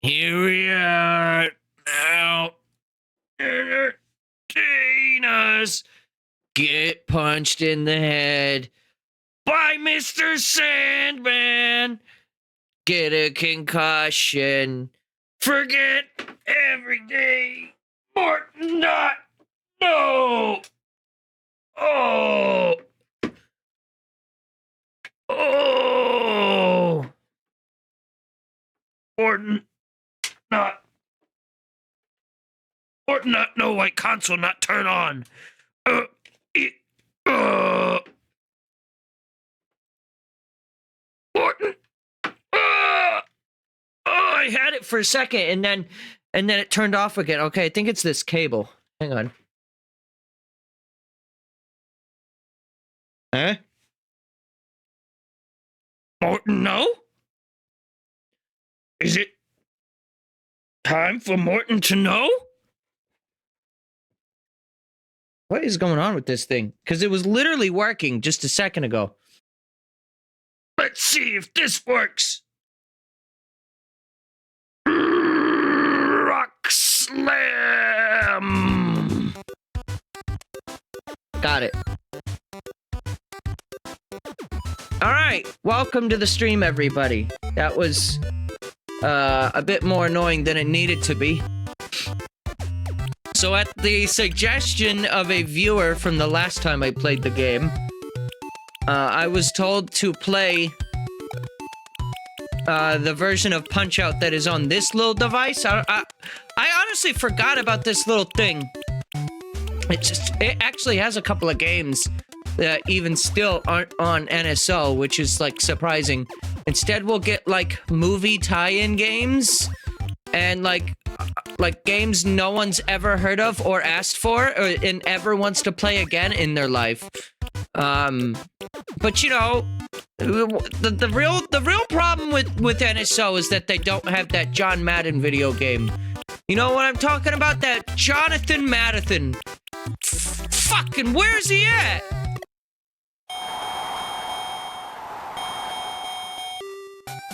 Here we are now. Entertain us. Get punched in the head by Mr. Sandman. Get a concussion. Forget every day. Morton not. No. Oh. Oh. Morton not. Morton not. No white console not turn on. Morton. I had it for a second and then it turned off again. Okay, I think it's this cable. Hang on. Huh? Morton, no? Is it time for Morton to know? What is going on with this thing? Because it was literally working just a second ago. Let's see if this works. Rock slam. Got it. All right, welcome to the stream, everybody. That was a bit more annoying than it needed to be. So at the suggestion of a viewer from the last time I played the game, I was told to play the version of Punch-Out that is on this little device. I honestly forgot about this little thing. It actually has a couple of games that even still aren't on NSO, which is, like, surprising. Instead, we'll get, like, movie tie-in games and, like games no one's ever heard of or asked for and ever wants to play again in their life. But, you know, the real problem with NSO is that they don't have that John Madden video game. You know what I'm talking about? That Jonathan Madden. Fucking, where's he at?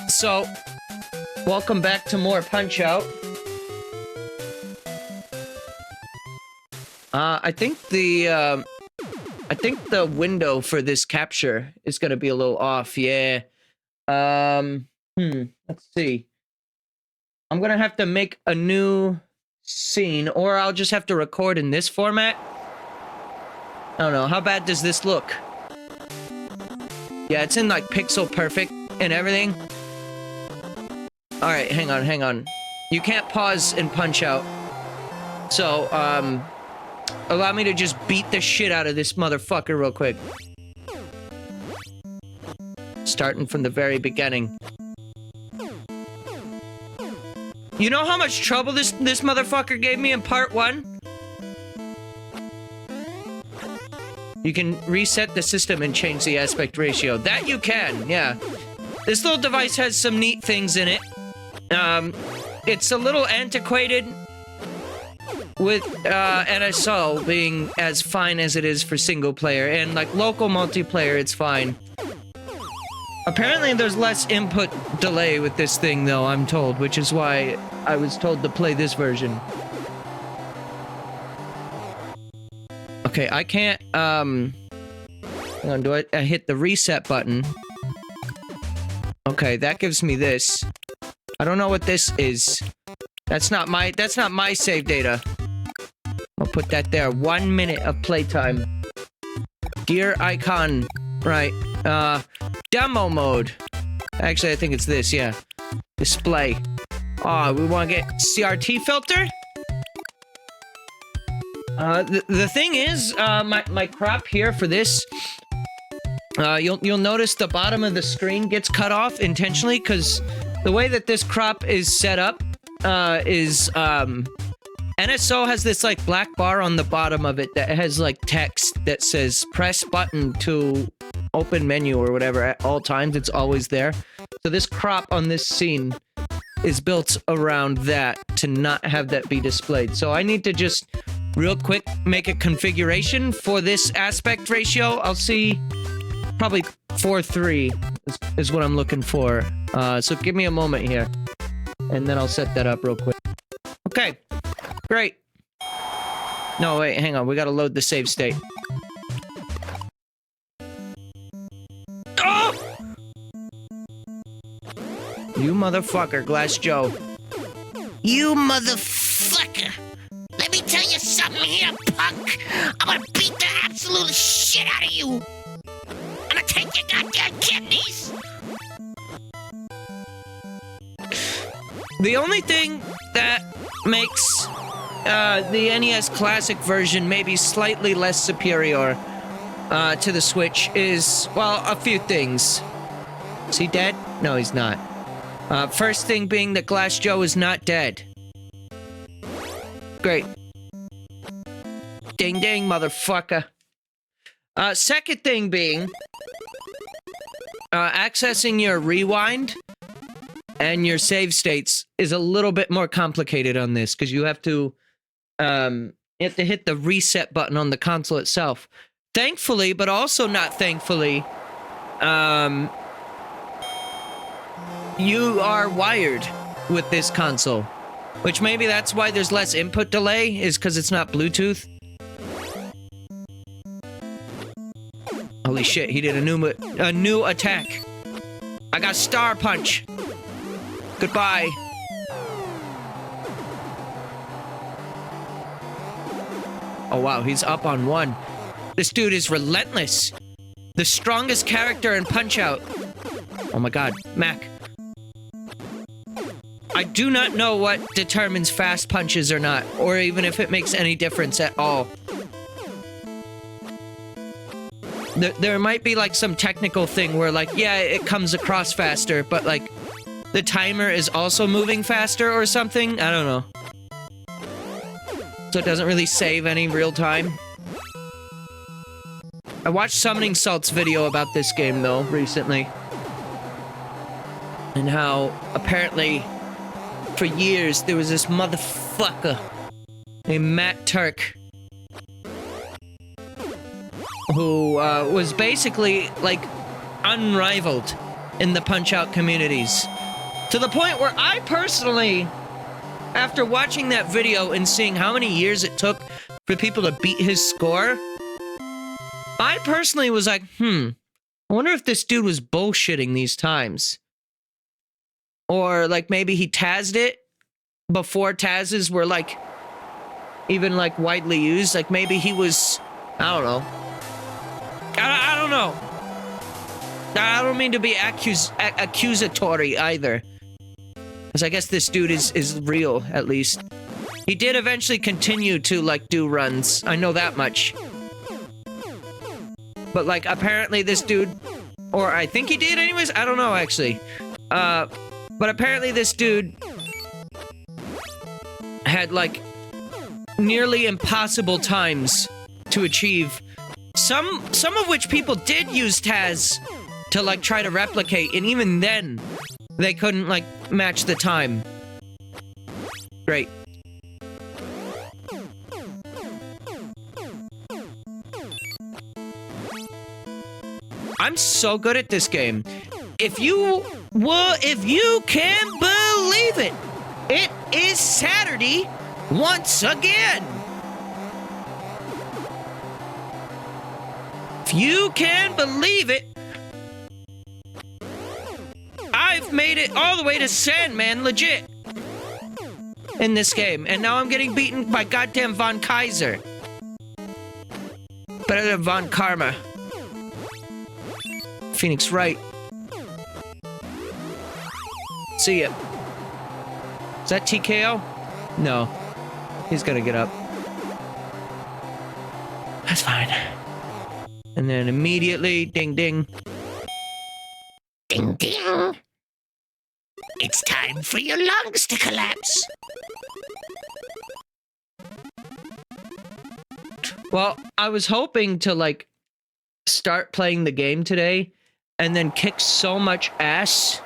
So, welcome back to more Punch-Out. I think the window for this capture is gonna be a little off, yeah. Let's see. I'm gonna have to make a new scene, or I'll just have to record in this format. I don't know, how bad does this look? Yeah, it's in, like, pixel perfect and everything. Alright, hang on. You can't pause and Punch-Out. So, allow me to just beat the shit out of this motherfucker real quick. Starting from the very beginning. You know how much trouble this motherfucker gave me in part 1? You can reset the system and change the aspect ratio. That you can, yeah. This little device has some neat things in it. It's a little antiquated with NSO being as fine as it is for single player, and like local multiplayer, it's fine. Apparently there's less input delay with this thing though, I'm told, which is why I was told to play this version. Okay, I can't, hang on, do I hit the reset button? Okay, that gives me this. I don't know what this is. That's not my save data. I'll put that there. 1 minute of playtime. Gear icon. Right. Demo mode. Actually, I think it's this, yeah. Display. We want to get CRT filter? The thing is, my crop here for this, you'll notice the bottom of the screen gets cut off intentionally, because the way that this crop is set up, is, NSO has this, like, black bar on the bottom of it that has, like, text that says, press button to open menu or whatever at all times. It's always there. So this crop on this scene is built around that to not have that be displayed. So I need to just, real quick, make a configuration for this aspect ratio. I'll see, probably 4:3 is what I'm looking for. So give me a moment here. and then I'll set that up real quick. Okay, great. No, wait, hang on. We gotta load the save state. Oh! You motherfucker, Glass Joe. You motherfucker! Let me tell you something here, punk! I'm gonna beat the absolute shit out of you! I'm gonna take your goddamn kidneys! The only thing that makes the NES Classic version maybe slightly less superior to the Switch is, well, a few things. Is he dead? No, he's not. First thing being that Glass Joe is not dead. Great. Ding ding, motherfucker. Second thing being, accessing your rewind and your save states is a little bit more complicated on this, because you have to hit the reset button on the console itself. Thankfully, but also not thankfully, you are wired with this console, which maybe that's why there's less input delay, is because it's not Bluetooth. Holy shit, he did a new attack. I got Star Punch. Goodbye. Oh wow, he's up on one. This dude is relentless. The strongest character in Punch-Out. Oh my god, Mac. I do not know what determines fast punches or not, or even if it makes any difference at all. There might be like some technical thing where like, yeah, it comes across faster, but like the timer is also moving faster or something. I don't know. So it doesn't really save any real time. I watched Summoning Salt's video about this game though recently. And how apparently for years there was this motherfucker named Matt Turk who was basically like unrivaled in the Punch-Out communities, to the point where I personally, after watching that video and seeing how many years it took for people to beat his score, I personally was like, I wonder if this dude was bullshitting these times. Or like maybe he Tazzed it before Tazzes were like even like widely used. Like maybe he was, I don't know. I don't know. I don't mean to be accusatory either. Because I guess this dude is real, at least. He did eventually continue to, like, do runs. I know that much. But, like, apparently this dude... Or I think he did anyways? I don't know, actually. But apparently this dude had, like, nearly impossible times to achieve. Some of which people did use Taz to, like, try to replicate, and even then, they couldn't, like, match the time. Great. I'm so good at this game. If you can believe it, it is Saturday once again. If you can believe it, I've made it all the way to Sandman, legit, in this game, and now I'm getting beaten by goddamn Von Kaiser. Better than Von Karma. Phoenix Wright. See ya. Is that TKO? No. He's gonna get up. That's fine. And then immediately, ding ding. Ding ding. It's time for your lungs to collapse. Well, I was hoping to, like, start playing the game today and then kick so much ass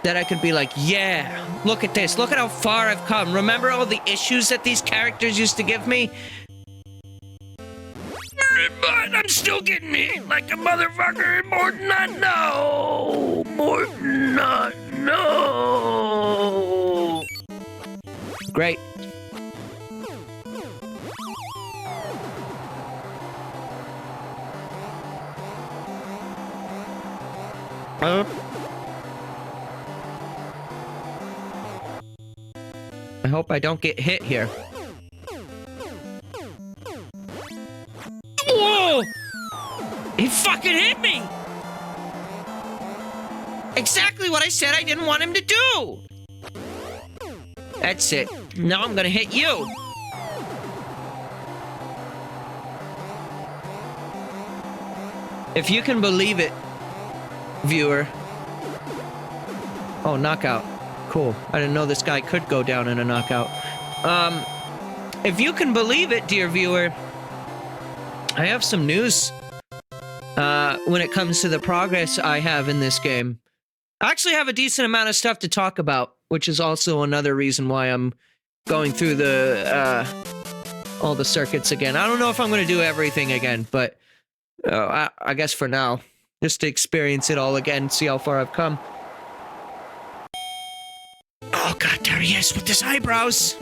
that I could be like, yeah, look at this. Look at how far I've come. Remember all the issues that these characters used to give me? But I'm still getting hit like a motherfucker. Morton, no. Morton, no. Great. I hope I don't get hit here. Whoa! He fucking hit me! Exactly what I said I didn't want him to do! That's it. Now I'm gonna hit you. If you can believe it, viewer. Oh, knockout. Cool. I didn't know this guy could go down in a knockout. If you can believe it, dear viewer, I have some news when it comes to the progress I have in this game. I actually have a decent amount of stuff to talk about, which is also another reason why I'm going through the all the circuits again. I don't know if I'm going to do everything again, but I guess for now, just to experience it all again, see how far I've come. Oh god, there he is with his eyebrows.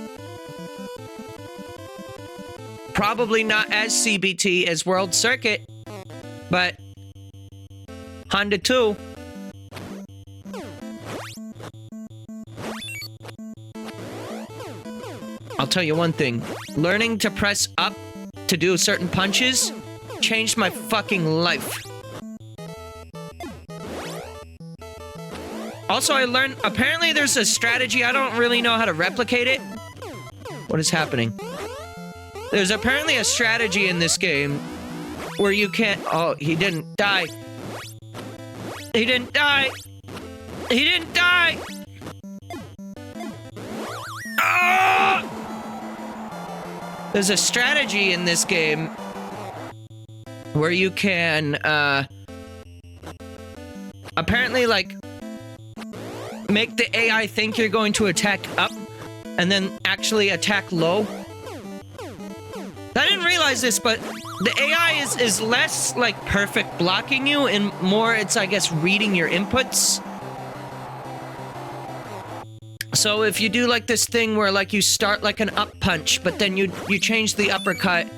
Probably not as CBT as World Circuit, but Honda 2. I'll tell you one thing. Learning to press up to do certain punches changed my fucking life. Also, I learned, apparently there's a strategy, I don't really know how to replicate it. What is happening? There's apparently a strategy in this game where you can't... Oh, he didn't die. He didn't die. He didn't die. Ah! There's a strategy in this game where you can, apparently, like, make the AI think you're going to attack up and then actually attack low. I didn't realize this, but the AI is less, like, perfect blocking you and more it's, I guess, reading your inputs. So if you do, like, this thing where, like, you start like an up punch, but then you change the uppercut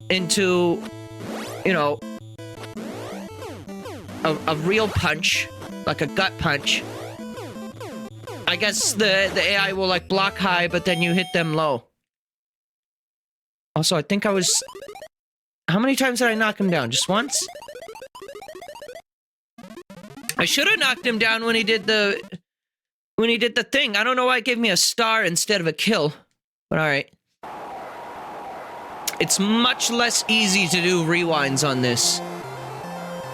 into, you know, a real punch, like a gut punch, I guess the AI will, like, block high, but then you hit them low. Also, I think I was... How many times did I knock him down? Just once? I should have knocked him down when he did the... When he did the thing. I don't know why it gave me a star instead of a kill. But alright. It's much less easy to do rewinds on this.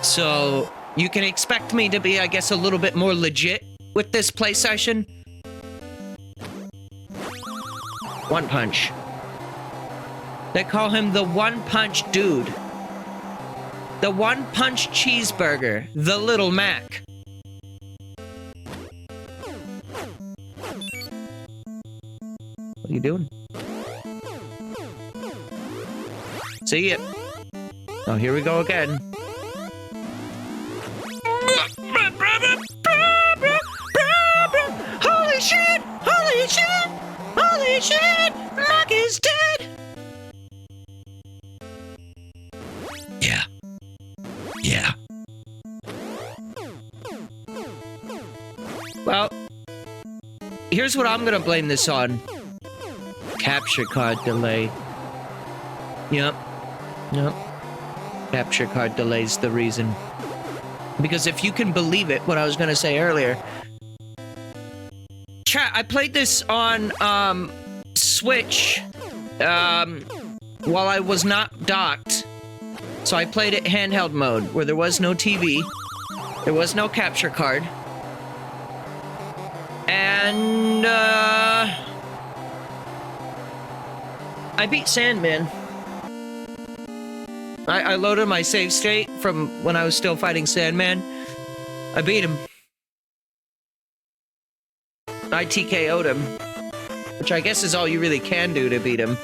So, you can expect me to be, I guess, a little bit more legit with this play session. One punch. They call him the One Punch Dude. The One Punch Cheeseburger. The Little Mac. What are you doing? See it. Oh, here we go again. Holy shit! Holy shit! Holy shit! Mac is dead! Yeah. Yeah. Well, here's what I'm gonna blame this on. Capture card delay. Yep. Yep. Capture card delay's the reason. Because if you can believe it, what I was gonna say earlier. Chat, I played this on, Switch, while I was not docked. So I played it handheld mode, where there was no TV. There was no capture card. And, I beat Sandman. I loaded my save state from when I was still fighting Sandman. I beat him. I TKO'd him. Which I guess is all you really can do to beat him.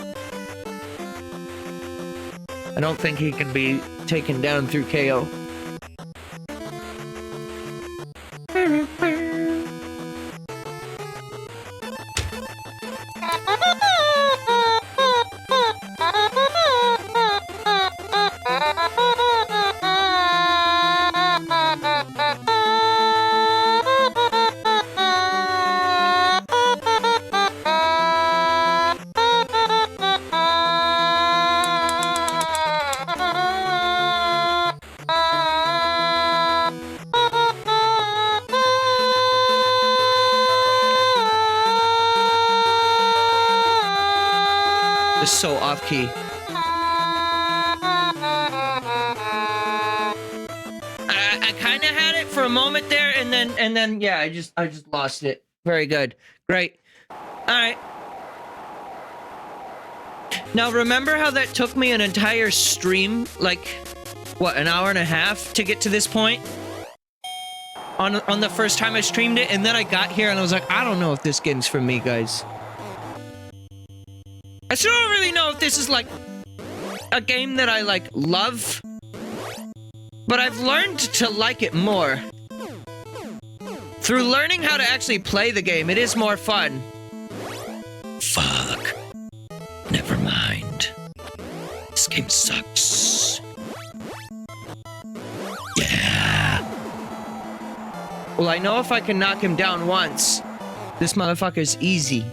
I don't think he can be taken down through KO. Just so off key. I kind of had it for a moment there, and then yeah, I just lost it. Very good. Great. All right. Now remember how that took me an entire stream, like what, an hour and a half to get to this point? On the first time I streamed it, and then I got here and I was like, I don't know if this game's for me, guys. I still don't really know if this is like a game that I like love, but I've learned to like it more. Through learning how to actually play the game, it is more fun. Fuck. Never mind. This game sucks. Yeah. Well, I know if I can knock him down once, this motherfucker's easy.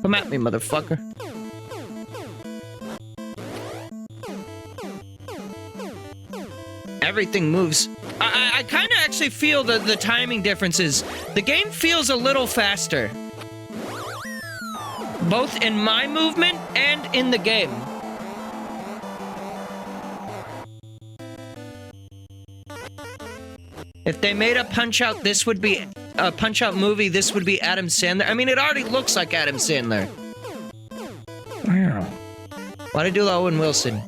Come at me, motherfucker. Everything moves. I kind of actually feel the timing differences. The game feels a little faster. Both in my movement and in the game. If they made a Punch-Out, this would be a Punch-Out movie, this would be Adam Sandler. I mean, it already looks like Adam Sandler. Why'd I do Owen Wilson?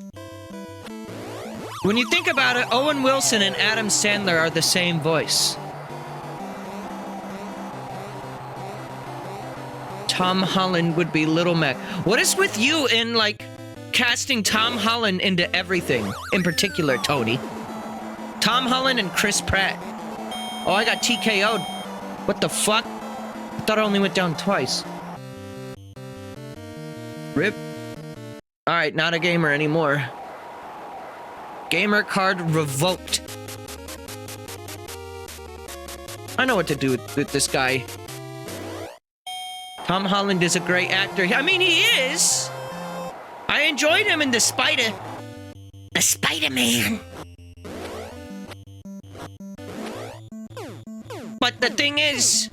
When you think about it, Owen Wilson and Adam Sandler are the same voice. Tom Holland would be Little Mac. What is with you in, like, casting Tom Holland into everything? In particular, Tony. Tom Holland and Chris Pratt. Oh, I got TKO'd. What the fuck? I thought I only went down twice. Rip. Alright, not a gamer anymore. Gamer card revoked. I know what to do with this guy. Tom Holland is a great actor. I mean, he is. I enjoyed him in The Spider-Man. But the thing is,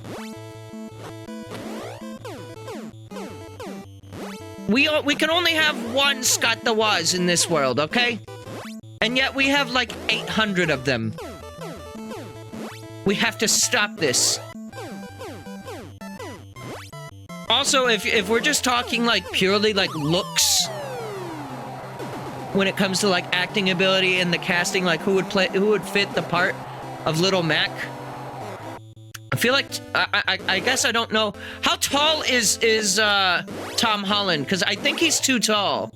we can only have one Scott the Woz in this world, okay? And yet we have like 800 of them. We have to stop this. Also, if we're just talking like purely like looks, when it comes to like acting ability and the casting, like who would fit the part of Little Mac? I feel like I guess I don't know how tall is Tom Holland, because I think he's too tall.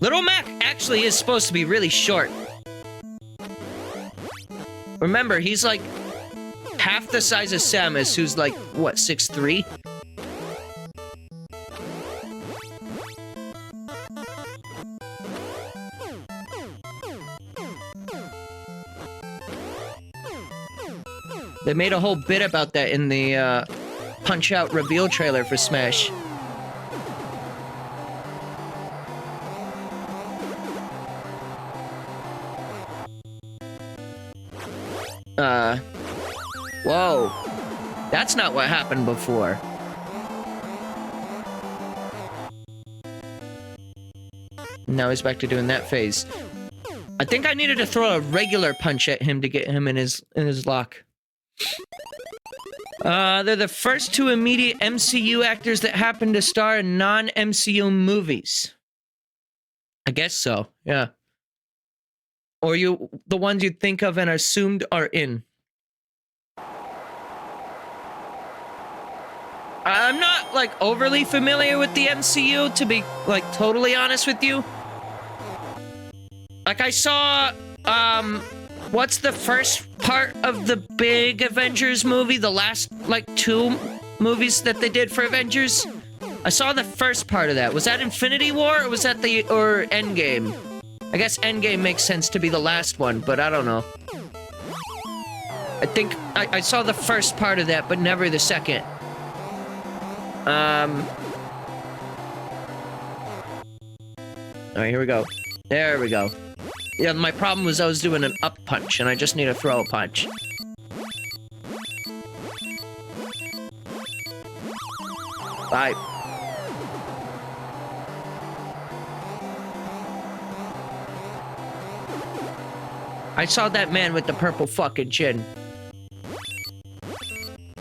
Little Mac actually is supposed to be really short. Remember, he's like half the size of Samus, who's like what, 6'3"? They made a whole bit about that in the Punch-Out reveal trailer for Smash. Whoa. That's not what happened before. Now he's back to doing that phase. I think I needed to throw a regular punch at him to get him in his lock. They're the first two immediate MCU actors that happen to star in non-MCU movies. I guess so, yeah. Or the ones you think of and assumed are in. I'm not, like, overly familiar with the MCU, to be, like, totally honest with you. Like, I saw, what's the first part of the big Avengers movie? The last, like, 2 movies that they did for Avengers? I saw the first part of that. Was that Infinity War, or was that or Endgame? I guess Endgame makes sense to be the last one, but I don't know. I think I saw the first part of that, but never the second. Alright, here we go. There we go. Yeah, my problem was I was doing an up punch, and I just need to throw a punch. Alright. I saw that man with the purple fucking chin.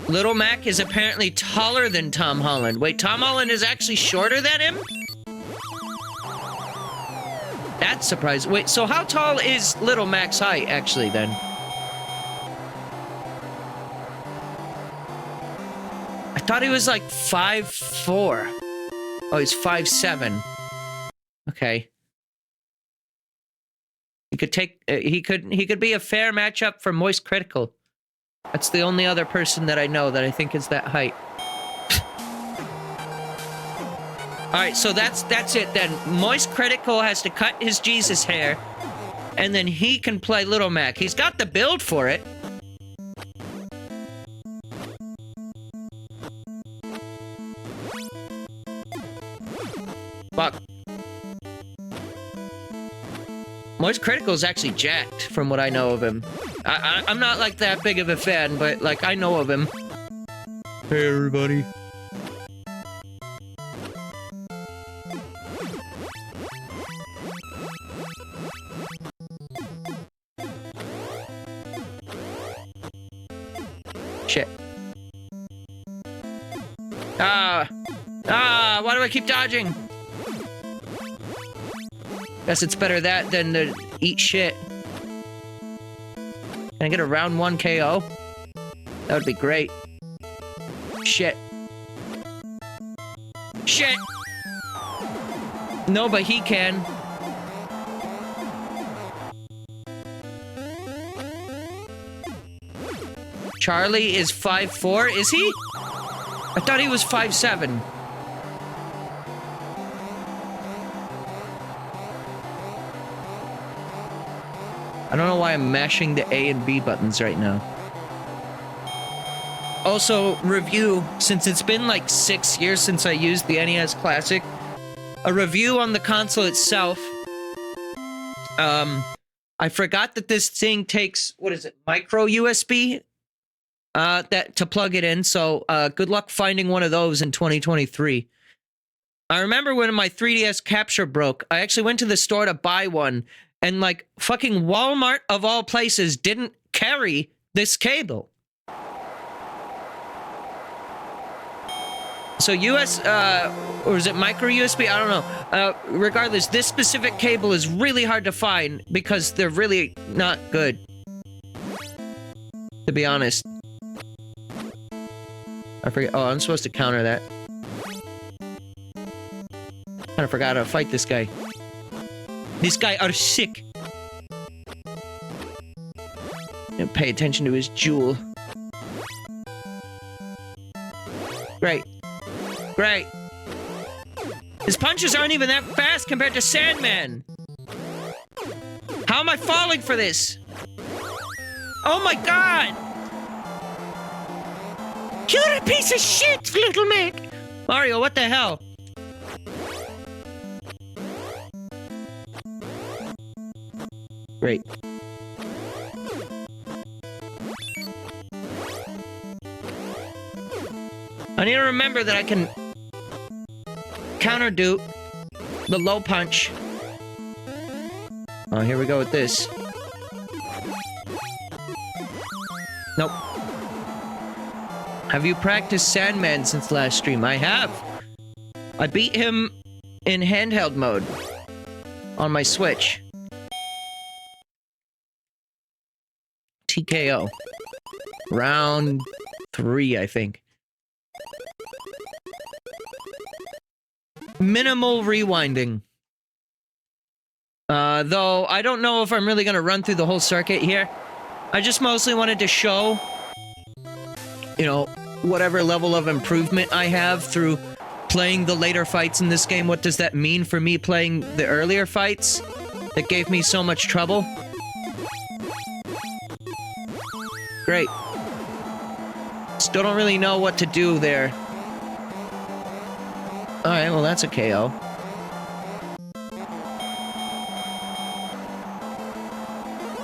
Little Mac is apparently taller than Tom Holland. Wait, Tom Holland is actually shorter than him? That's surprising. Wait, so how tall is Little Mac's height, actually, then? I thought he was like 5'4". Oh, he's 5'7". Okay. He could take... he could be a fair matchup for Moist Critical. That's the only other person that I know that I think is that height. Alright, so that's it then. Moist Critical has to cut his Jesus hair, and then he can play Little Mac. He's got the build for it. Fuck. Moist Critical is actually jacked, from what I know of him. I'm not, like, that big of a fan, but, like, I know of him. Hey, everybody. Shit. Why do I keep dodging? Guess it's better that than to eat shit. Can I get a round 1 KO? That would be great. Shit. Shit! No, but he can. Charlie is 5'4", is he? I thought he was 5'7". I don't know why I'm mashing the A and B buttons right now. Also, review, since it's been like 6 years since I used the NES Classic, a review on the console itself. I forgot that this thing takes, what is it, micro USB? To plug it in, so good luck finding one of those in 2023. I remember when my 3DS capture broke, I actually went to the store to buy one, and like fucking Walmart of all places didn't carry this cable. So or is it micro USB? I don't know. Regardless, this specific cable is really hard to find because they're really not good, to be honest. I forget. Oh, I'm supposed to counter that. Kind of forgot how to fight this guy. This guy are sick. And pay attention to his jewel. Great. Great. His punches aren't even that fast compared to Sandman. How am I falling for this? Oh my god! You're a piece of shit, Little Mac! Mario, what the hell? Great. I need to remember that I can counter dupe the low punch. Oh, here we go with this. Nope. Have you practiced Sandman since last stream? I have. I beat him in handheld mode on my Switch. TKO. Round 3, I think. Minimal rewinding. Though, I don't know if I'm really gonna run through the whole circuit here. I just mostly wanted to show, you know, whatever level of improvement I have through playing the later fights in this game. What does that mean for me playing the earlier fights that gave me so much trouble? Great. Still don't really know what to do there. Alright, well that's a KO.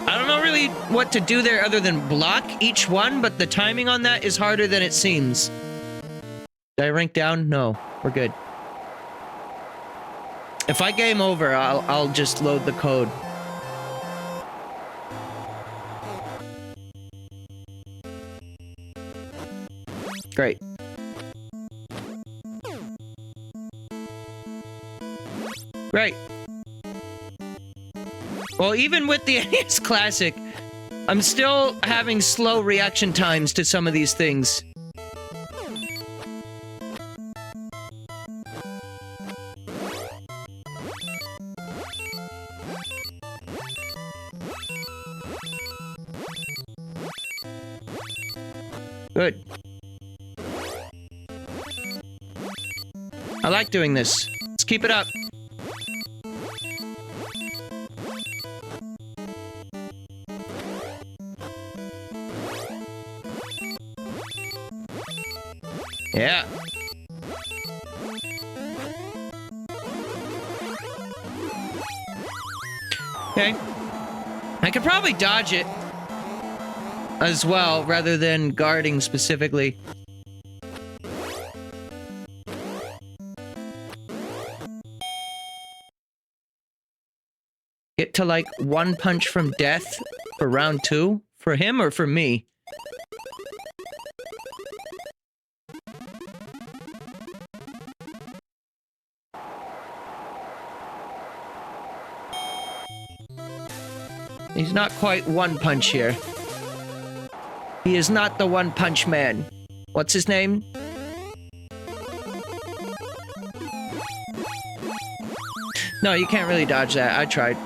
I don't know really what to do there other than block each one, but the timing on that is harder than it seems. Did I rank down? No, we're good. If I game over, I'll just load the code. Great. Great. Well, even with the NES Classic, I'm still having slow reaction times to some of these things. Good. I like doing this. Let's keep it up. Yeah. Okay. I could probably dodge it as well, rather than guarding specifically. Get to like one punch from death for round 2? For him or for me? He's not quite one punch here. He is not the one punch man. What's his name? No, you can't really dodge that. I tried.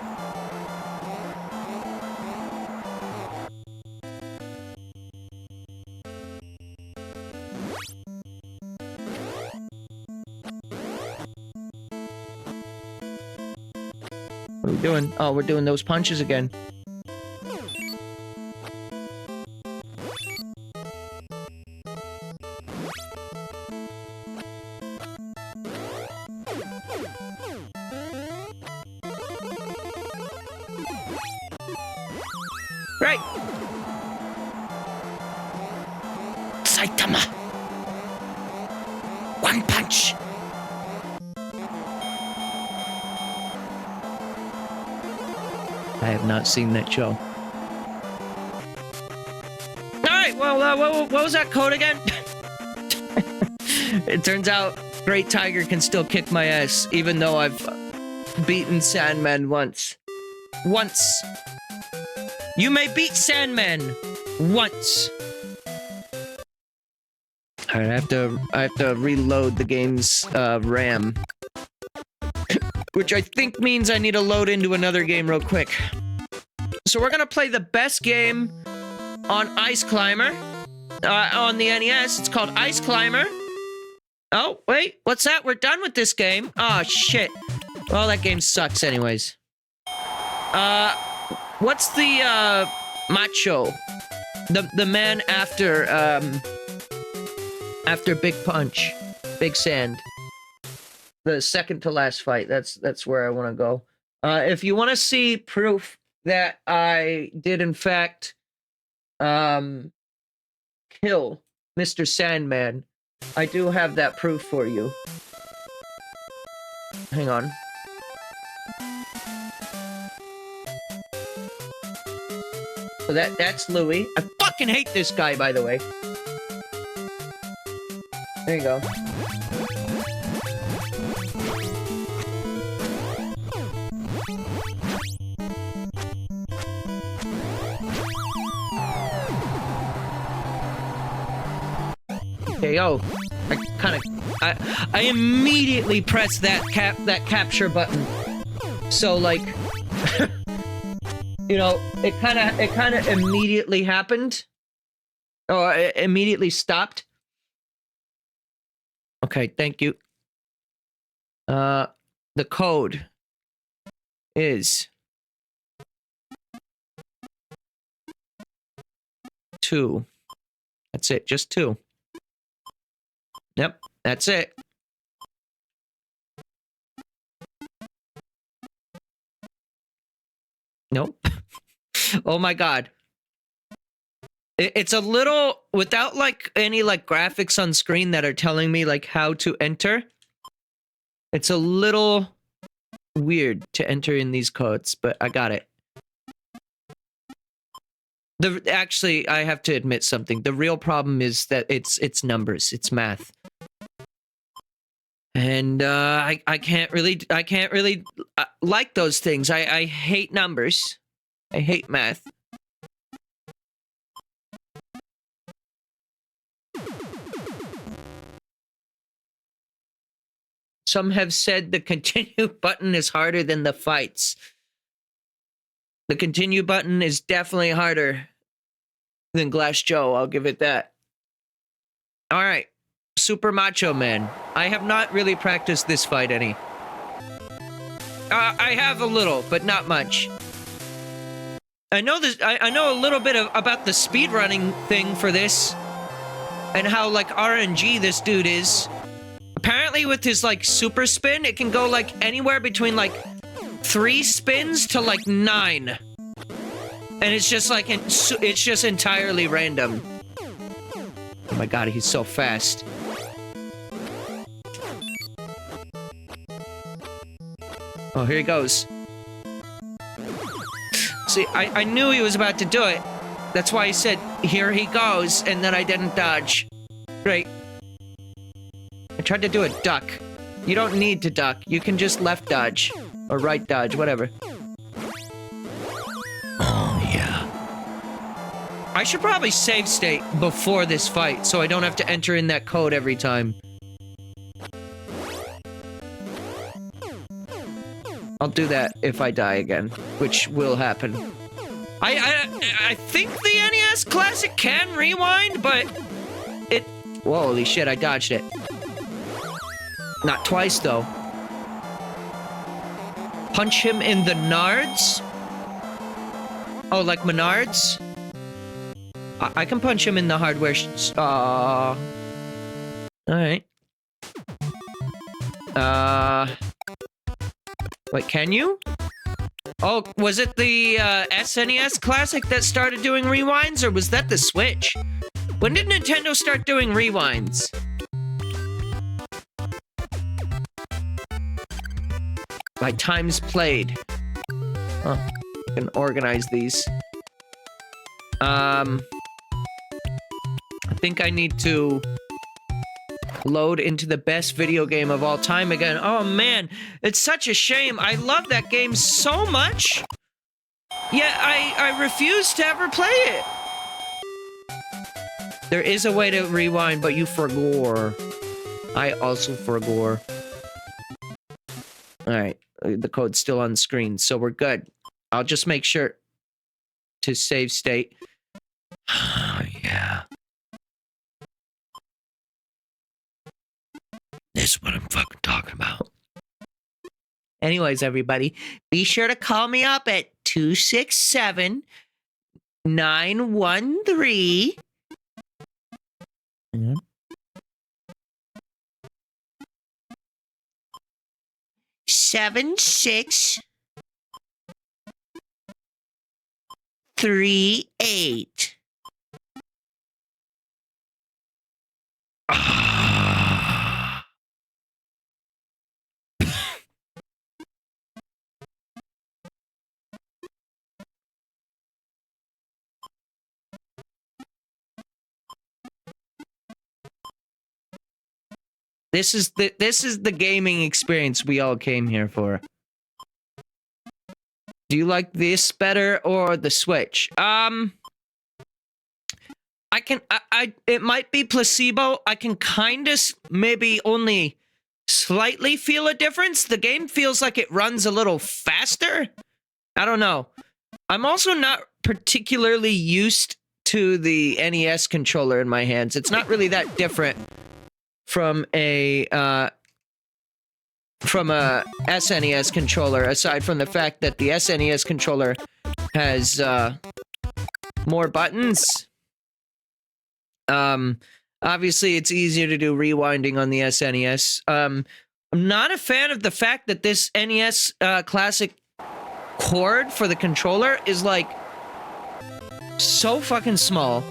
What are we doing? Oh, we're doing those punches again. Right. Saitama. One punch. I have not seen that show. Alright, well, what was that code again? It turns out Great Tiger can still kick my ass, even though I've beaten Sandman once. Once. You may beat Sandman once. Alright, I have to reload the game's RAM. Which I think means I need to load into another game real quick. So we're gonna play the best game on Ice Climber. On the NES, it's called Ice Climber. Oh, wait, what's that? We're done with this game. Oh, shit. Well, that game sucks anyways. What's the, macho? The man after, after Big Punch. Big Sand. The second to last fight. That's where I want to go. If you want to see proof that I did in fact kill Mr. Sandman, I do have that proof for you. Hang on. So that's Louis. I fucking hate this guy, by the way. There you go. KO. I immediately pressed that capture button. So like you know, it kind of immediately happened. Or it immediately stopped. Okay, thank you. The code is 2. That's it, just 2. Yep, that's it. Nope. Oh my god. It's a little, without like any like graphics on screen that are telling me like how to enter. It's a little weird to enter in these codes, but I got it. Actually, I have to admit something. The real problem is that it's numbers, it's math. And I can't really like those things. I hate numbers. I hate math. Some have said the continue button is harder than the fights. The continue button is definitely harder than Glass Joe, I'll give it that. All right, Super Macho Man. I have not really practiced this fight any. I have a little, but not much. I know this. I know a little bit about the speedrunning thing for this, and how like RNG this dude is. Apparently, with his like super spin, it can go like anywhere between like 3 spins to like 9, and it's just like it's just entirely random. Oh my god, he's so fast. Oh, here he goes. See, I knew he was about to do it. That's why I said, here he goes, and then I didn't dodge. Great. I tried to do a duck. You don't need to duck. You can just left dodge. Or right dodge, whatever. Oh, yeah. I should probably save state before this fight, so I don't have to enter in that code every time. I'll do that if I die again, which will happen. I think the NES Classic can rewind, but it... Whoa, holy shit, I dodged it. Not twice, though. Punch him in the nards? Oh, like Menards? I can punch him in the hardware... Alright. Wait, can you? Oh, was it the SNES Classic that started doing rewinds, or was that the Switch? When did Nintendo start doing rewinds? By times played. Huh. I can organize these. I think I need to load into the best video game of all time again. Oh man, it's such a shame. I love that game so much. Yet I refuse to ever play it. There is a way to rewind, but you forgore. I also forgore. Alright, the code's still on the screen, so we're good. I'll just make sure to save state. Yeah. This is what I'm fucking talking about. Anyways, everybody, be sure to call me up at 267-913. 7638. This is the gaming experience we all came here for. Do you like this better or the Switch? It might be placebo. I can kind of maybe only slightly feel a difference. The game feels like it runs a little faster. I don't know. I'm also not particularly used to the NES controller in my hands. It's not really that different from a SNES controller, aside from the fact that the SNES controller has more buttons. Obviously, it's easier to do rewinding on the SNES. I'm not a fan of the fact that this NES Classic cord for the controller is like so fucking small.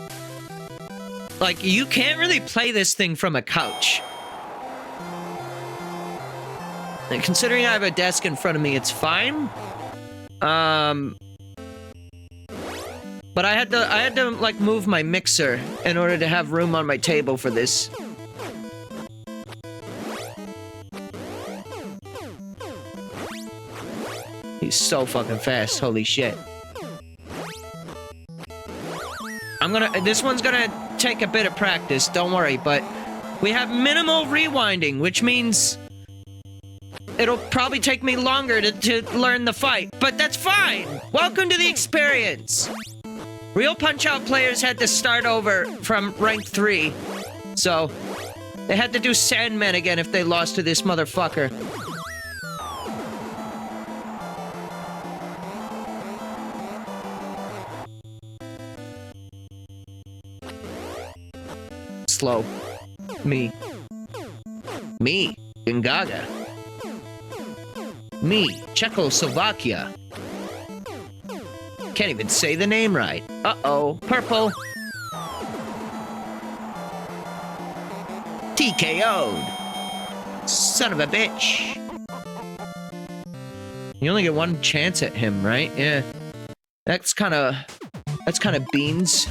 like, you can't really play this thing from a couch. And considering I have a desk in front of me, it's fine. But I had to like move my mixer in order to have room on my table for this. He's so fucking fast, holy shit. This one's gonna take a bit of practice, don't worry, but we have minimal rewinding, which means it'll probably take me longer to learn the fight, but that's fine! Welcome to the experience! Real Punch-Out players had to start over from rank 3, so they had to do Sandman again if they lost to this motherfucker. Slow. Me. Gingaga. Me, Czechoslovakia. Can't even say the name right. Uh-oh, purple. TKO'd. Son of a bitch. You only get one chance at him, right? Yeah. That's kind of beans.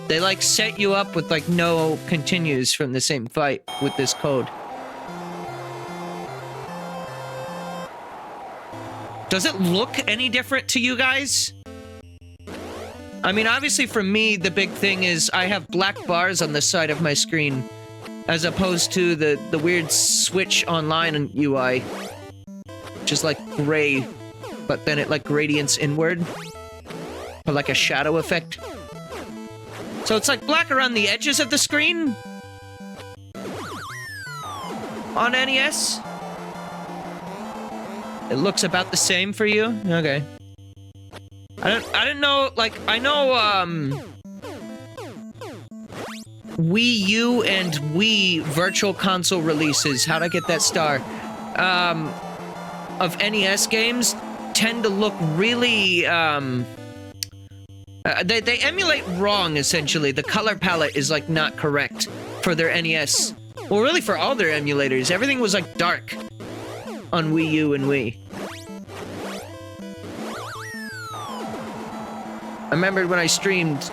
They, like, set you up with, like, no continues from the same fight with this code. Does it look any different to you guys? I mean, obviously for me, the big thing is I have black bars on the side of my screen, as opposed to the weird Switch Online UI, which is, like, gray, but then it, like, gradients inward, or like a shadow effect. So it's like black around the edges of the screen on NES. It looks about the same for you? Okay. I didn't know, like, I know, Wii U and Wii Virtual Console releases, how'd I get that star, of NES games tend to look really, they emulate wrong, essentially. The color palette is, like, not correct for their NES. Well, really for all their emulators. Everything was, like, dark on Wii U and Wii. I remembered when I streamed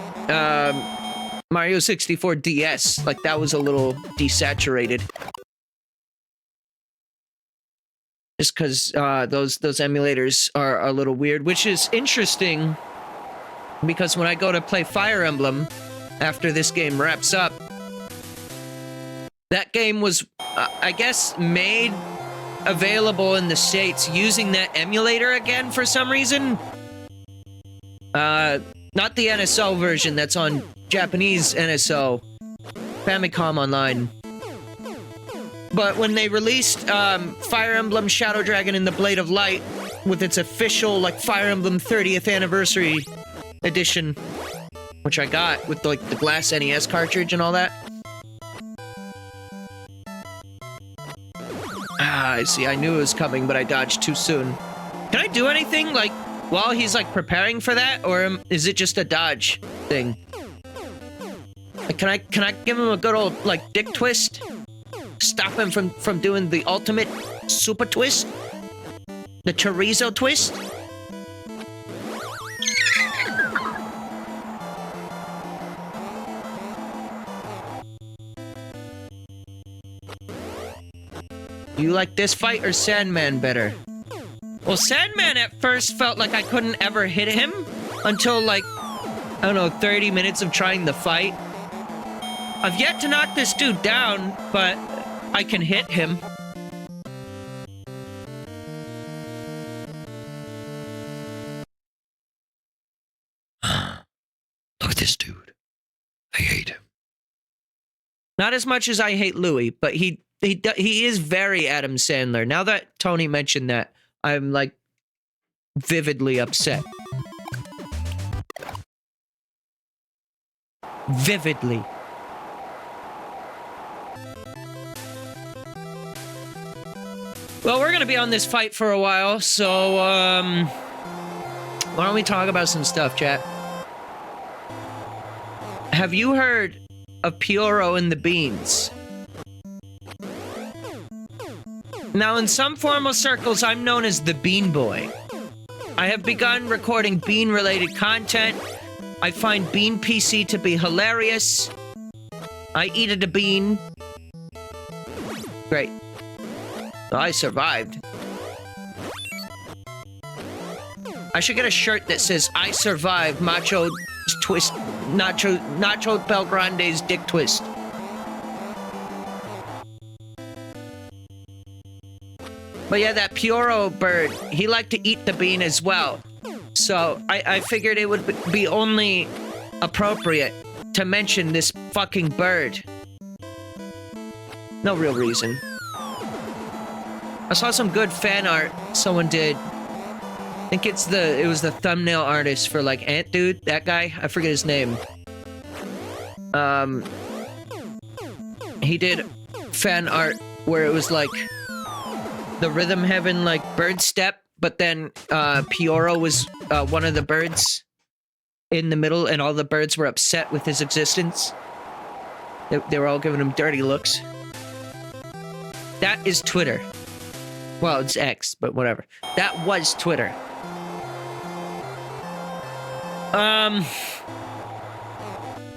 Mario 64 DS, like, that was a little desaturated. Just because those emulators are a little weird, which is interesting. Because when I go to play Fire Emblem, after this game wraps up, that game was, I guess, made available in the States using that emulator again for some reason. Not the NSO version that's on Japanese NSO, Famicom Online. But when they released Fire Emblem Shadow Dragon and the Blade of Light with its official, like, Fire Emblem 30th Anniversary edition, which I got with, like, the glass NES cartridge and all that. Ah, I see. I knew it was coming, but I dodged too soon. Can I do anything, like, while he's, like, preparing for that, or is it just a dodge thing? Like, can I give him a good old, like, dick twist? Stop him from doing the ultimate super twist? The chorizo twist? You like this fight or Sandman better? Well, Sandman at first felt like I couldn't ever hit him until, like, I don't know, 30 minutes of trying the fight. I've yet to knock this dude down, but I can hit him. Look at this dude. I hate him. Not as much as I hate Louis, but he is very Adam Sandler. Now that Tony mentioned that, I'm, like, vividly upset. Vividly. Well, we're gonna be on this fight for a while, so why don't we talk about some stuff, chat? Have you heard of Pioro and the Beans? Now, in some formal circles, I'm known as the Bean Boy. I have begun recording bean-related content. I find Bean PC to be hilarious. I eat a bean. Great. I survived. I should get a shirt that says, I survived Macho Twist, Nacho Belgrande's Dick Twist. But yeah, that Pioro bird, he liked to eat the bean as well. So I figured it would be only appropriate to mention this fucking bird. No real reason. I saw some good fan art someone did. I think it was the thumbnail artist for like Ant Dude, that guy. I forget his name. He did fan art where it was like the Rhythm Heaven like bird step, but then Pioro was one of the birds in the middle, and all the birds were upset with his existence. They were all giving him dirty looks. That is Twitter. Well, it's X, but whatever. That was Twitter.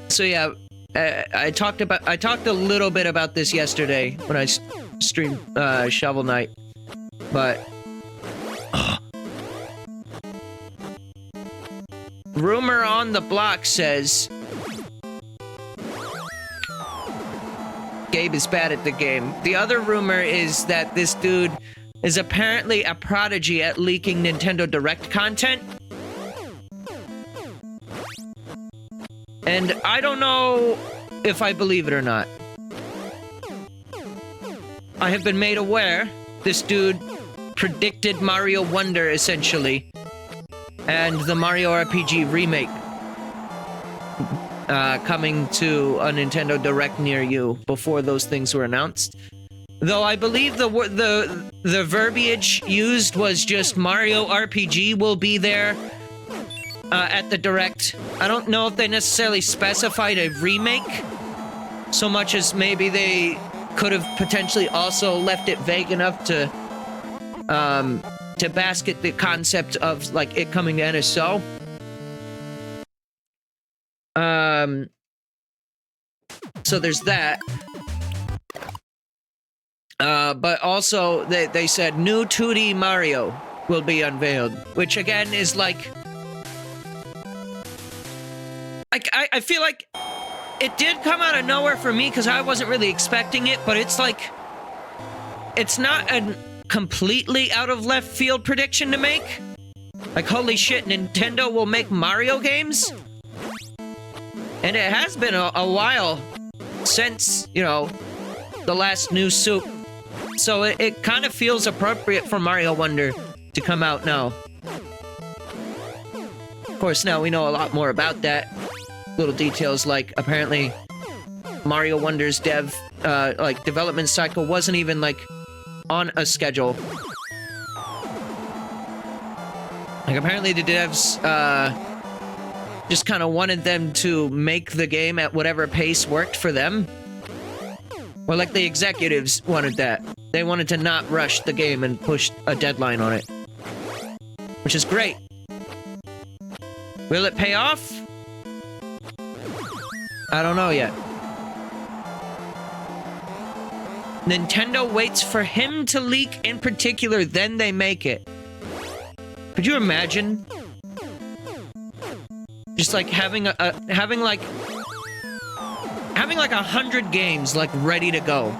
So yeah, I talked a little bit about this yesterday when I streamed Shovel Knight, but rumor on the block says Gabe is bad at the game. The other rumor is that this dude is apparently a prodigy at leaking Nintendo Direct content. And I don't know if I believe it or not. I have been made aware this dude predicted Mario Wonder, essentially, and the Mario RPG remake coming to a Nintendo Direct near you before those things were announced. Though I believe the verbiage used was just Mario RPG will be there at the Direct. I don't know if they necessarily specified a remake so much as maybe they could have potentially also left it vague enough to basket the concept of like it coming to NSO. So there's that. But also they said new 2D Mario will be unveiled, which again is like I feel like it did come out of nowhere for me because I wasn't really expecting it, but it's like it's not a completely out of left field prediction to make. Like, holy shit, Nintendo will make Mario games? And it has been a while since, you know, the last new soup. So it kind of feels appropriate for Mario Wonder to come out now. Of course, now we know a lot more about that. Little details like apparently Mario Wonder's development cycle wasn't even like on a schedule. Like apparently the devs just kind of wanted them to make the game at whatever pace worked for them. Or like the executives wanted that. They wanted to not rush the game and push a deadline on it. Which is great. Will it pay off? I don't know yet. Nintendo waits for him to leak in particular, then they make it. Could you imagine? Just like having like 100 games like ready to go.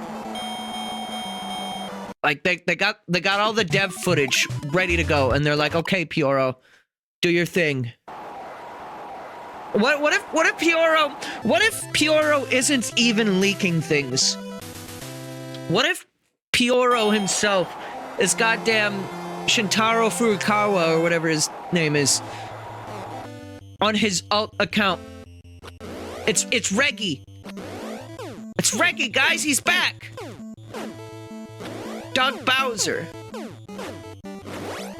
Like they got all the dev footage ready to go, and they're like, okay, Pioro, do your thing. What if Pioro isn't even leaking things? What if Pioro himself is goddamn Shintaro Furukawa or whatever his name is on his alt account? It's Reggie. It's Reggie, guys. He's back. Doug Bowser.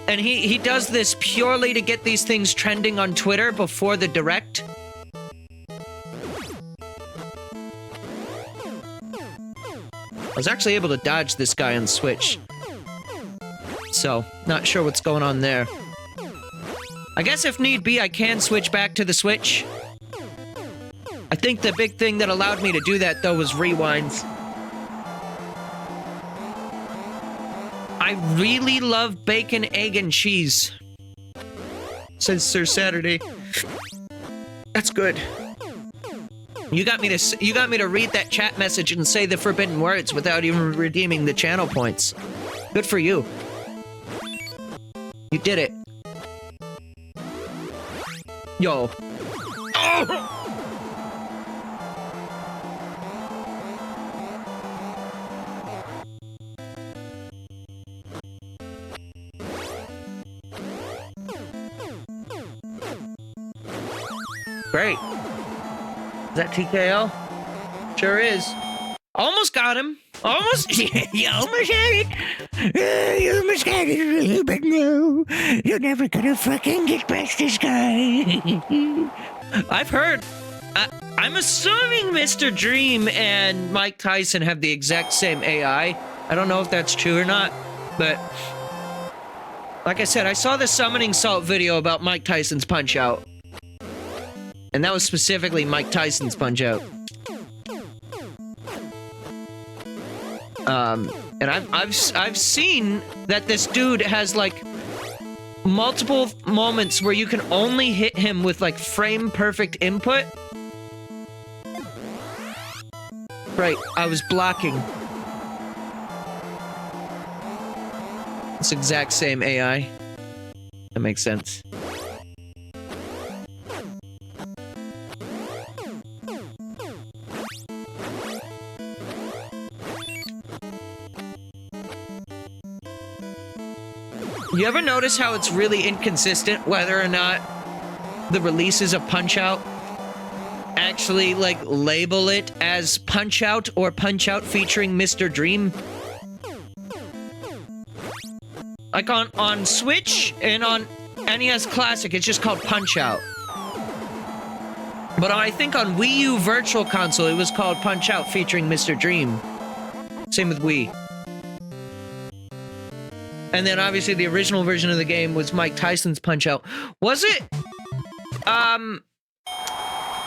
And he does this purely to get these things trending on Twitter before the Direct. I was actually able to dodge this guy on Switch. So, not sure what's going on there. I guess if need be, I can switch back to the Switch. I think the big thing that allowed me to do that, though, was rewinds. I really love bacon, egg, and cheese. Says Sir Saturday. That's good. You got me to read that chat message and say the forbidden words without even redeeming the channel points. Good for you. You did it. Yo. Oh! Great. Is that TKO? Sure is. Almost got him. Almost. You almost had it. You almost got it, but no. You're never gonna fucking get past this guy. I've heard. I'm assuming Mr. Dream and Mike Tyson have the exact same AI. I don't know if that's true or not, but like I said, I saw the Summoning Salt video about Mike Tyson's Punch-Out. And that was specifically Mike Tyson's Punch-Out. And I've seen that this dude has like multiple moments where you can only hit him with like frame perfect input. Right, I was blocking. It's exact same AI. That makes sense. You ever notice how it's really inconsistent whether or not the releases of Punch-Out actually, like, label it as Punch-Out or Punch-Out featuring Mr. Dream? Like, on Switch and on NES Classic, it's just called Punch-Out. But I think on Wii U Virtual Console, it was called Punch-Out featuring Mr. Dream. Same with Wii. And then obviously the original version of the game was Mike Tyson's Punch-Out. Was it?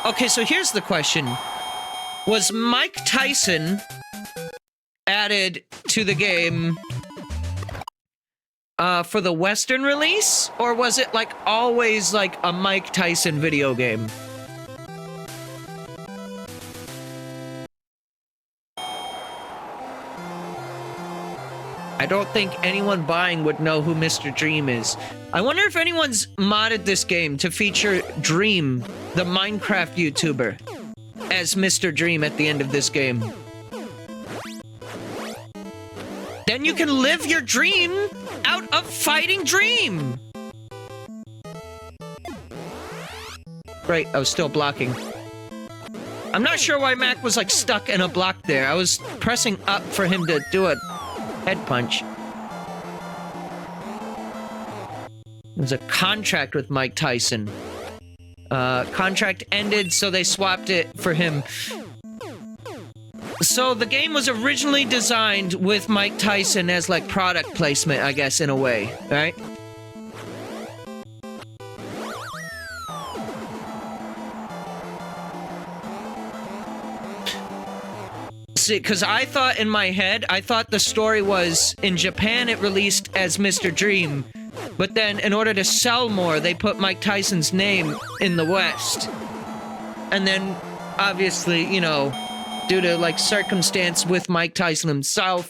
Okay, so here's the question. Was Mike Tyson added to the game for the Western release? Or was it like always like a Mike Tyson video game? I don't think anyone buying would know who Mr. Dream is. I wonder if anyone's modded this game to feature Dream, the Minecraft YouTuber, as Mr. Dream at the end of this game. Then you can live your dream out of fighting Dream! Great, I was still blocking. I'm not sure why Mac was like stuck in a block there. I was pressing up for him to do a head punch. It was a contract with Mike Tyson. Contract ended, so they swapped it for him. So the game was originally designed with Mike Tyson as like product placement, I guess, in a way, right? See, because I thought in my head, I thought the story was in Japan it released as Mr. Dream, but then in order to sell more, they put Mike Tyson's name in the West. And then, obviously, you know, due to like circumstance with Mike Tyson himself,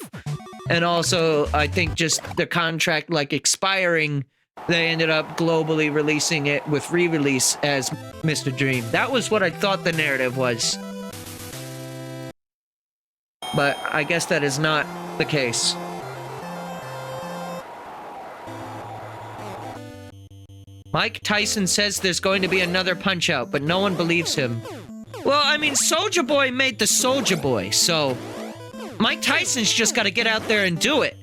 and also I think just the contract like expiring, they ended up globally releasing it with re-release as Mr. Dream. That was what I thought the narrative was. But I guess that is not the case. Mike Tyson says there's going to be another Punch-Out, but no one believes him. Well, I mean, Soulja Boy made the Soulja Boy, so Mike Tyson's just got to get out there and do it.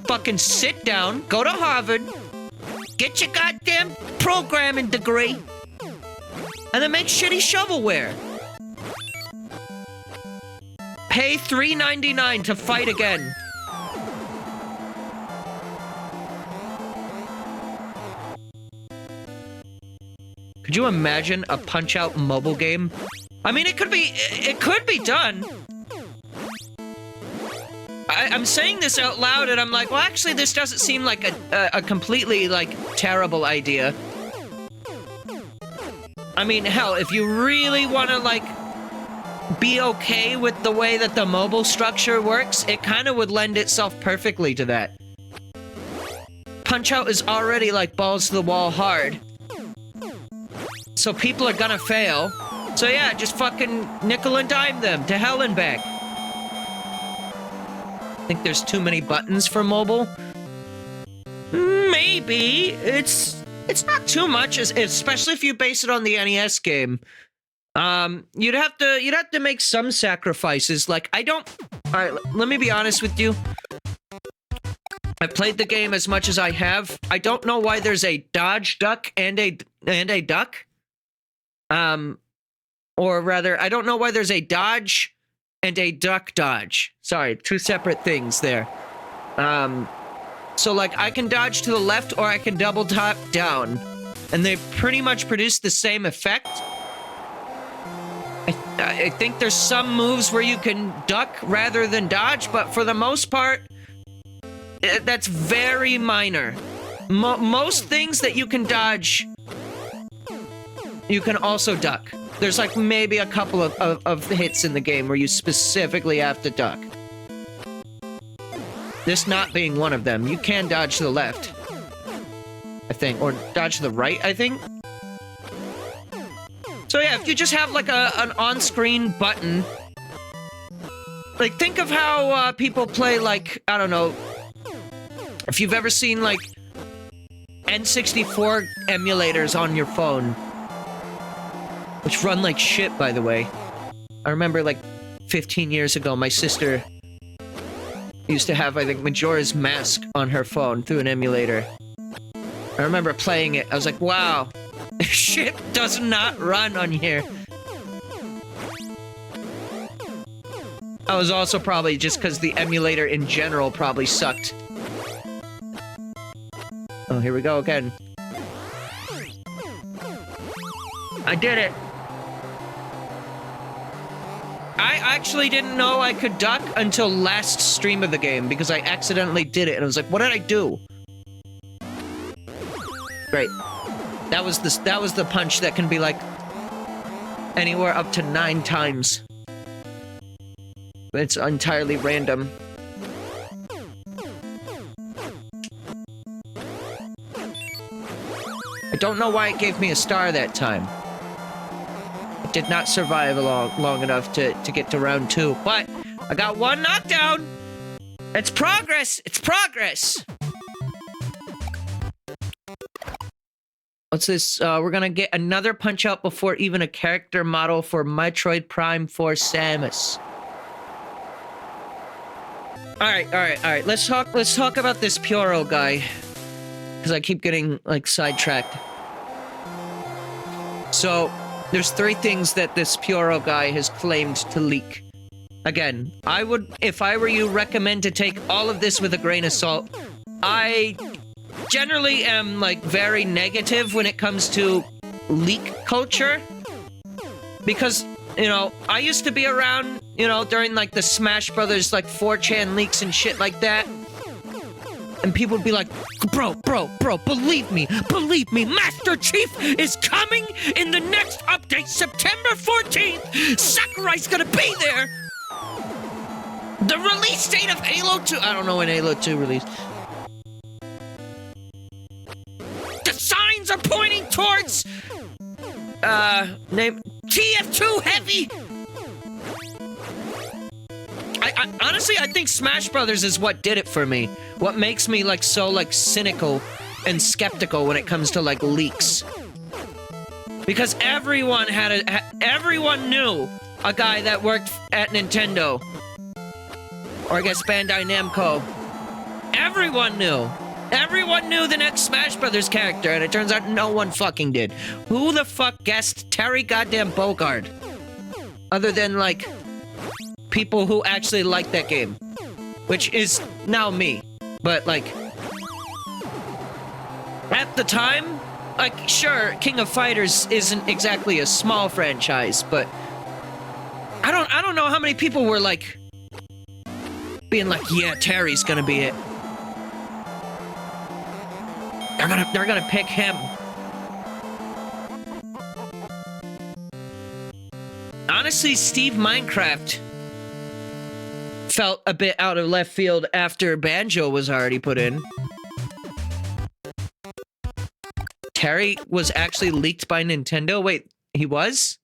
Fucking sit down, go to Harvard, get your goddamn programming degree, and then make shitty shovelware. Pay $3.99 to fight again. Could you imagine a Punch-Out mobile game? I mean, it could be done. I'm saying this out loud, and I'm like, well, actually, this doesn't seem like a completely, like, terrible idea. I mean, hell, if you really want to, like, be okay with the way that the mobile structure works, it kind of would lend itself perfectly to that. Punch-Out is already, like, balls to the wall hard. So people are gonna fail. So yeah, just fucking nickel and dime them to hell and back. Think there's too many buttons for mobile? Maybe. It's not too much, especially if you base it on the NES game. You'd have to make some sacrifices. Like, all right, let me be honest with you. I've played the game as much as I have. I don't know why there's a dodge duck and a duck. Or rather, I don't know why there's a dodge and a duck dodge. Sorry, two separate things there. So like I can dodge to the left or I can double tap down. And they pretty much produce the same effect. I think there's some moves where you can duck rather than dodge, but for the most part, that's very minor. Most things that you can dodge, you can also duck. There's like maybe a couple of hits in the game where you specifically have to duck. This not being one of them. You can dodge to the left, I think, or dodge to the right, I think. So yeah, if you just have like an on-screen button, like think of how people play like, I don't know, if you've ever seen like N64 emulators on your phone. Which run like shit, by the way. I remember, like, 15 years ago, my sister used to have, I think, Majora's Mask on her phone through an emulator. I remember playing it. I was like, wow, this shit does not run on here. I was also probably just because the emulator in general probably sucked. Oh, here we go again. I did it. I actually didn't know I could duck until last stream of the game because I accidentally did it and I was like, what did I do? Great. That was the punch that can be like anywhere up to 9 times. It's entirely random. I don't know why it gave me a star that time. Did not survive long enough to get to round 2, but I got 1 knockdown. It's progress. It's progress. What's this? We're gonna get another Punch-Out before even a character model for Metroid Prime 4 Samus. All right. Let's talk about this Pyoro guy, because I keep getting like sidetracked. So. There's 3 things that this Pyoro guy has claimed to leak. Again, I would, if I were you, recommend to take all of this with a grain of salt. I generally am, like, very negative when it comes to leak culture. Because, you know, I used to be around, you know, during, like, the Smash Brothers, like, 4chan leaks and shit like that. And people would be like, bro, believe me, Master Chief is coming in the next update, September 14th. Sakurai's gonna be there. The release date of Halo 2, I don't know when Halo 2 released. The signs are pointing towards, name, TF2 Heavy. Honestly, I think Smash Brothers is what did it for me. What makes me, like, so, like, cynical and skeptical when it comes to, like, leaks. Because everyone knew a guy that worked at Nintendo Or I guess Bandai Namco. Everyone knew. Everyone knew the next Smash Brothers character, and it turns out no one fucking did. Who the fuck guessed Terry goddamn Bogard? Other than, like, people who actually like that game. Which is now me. But, like, at the time, like, sure, King of Fighters isn't exactly a small franchise, but I don't know how many people were, like, being like, yeah, Terry's gonna be it. They're gonna pick him. Honestly, Steve Minecraft felt a bit out of left field after Banjo was already put in. Terry was actually leaked by Nintendo? Wait, he was?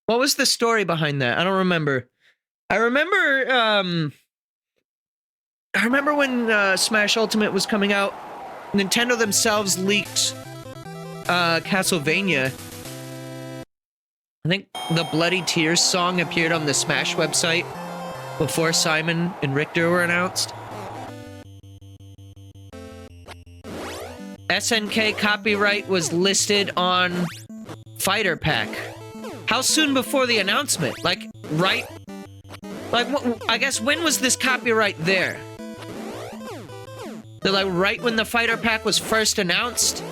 What was the story behind that? I don't remember. I remember when Smash Ultimate was coming out, Nintendo themselves leaked Castlevania. I think the Bloody Tears song appeared on the Smash website before Simon and Richter were announced. SNK copyright was listed on Fighter Pack. How soon before the announcement? Like, right? Like, I guess, when was this copyright there? They're like, right when the Fighter Pack was first announced?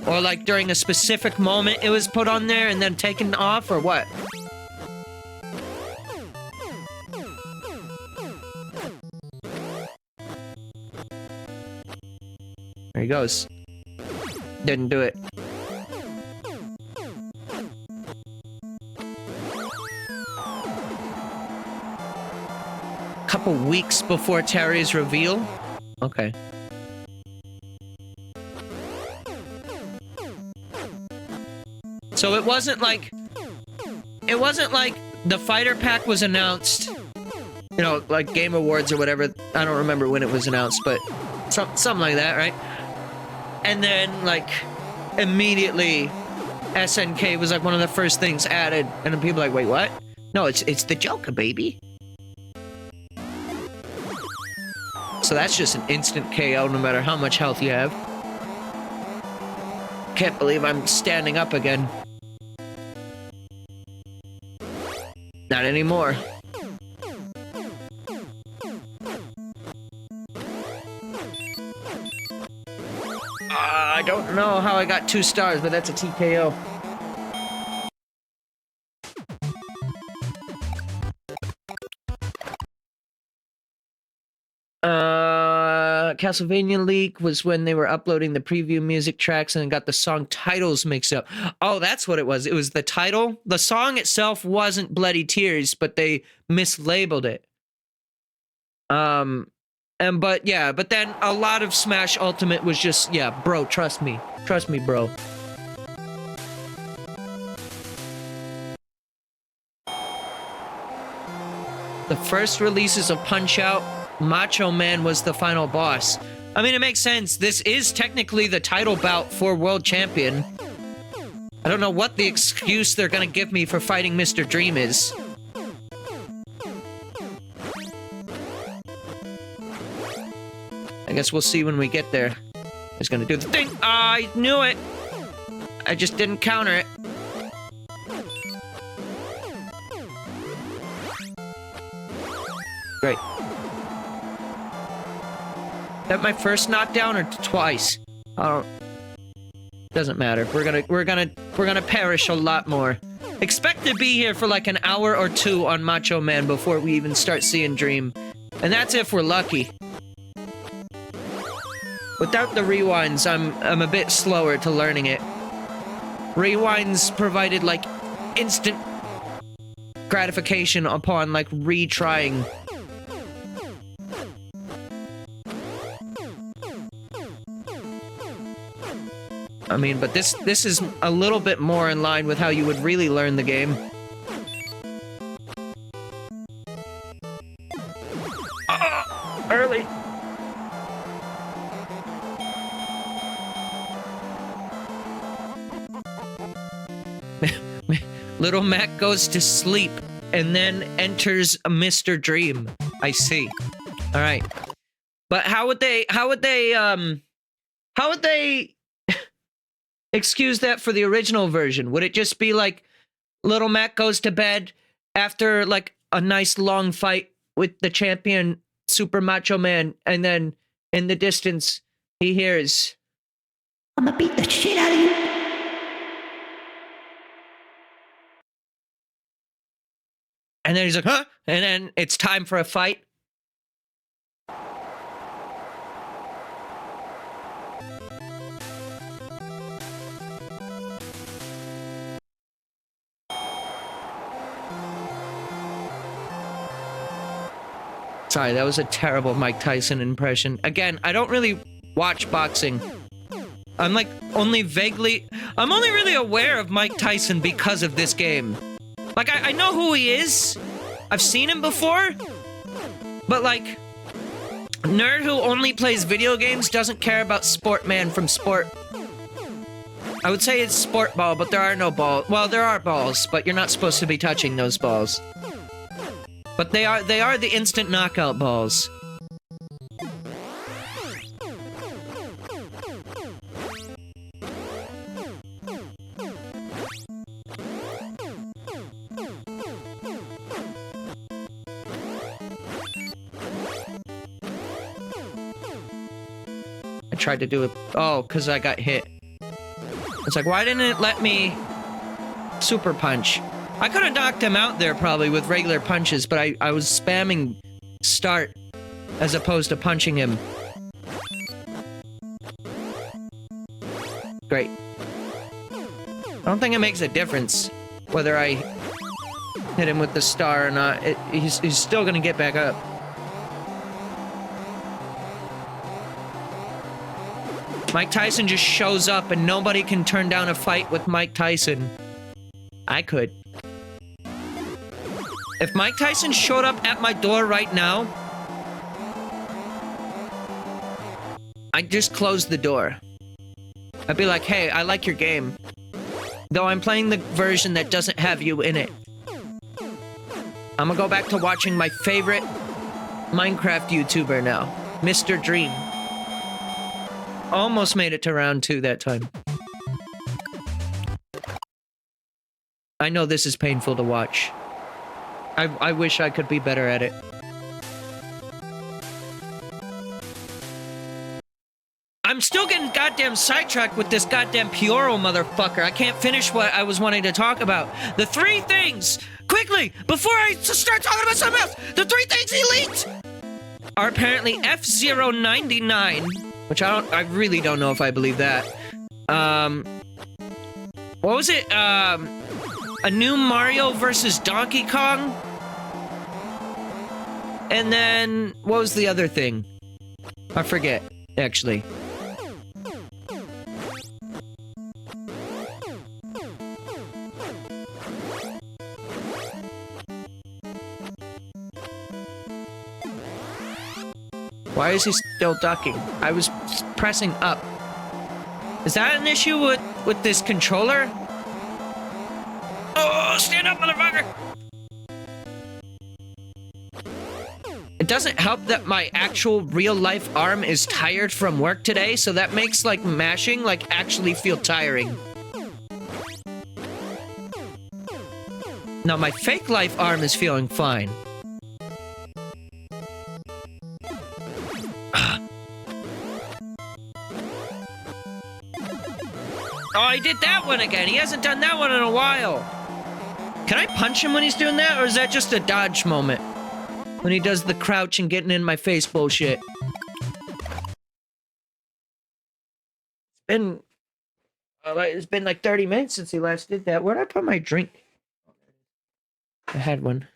Or like during a specific moment it was put on there and then taken off, or what? There he goes. Didn't do it. Couple weeks before Terry's reveal? Okay. So it wasn't like the Fighter Pack was announced, you know, like Game Awards or whatever. I don't remember when it was announced, but something like that, right? And then, like, immediately SNK was like one of the first things added, and then people were like, wait, what? No, it's the Joker, baby. So that's just an instant KO no matter how much health you have. Can't believe I'm standing up again. Not anymore. I don't know how I got 2 stars, but that's a TKO. Castlevania leak was when they were uploading the preview music tracks and got the song titles mixed up. Oh, that's what it was. It was the title. The song itself wasn't Bloody Tears, but they mislabeled it. But then a lot of Smash Ultimate was just, yeah, bro, trust me. Trust me, bro. The first releases of Punch-Out, Macho Man was the final boss. I mean, it makes sense. This is technically the title bout for World Champion. I don't know what the excuse they're gonna give me for fighting Mr. Dream is. I guess we'll see when we get there. He's gonna do the thing. I knew it. I just didn't counter it. Great. Is that my first knockdown or twice? I don't. Doesn't matter. We're gonna perish a lot more. Expect to be here for like an hour or 2 on Macho Man before we even start seeing Dream, and that's if we're lucky. Without the rewinds, I'm a bit slower to learning it. Rewinds provided like instant gratification upon like retrying. I mean, but this is a little bit more in line with how you would really learn the game. Early. Little Mac goes to sleep. and then enters Mr. Dream. I see. All right. But how would they excuse that for the original version? Would it just be like Little Mac goes to bed after like a nice long fight with the champion Super Macho Man, and then in the distance he hears, I'm gonna beat the shit out of you. and then he's like, huh? And then it's time for a fight. Sorry, that was a terrible Mike Tyson impression. Again, I don't really watch boxing. I'm only really aware of Mike Tyson because of this game. Like, I know who he is. I've seen him before. But like, nerd who only plays video games doesn't care about Sportman from Sport. I would say it's Sport Ball, but there are no balls. Well, there are balls, but you're not supposed to be touching those balls. But they are the instant knockout balls. I tried to do it. Oh, because I got hit. It's like, why didn't it let me super punch? I could have knocked him out there probably with regular punches, but I was spamming start as opposed to punching him. Great. I don't think it makes a difference whether I hit him with the star or not. He's still gonna get back up. Mike Tyson just shows up and nobody can turn down a fight with Mike Tyson. I could. If Mike Tyson showed up at my door right now, I'd just close the door. I'd be like, hey, I like your game. Though I'm playing the version that doesn't have you in it. I'm gonna go back to watching my favorite Minecraft YouTuber now, Mr. Dream. Almost made it to round 2 that time. I know this is painful to watch. I wish I could be better at it. I'm still getting goddamn sidetracked with this goddamn Pioro motherfucker. I can't finish what I was wanting to talk about. The 3 things! Quickly! Before I start talking about something else! The 3 things he leaked! Are apparently F-099, which I really don't know if I believe that. What was it? A new Mario versus Donkey Kong? And then, what was the other thing? I forget, actually. Why is he still ducking? I was pressing up. Is that an issue with this controller? Oh, stand up, motherfucker! It doesn't help that my actual real-life arm is tired from work today, so that makes, like, mashing, like, actually feel tiring. Now, my fake life arm is feeling fine. Oh, he did that one again. He hasn't done that one in a while. Can I punch him when he's doing that, or is that just a dodge moment? When he does the crouch and getting in my face bullshit. It's been like 30 minutes since he last did that. Where'd I put my drink? I had one.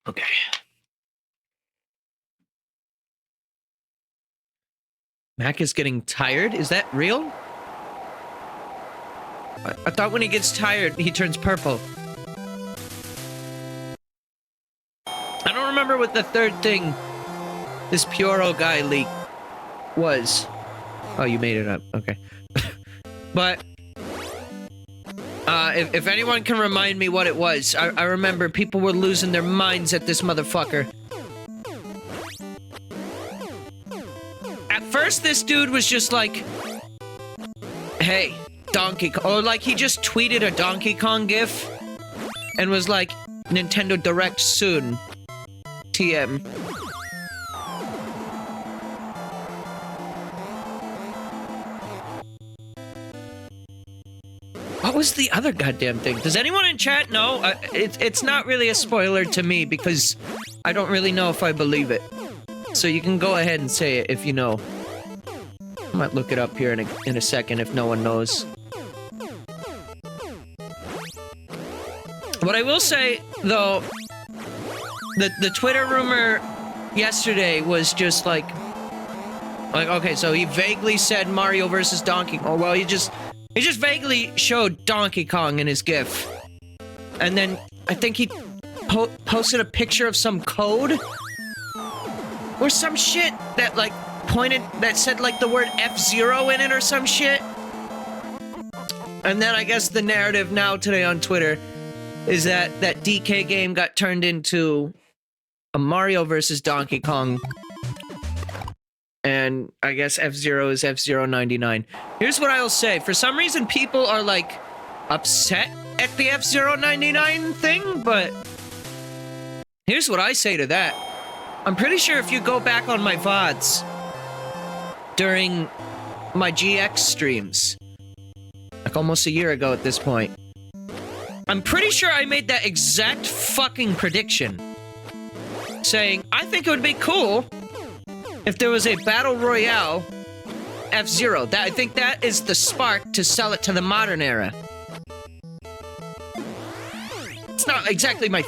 Okay. Mac is getting tired? Is that real? I thought when he gets tired, he turns purple. I don't remember what the 3rd thing this Pioro guy leak was. Oh, you made it up. Okay. But if anyone can remind me what it was, I remember people were losing their minds at this motherfucker. At first, this dude was just like, hey, Donkey Kong, or like he just tweeted a Donkey Kong gif and was like, Nintendo Direct soon. TM. What was the other goddamn thing? Does anyone in chat know? It's not really a spoiler to me because I don't really know if I believe it. So you can go ahead and say it if you know. I might look it up here in a second if no one knows. What I will say, though, the Twitter rumor yesterday was just like, okay, so he vaguely said Mario versus Donkey Kong. Oh, well, he just vaguely showed Donkey Kong in his GIF. And then I think he posted a picture of some code or some shit that like that said like the word F-Zero in it or some shit. And then I guess the narrative now today on Twitter is that DK game got turned into a Mario versus Donkey Kong. And I guess F-Zero is F-Zero 99. Here's what I'll say. For some reason, people are, like, upset at the F-Zero 99 thing, but here's what I say to that. I'm pretty sure if you go back on my VODs during my GX streams, like almost a year ago at this point, I'm pretty sure I made that exact fucking prediction, saying, I think it would be cool if there was a Battle Royale F-Zero. I think that is the spark to sell it to the modern era. It's not exactly my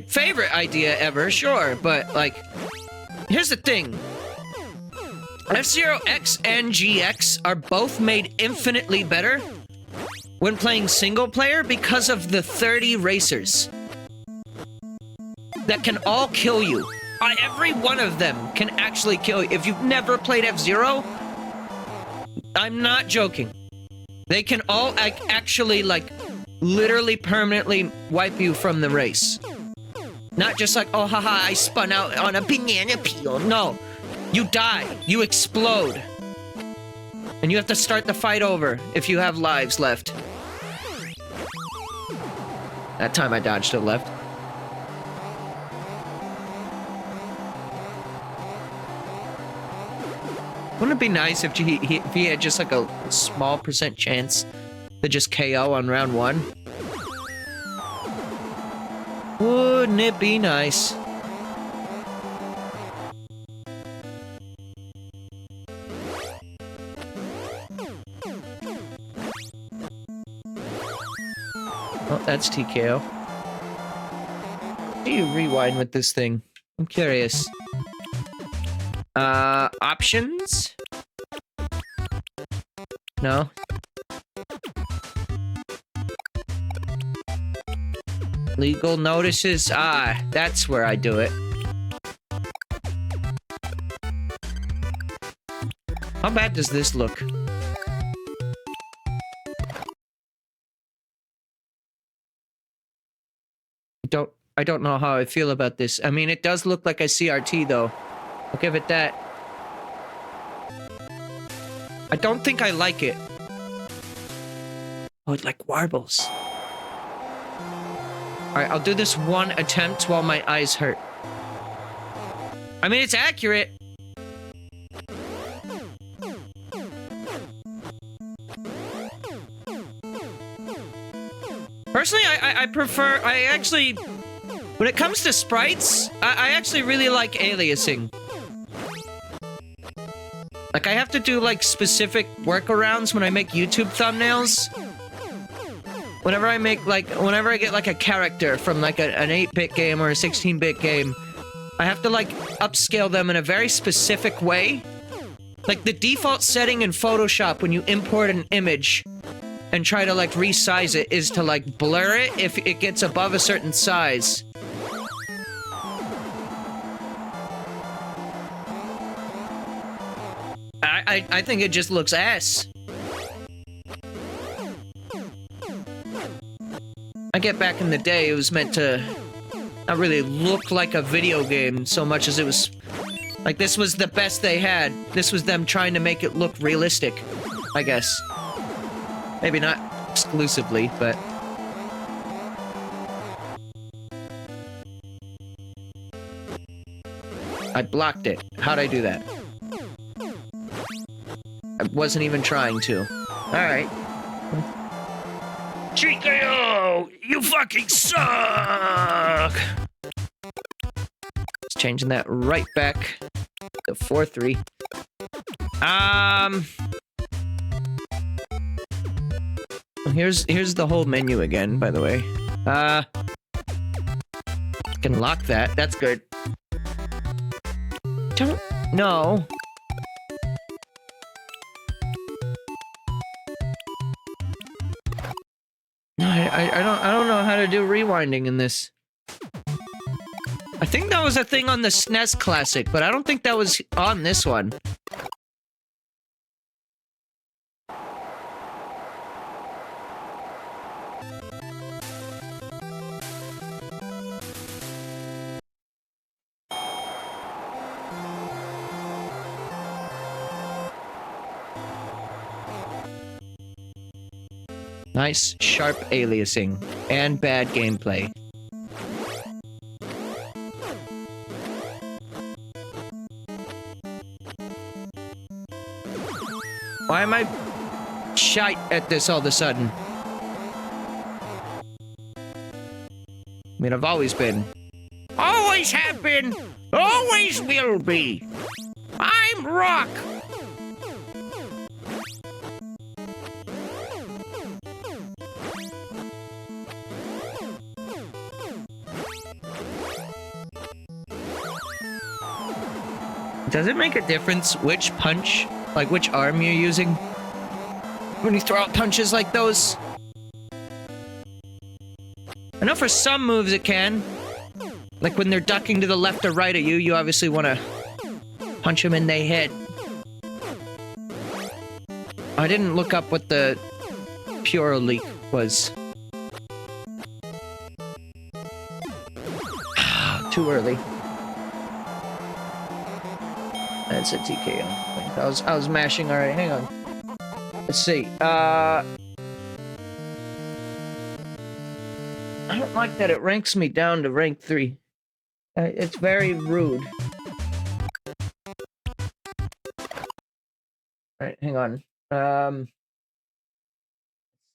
favorite idea ever, sure, but, like, here's the thing. F-Zero X and GX are both made infinitely better when playing single player because of the 30 racers that can all kill you. Every one of them can actually kill you. If you've never played F-Zero, I'm not joking. They can all actually, like, literally permanently wipe you from the race. Not just like, oh, haha, I spun out on a banana peel. No. You die. You explode. And you have to start the fight over if you have lives left. That time I dodged to the left. Wouldn't it be nice if he had just like a small % chance to just KO on round 1? Wouldn't it be nice? Oh, that's TKO. How do you rewind with this thing? I'm curious. Options? No? Legal notices? Ah, that's where I do it. How bad does this look? I don't know how I feel about this. I mean, it does look like a CRT, though. I'll give it that. I don't think I like it. Oh, it like warbles. Alright, I'll do this one attempt while my eyes hurt. I mean, it's accurate. Personally, I prefer... When it comes to sprites, I actually really like aliasing. Like, I have to do, like, specific workarounds when I make YouTube thumbnails. Whenever I get, like, a character from, like, an 8-bit game or a 16-bit game, I have to, like, upscale them in a very specific way. Like, the default setting in Photoshop when you import an image and try to, like, resize it is to, like, blur it if it gets above a certain size. I think it just looks ass. I get back in the day, it was meant to not really look like a video game so much as it was... Like, this was the best they had. This was them trying to make it look realistic, I guess. Maybe not exclusively, but... I blocked it. How'd I do that? I wasn't even trying to. Alright. Chico! You fucking suck! Just changing that right back to 4-3. Here's the whole menu again, by the way. Can lock that. That's good. Don't know. No, I don't know how to do rewinding in this. I think that was a thing on the SNES Classic, but I don't think that was on this one. Nice, sharp aliasing, and bad gameplay. Why am I shite at this all of a sudden? I mean, I've always been. Always have been! Always will be! I'm Rock! Does it make a difference which punch, like which arm you're using? When you throw out punches like those? I know for some moves it can. Like when they're ducking to the left or right of you, you obviously want to punch them in the head. I didn't look up what the Pure leak was. Too early. That's a TKO. I was mashing. All right, hang on. Let's see. I don't like that it ranks me down to rank 3. It's very rude. All right, hang on. Let's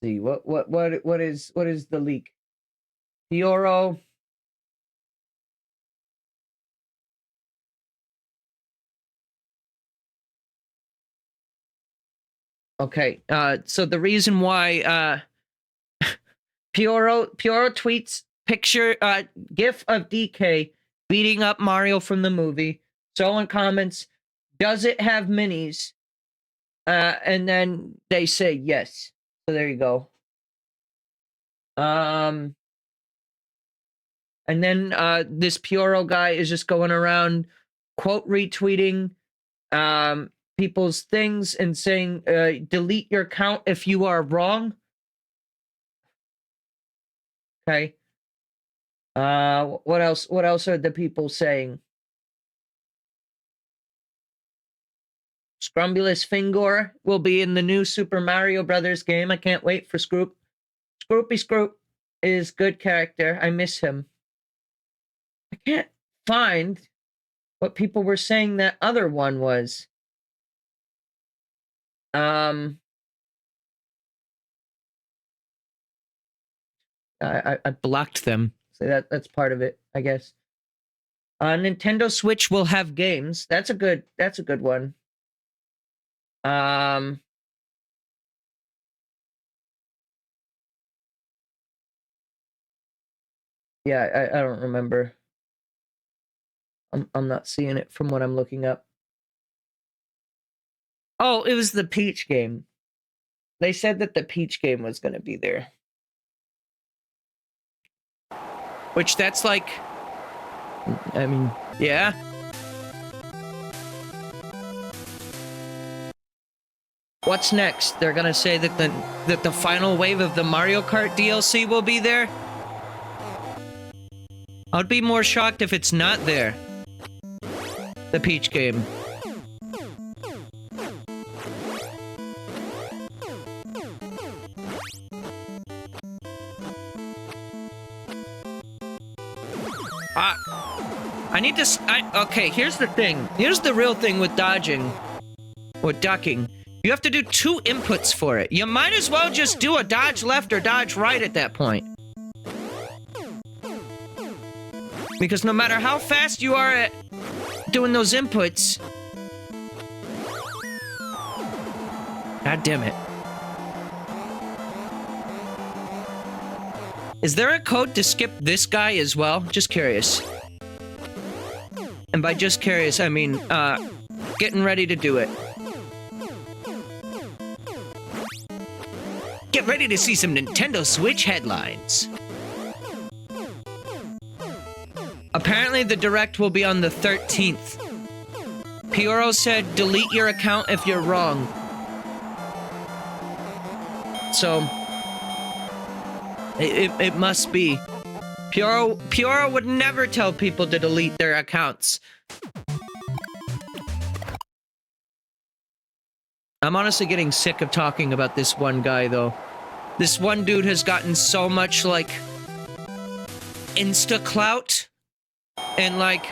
see. What is the leak? Fioro. Okay, so the reason why, Pioro tweets picture, GIF of DK beating up Mario from the movie. Someone comments, does it have minis? And then they say yes. So there you go. And then, this Pioro guy is just going around, quote retweeting, people's things and saying, delete your account if you are wrong. Okay. What else? What else are the people saying? Scrumbulous Fingor will be in the new Super Mario Brothers game. I can't wait for Scroop. Scroop is good character. I miss him. I can't find what people were saying that other one was. I blocked them. So that's part of it, I guess. Nintendo Switch will have games. That's a good one. Yeah, I don't remember. I'm not seeing it from what I'm looking up. Oh, it was the Peach game. They said that the Peach game was going to be there. Which that's like... I mean, yeah. What's next? They're going to say that the final wave of the Mario Kart DLC will be there? I'd be more shocked if it's not there. The Peach game. I need to... okay, here's the thing. Here's the real thing with dodging. Or ducking. You have to do 2 inputs for it. You might as well just do a dodge left or dodge right at that point. Because no matter how fast you are at doing those inputs... God damn it. Is there a code to skip this guy as well? Just curious. And by just curious, I mean, getting ready to do it. Get ready to see some Nintendo Switch headlines. Apparently the Direct will be on the 13th. Pioro said, delete your account if you're wrong. So... It must be. Pioro would never tell people to delete their accounts. I'm honestly getting sick of talking about this one guy, though. This one dude has gotten so much, like, insta-clout. And, like,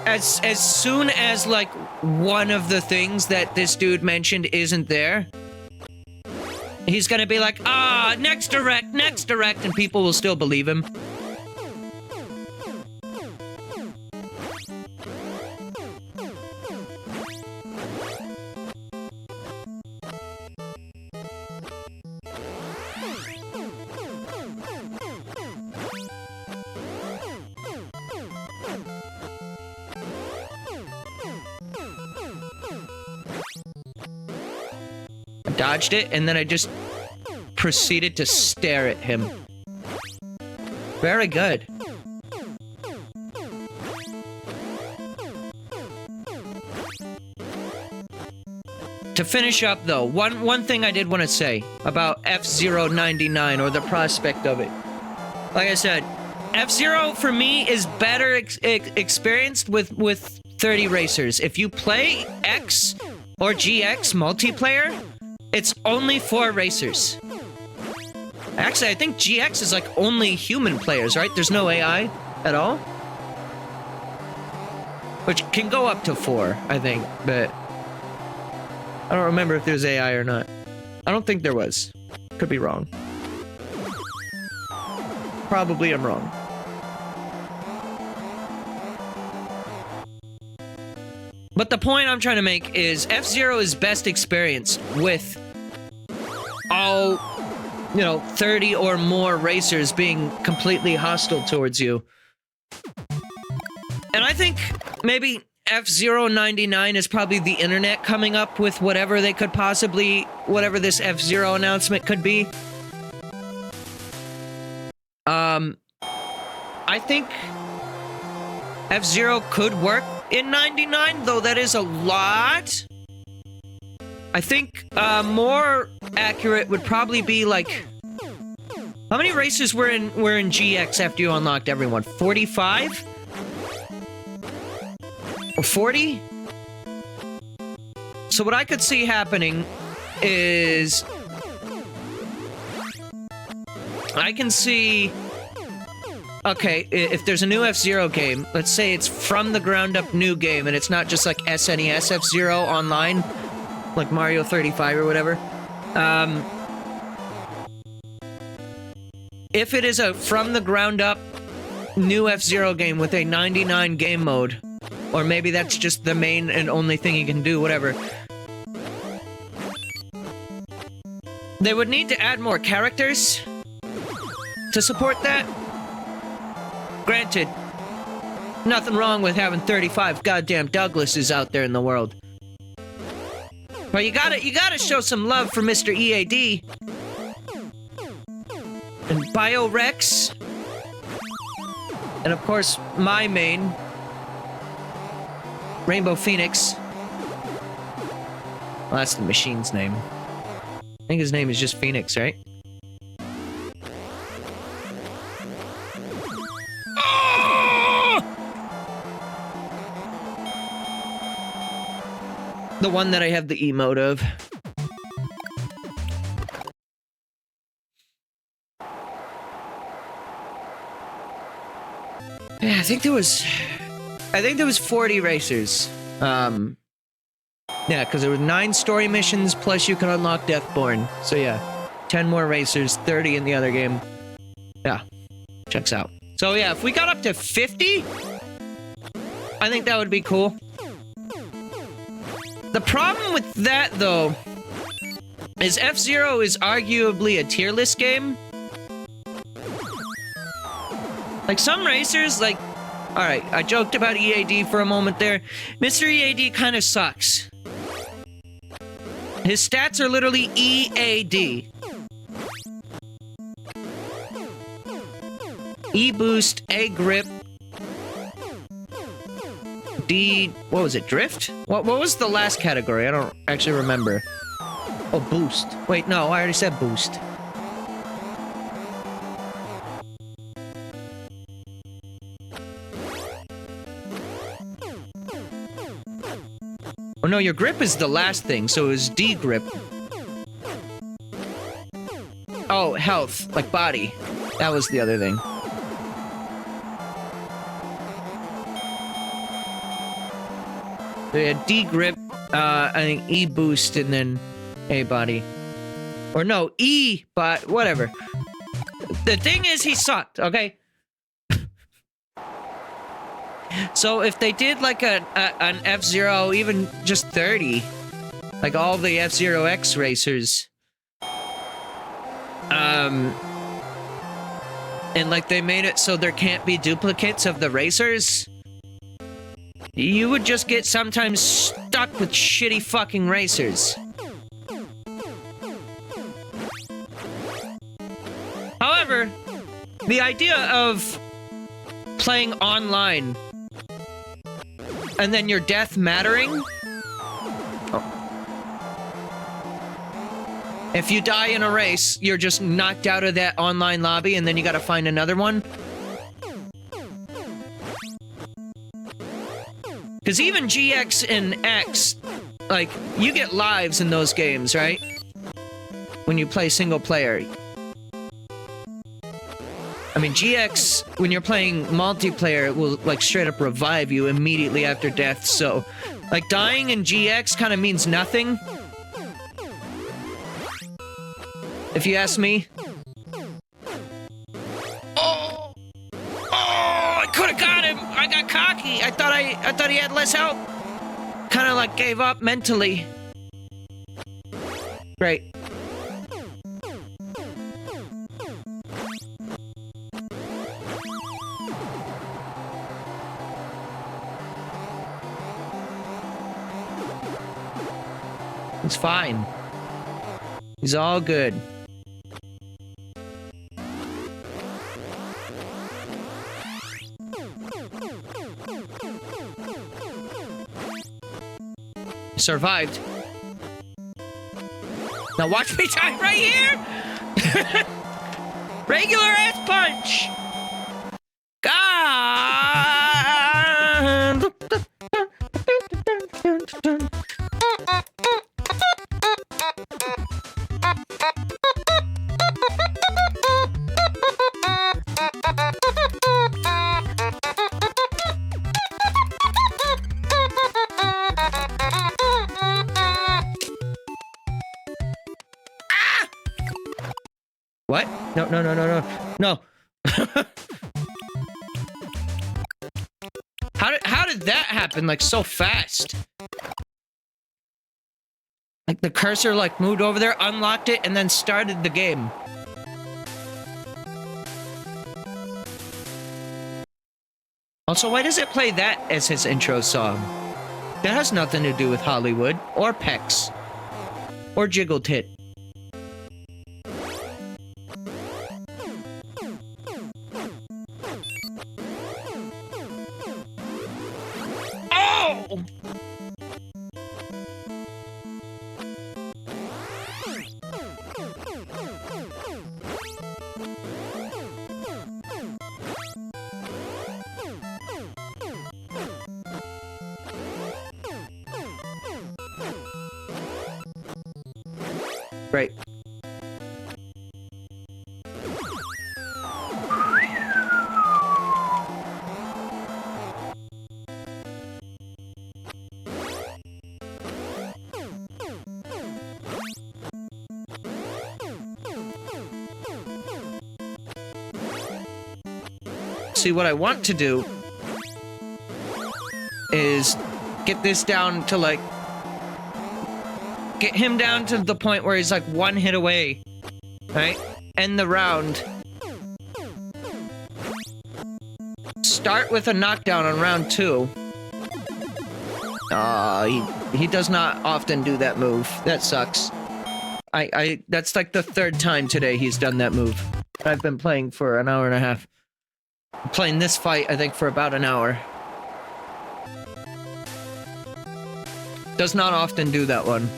as soon as, like, one of the things that this dude mentioned isn't there, he's gonna be like, next direct, and people will still believe him. Dodged it, and then I just proceeded to stare at him. Very good. To finish up, though, one thing I did want to say about F-Zero 99, or the prospect of it. Like I said, F-Zero, for me, is better experienced with 30 racers. If you play X or GX multiplayer, it's only 4 racers. Actually, I think GX is like only human players, right? There's no AI at all? Which can go up to 4, I think, but... I don't remember if there's AI or not. I don't think there was. Could be wrong. Probably I'm wrong. But the point I'm trying to make is F-Zero is best experienced with all, 30 or more racers being completely hostile towards you. And I think maybe F-Zero 99 is probably the internet coming up with whatever they could possibly, whatever this F-Zero announcement could be. I think F-Zero could work in 99, though that is a lot. I think more accurate would probably be like, how many races were in GX after you unlocked everyone? 45? Or 40? So what I could see happening is I can see, okay, if there's a new F-Zero game, let's say it's from the ground up new game, and it's not just like SNES F-Zero online, like Mario 35 or whatever. If it is a from the ground up new F-Zero game with a 99 game mode, or maybe that's just the main and only thing you can do, whatever. They would need to add more characters to support that. Granted, nothing wrong with having 35 goddamn Douglases out there in the world. But you gotta show some love for Mr. EAD. And BioRex. And of course, my main, Rainbow Phoenix. Well, that's the machine's name. I think his name is just Phoenix, right? The one that I have the emote of. Yeah, I think there was 40 racers. Yeah, because there were 9 story missions, plus you can unlock Deathborn. So yeah, 10 more racers, 30 in the other game. Yeah, checks out. So yeah, if we got up to 50, I think that would be cool. The problem with that, though, is F-Zero is arguably a tier list game. Like, some racers, like... Alright, I joked about EAD for a moment there. Mr. EAD kind of sucks. His stats are literally EAD. E boost, A grip, D... What was it? Drift? What was the last category? I don't actually remember. Oh, boost. Wait, no, I already said boost. Oh no, your grip is the last thing, so it was D grip. Oh, health, like body. That was the other thing. So yeah, D grip, I think E boost, and then A body. Or no, E, but whatever. The thing is, he sucked, okay? So if they did like an F-Zero, even just 30, like all the F-Zero X racers, and like they made it so there can't be duplicates of the racers, you would just get sometimes stuck with shitty fucking racers. However, the idea of playing online and then your death mattering... Oh. If you die in a race, you're just knocked out of that online lobby and then you gotta find another one. Because even GX and X, like, you get lives in those games, right? When you play single player. I mean, GX, when you're playing multiplayer, it will, like, straight up revive you immediately after death, so... Like, dying in GX kind of means nothing. If you ask me. Oh! Oh! I could've got him! I got cocky! I thought he had less health! Kinda, like, gave up mentally. Great. He's fine. He's all good. Survived. Now watch me die right here! Regular ass punch! God! What? No. No. How did that happen, like, so fast? Like, the cursor, like, moved over there, unlocked it, and then started the game. Also, why does it play that as his intro song? That has nothing to do with Hollywood, or Pecs, or Jiggle Tit. Oh! Right. See, what I want to do is get this down to, like, get him down to the point where he's, like, one hit away, right? End the round. Start with a knockdown on round 2. He does not often do that move. That sucks. That's, like, the 3rd time today he's done that move. I've been playing for an hour and a half. Playing this fight, I think, for about an hour. Does not often do that one.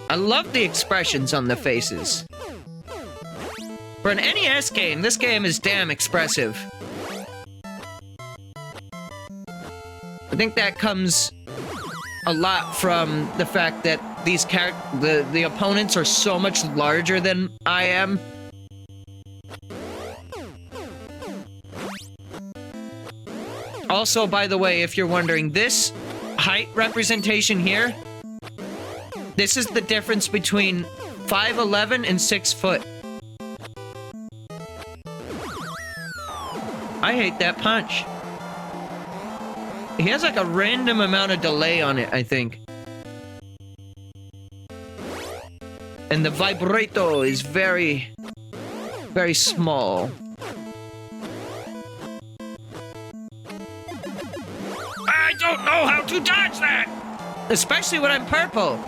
I love the expressions on the faces. For an NES game, this game is damn expressive. I think that comes a lot from the fact that these the opponents are so much larger than I am. Also, by the way, if you're wondering, this height representation here, this is the difference between 5'11" and 6 foot. I hate that punch. He has like a random amount of delay on it, I think. And the vibrato is very, very small. I don't know how to dodge that! Especially when I'm purple.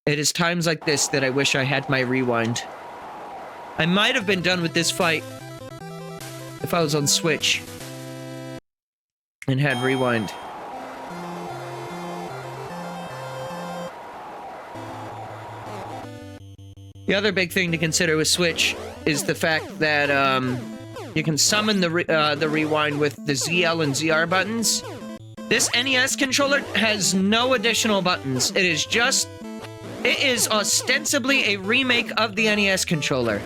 It is times like this that I wish I had my rewind. I might have been done with this fight if I was on Switch and had rewind. The other big thing to consider with Switch is the fact that you can summon the rewind with the ZL and ZR buttons. This NES controller has no additional buttons. It is ostensibly a remake of the NES controller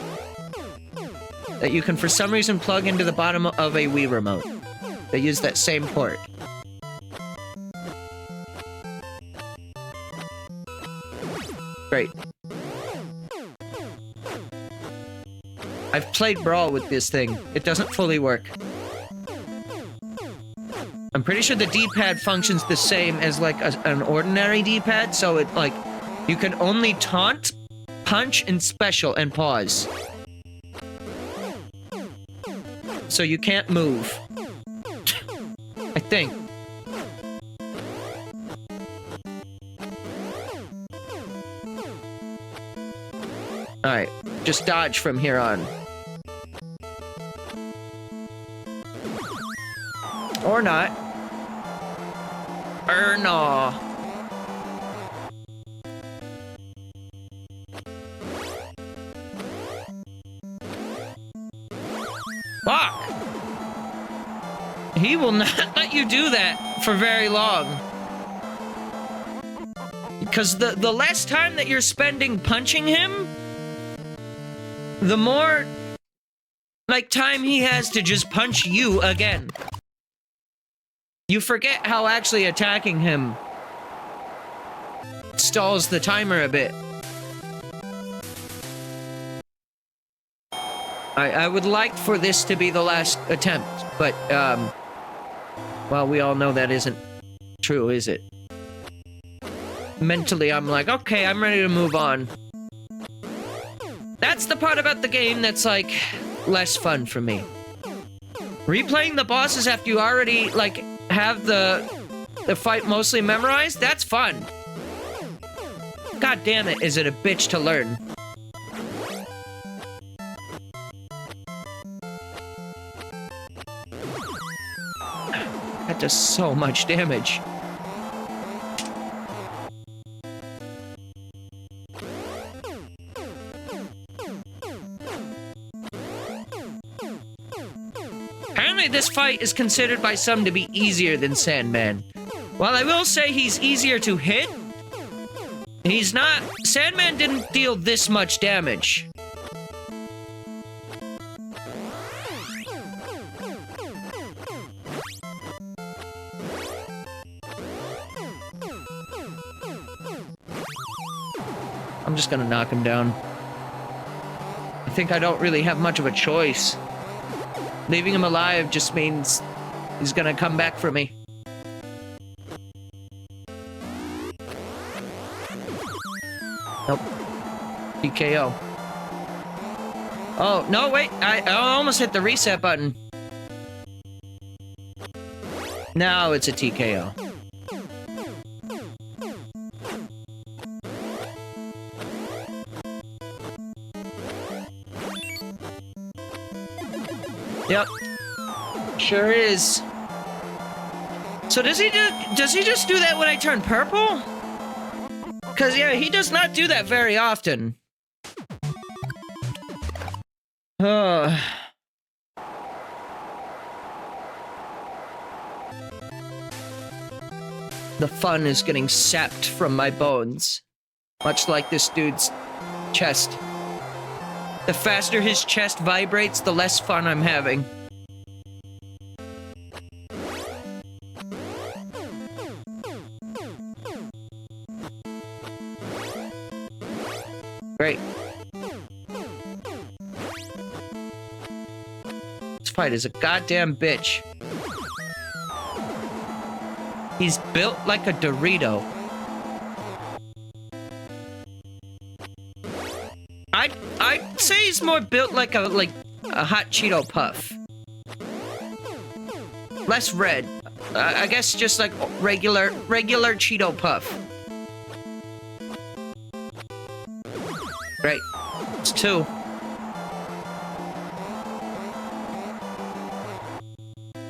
that you can, for some reason, plug into the bottom of a Wii remote. They use that same port. Great. I've played Brawl with this thing. It doesn't fully work. I'm pretty sure the D-pad functions the same as, like, an ordinary D-pad, so it, like, you can only taunt, punch, and special, and pause. So you can't move. I think. Alright, just dodge from here on. Or not. Or no. Fuck! He will not let you do that for very long. Because the less time that you're spending punching him, the more, like, time he has to just punch you again. You forget how actually attacking him stalls the timer a bit. I would like for this to be the last attempt, but, well, we all know that isn't true, is it? Mentally, I'm like, okay, I'm ready to move on. That's the part about the game that's, like, less fun for me. Replaying the bosses after you already, like, have the fight mostly memorized, that's fun. God damn it, is it a bitch to learn. That does so much damage. Apparently this fight is considered by some to be easier than Sandman. While I will say he's easier to hit, he's not... Sandman didn't deal this much damage. I'm just gonna knock him down. I think I don't really have much of a choice. Leaving him alive just means he's gonna come back for me. Nope. TKO. Oh, no, wait. I almost hit the reset button. Now it's a TKO. Yep. Sure is. So does he just do that when I turn purple? Cause yeah, he does not do that very often. The fun is getting sapped from my bones. Much like this dude's chest. The faster his chest vibrates, the less fun I'm having. Great. This fight is a goddamn bitch. He's built like a Dorito. I'd say he's more built like a hot Cheeto Puff. Less red. I guess just like regular Cheeto Puff. Great. It's 2.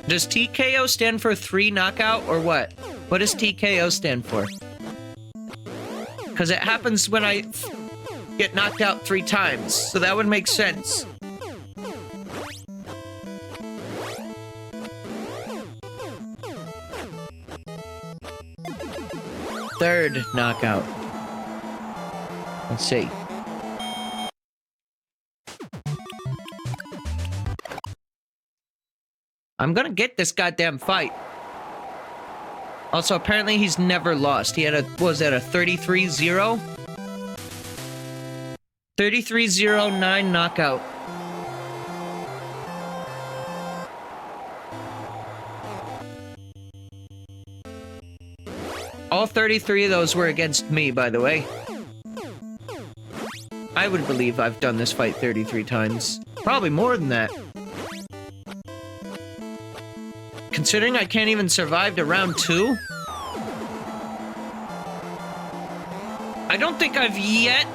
Does TKO stand for 3 knockout or what? What does TKO stand for? Because it happens when I get knocked out 3 times, so that would make sense. Third knockout. Let's see. I'm gonna get this goddamn fight. Also, apparently he's never lost. He had a, what was that, a 33-0? 33-0-9 knockout. All 33 of those were against me, by the way. I would believe I've done this fight 33 times. Probably more than that. Considering I can't even survive to round 2? I don't think I've yet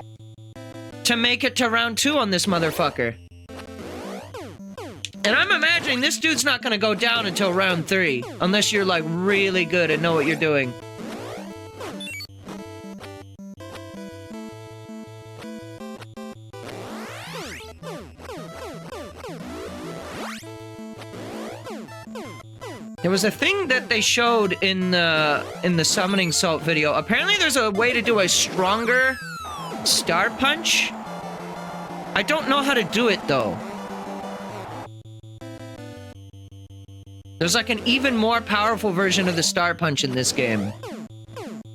to make it to round 2 on this motherfucker. And I'm imagining this dude's not gonna go down until round 3. Unless you're, like, really good and know what you're doing. There was a thing that they showed in the summoning salt video. Apparently there's a way to do a stronger star punch. I don't know how to do it though. There's like an even more powerful version of the star punch in this game. I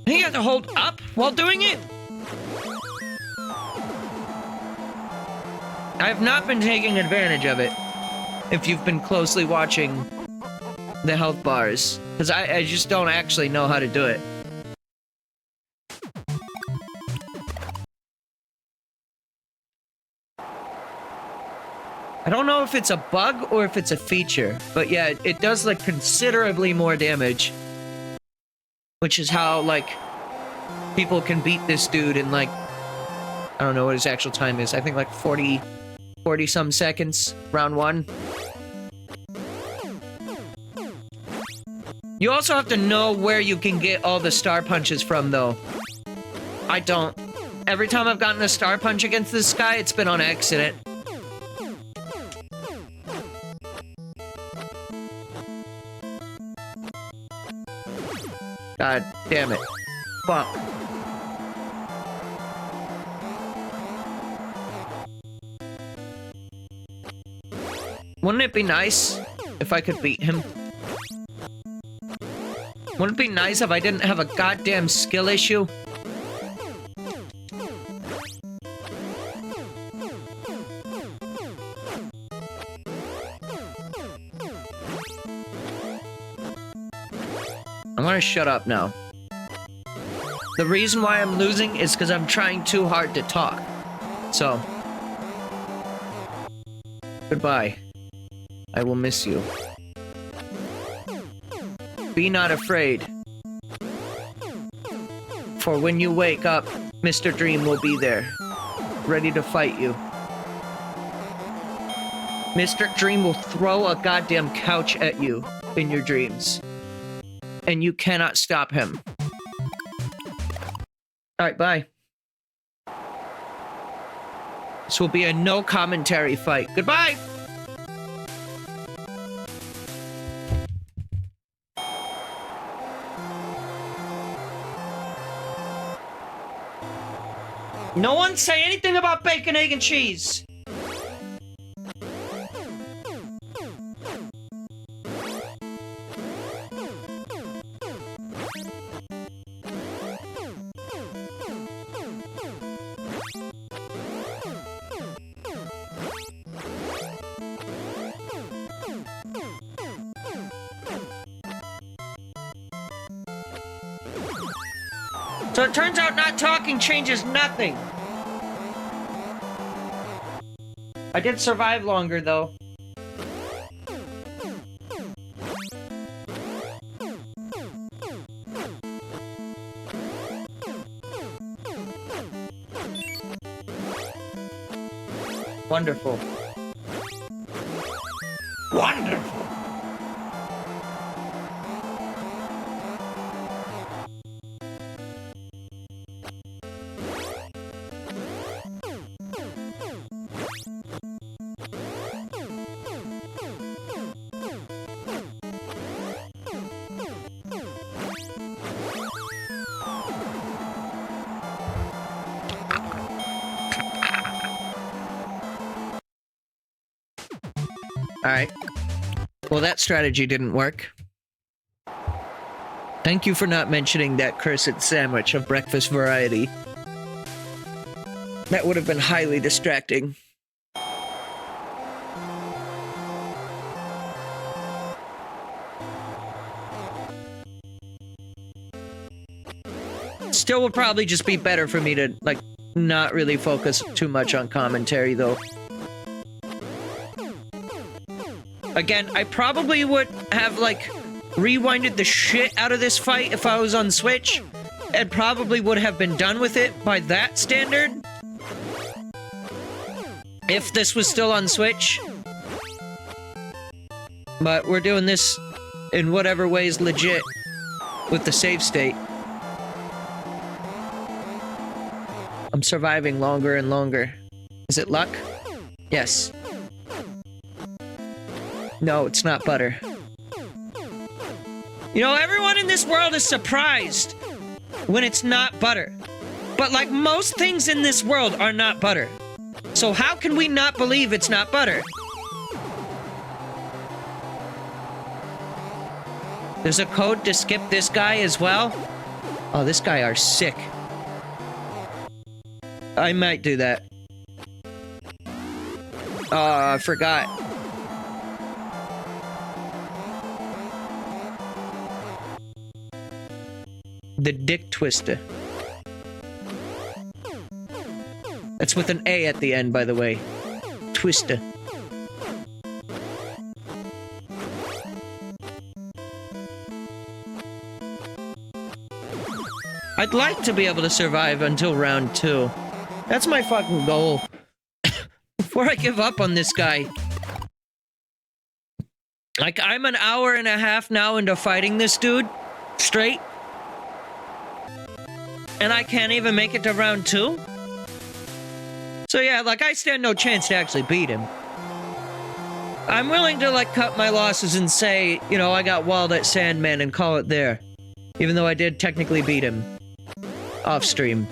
think you have to hold up while doing it. I have not been taking advantage of it. If you've been closely watching the health bars, because I just don't actually know how to do it. I don't know if it's a bug or if it's a feature, but yeah, it does like considerably more damage. Which is how like people can beat this dude in like, I don't know what his actual time is. I think like 40 some seconds, round 1. You also have to know where you can get all the star punches from, though. I don't. Every time I've gotten a star punch against this guy, it's been on accident. God damn it. Fuck. Wouldn't it be nice if I could beat him? Wouldn't it be nice if I didn't have a goddamn skill issue? I'm gonna shut up now. The reason why I'm losing is because I'm trying too hard to talk. So, goodbye. I will miss you. Be not afraid. For when you wake up, Mr. Dream will be there, ready to fight you. Mr. Dream will throw a goddamn couch at you in your dreams. And you cannot stop him. Alright, bye. This will be a no commentary fight. Goodbye! No one say anything about bacon, egg, and cheese! So it turns out not talking changes nothing. I did survive longer, though. Wonderful. Wonderful. Alright. Well, that strategy didn't work. Thank you for not mentioning that cursed sandwich of breakfast variety. That would have been highly distracting. Still would probably just be better for me to, like, not really focus too much on commentary, though. Again, I probably would have, like, rewinded the shit out of this fight if I was on Switch, and probably would have been done with it by that standard. If this was still on Switch. But we're doing this in whatever way is legit with the save state. I'm surviving longer and longer. Is it luck? Yes. No, it's not butter. You know, everyone in this world is surprised when it's not butter. But like most things in this world are not butter. So how can we not believe it's not butter? There's a code to skip this guy as well? Oh, this guy are sick. I might do that. Oh, I forgot. The Dick Twister. That's with an A at the end, by the way. Twister. I'd like to be able to survive until round 2. That's my fucking goal. Before I give up on this guy. Like, I'm an hour and a half now into fighting this dude straight. And I can't even make it to round 2. So yeah, like, I stand no chance to actually beat him. I'm willing to, like, cut my losses and say, you know, I got walled at Sandman and call it there. Even though I did technically beat him. Off stream.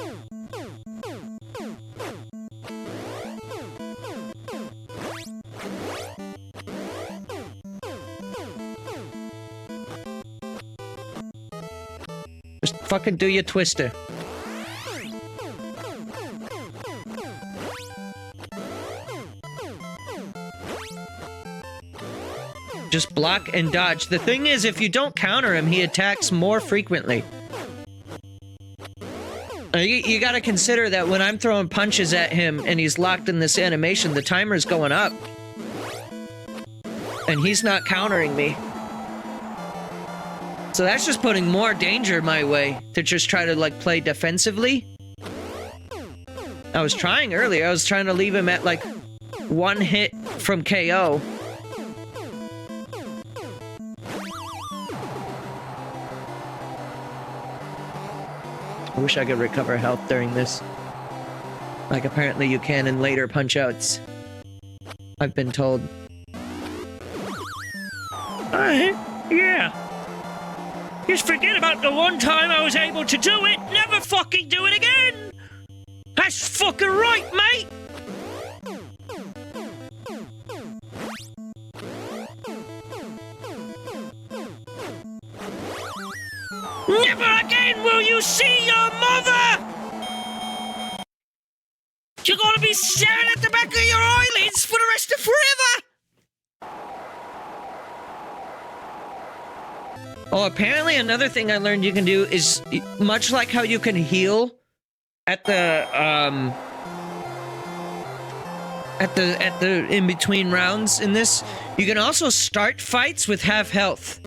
Just fucking do your twister. Just block and dodge. The thing is, if you don't counter him, he attacks more frequently. You gotta consider that when I'm throwing punches at him and he's locked in this animation, the timer's going up. And he's not countering me. So that's just putting more danger my way to just try to, like, play defensively. I was trying earlier. I was trying to leave him at, like, 1 hit from KO. I wish I could recover health during this. Like, apparently you can in later punch-outs. I've been told. Alright, yeah. Just forget about the one time I was able to do it. Never fucking do it again. That's fucking right, mate. Never again will you see your mother! You're gonna be staring at the back of your eyelids for the rest of forever! Oh, apparently another thing I learned you can do is, much like how you can heal at the in between rounds in this, you can also start fights with half health.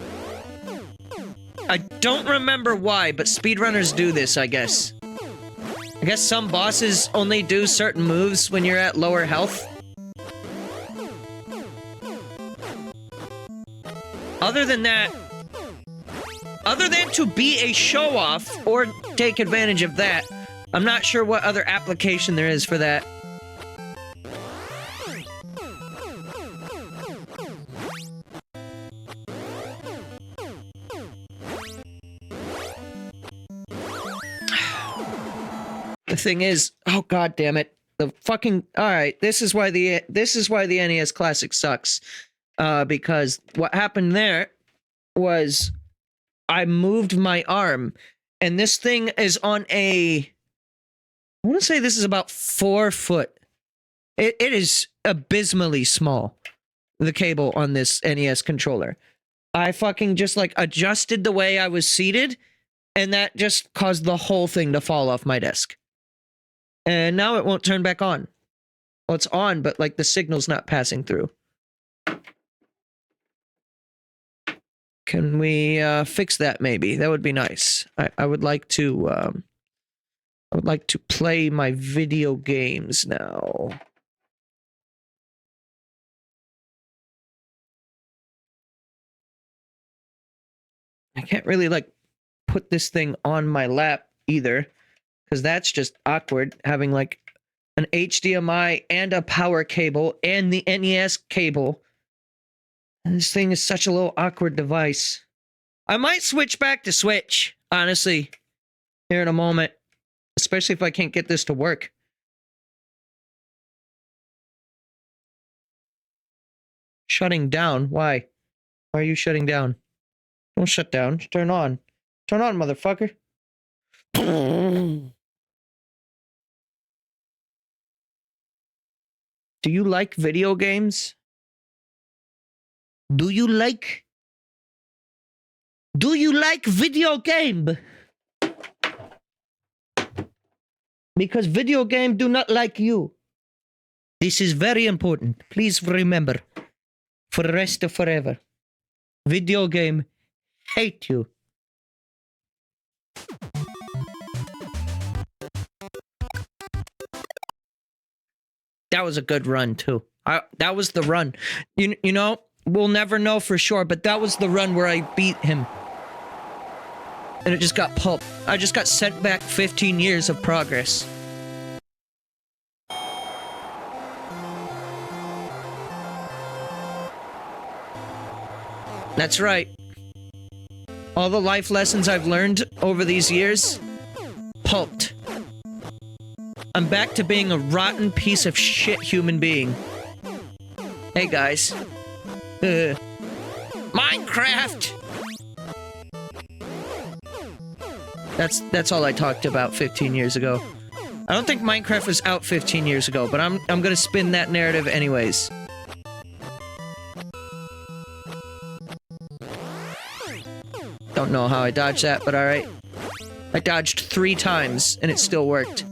I don't remember why, but speedrunners do this, I guess. I guess some bosses only do certain moves when you're at lower health. Other than that, other than to be a show-off or take advantage of that, I'm not sure what other application there is for that. The thing is, oh god damn it, the fucking, all right, this is why the NES Classic sucks, because what happened there was I moved my arm, and this thing is on a, I want to say this is about 4 foot. It is abysmally small, the cable on this NES controller. I fucking just, like, adjusted the way I was seated, and that just caused the whole thing to fall off my desk. And now it won't turn back on. Well, it's on, but, like, the signal's not passing through. Can we fix that, maybe? That would be nice. I would like to play my video games now. I can't really, like, put this thing on my lap either, because that's just awkward, having, like, an HDMI and a power cable and the NES cable. And this thing is such a little awkward device. I might switch back to Switch, honestly, here in a moment. Especially if I can't get this to work. Shutting down? Why? Why are you shutting down? Don't shut down. Turn on. Turn on, motherfucker. Do you like video games? Do you like video game? Because video game do not like you. This is very important. Please remember. For the rest of forever. Video game hate you. That was a good run, too. That was the run. You know, we'll never know for sure, but that was the run where I beat him. And it just got pulped. I just got sent back 15 years of progress. That's right. All the life lessons I've learned over these years, pulped. I'm back to being a rotten piece of shit human being. Hey guys. Minecraft! That's all I talked about 15 years ago. I don't think Minecraft was out 15 years ago, but I'm gonna spin that narrative anyways. Don't know how I dodged that, but alright. I dodged 3 times, and it still worked.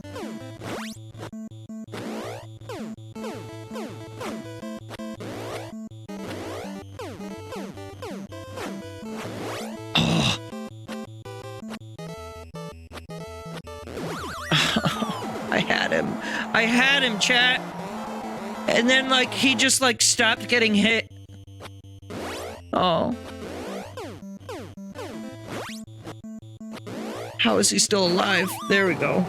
Oh. I had him. I had him, chat. And then, like, he just, like, stopped getting hit. Oh. How is he still alive? There we go.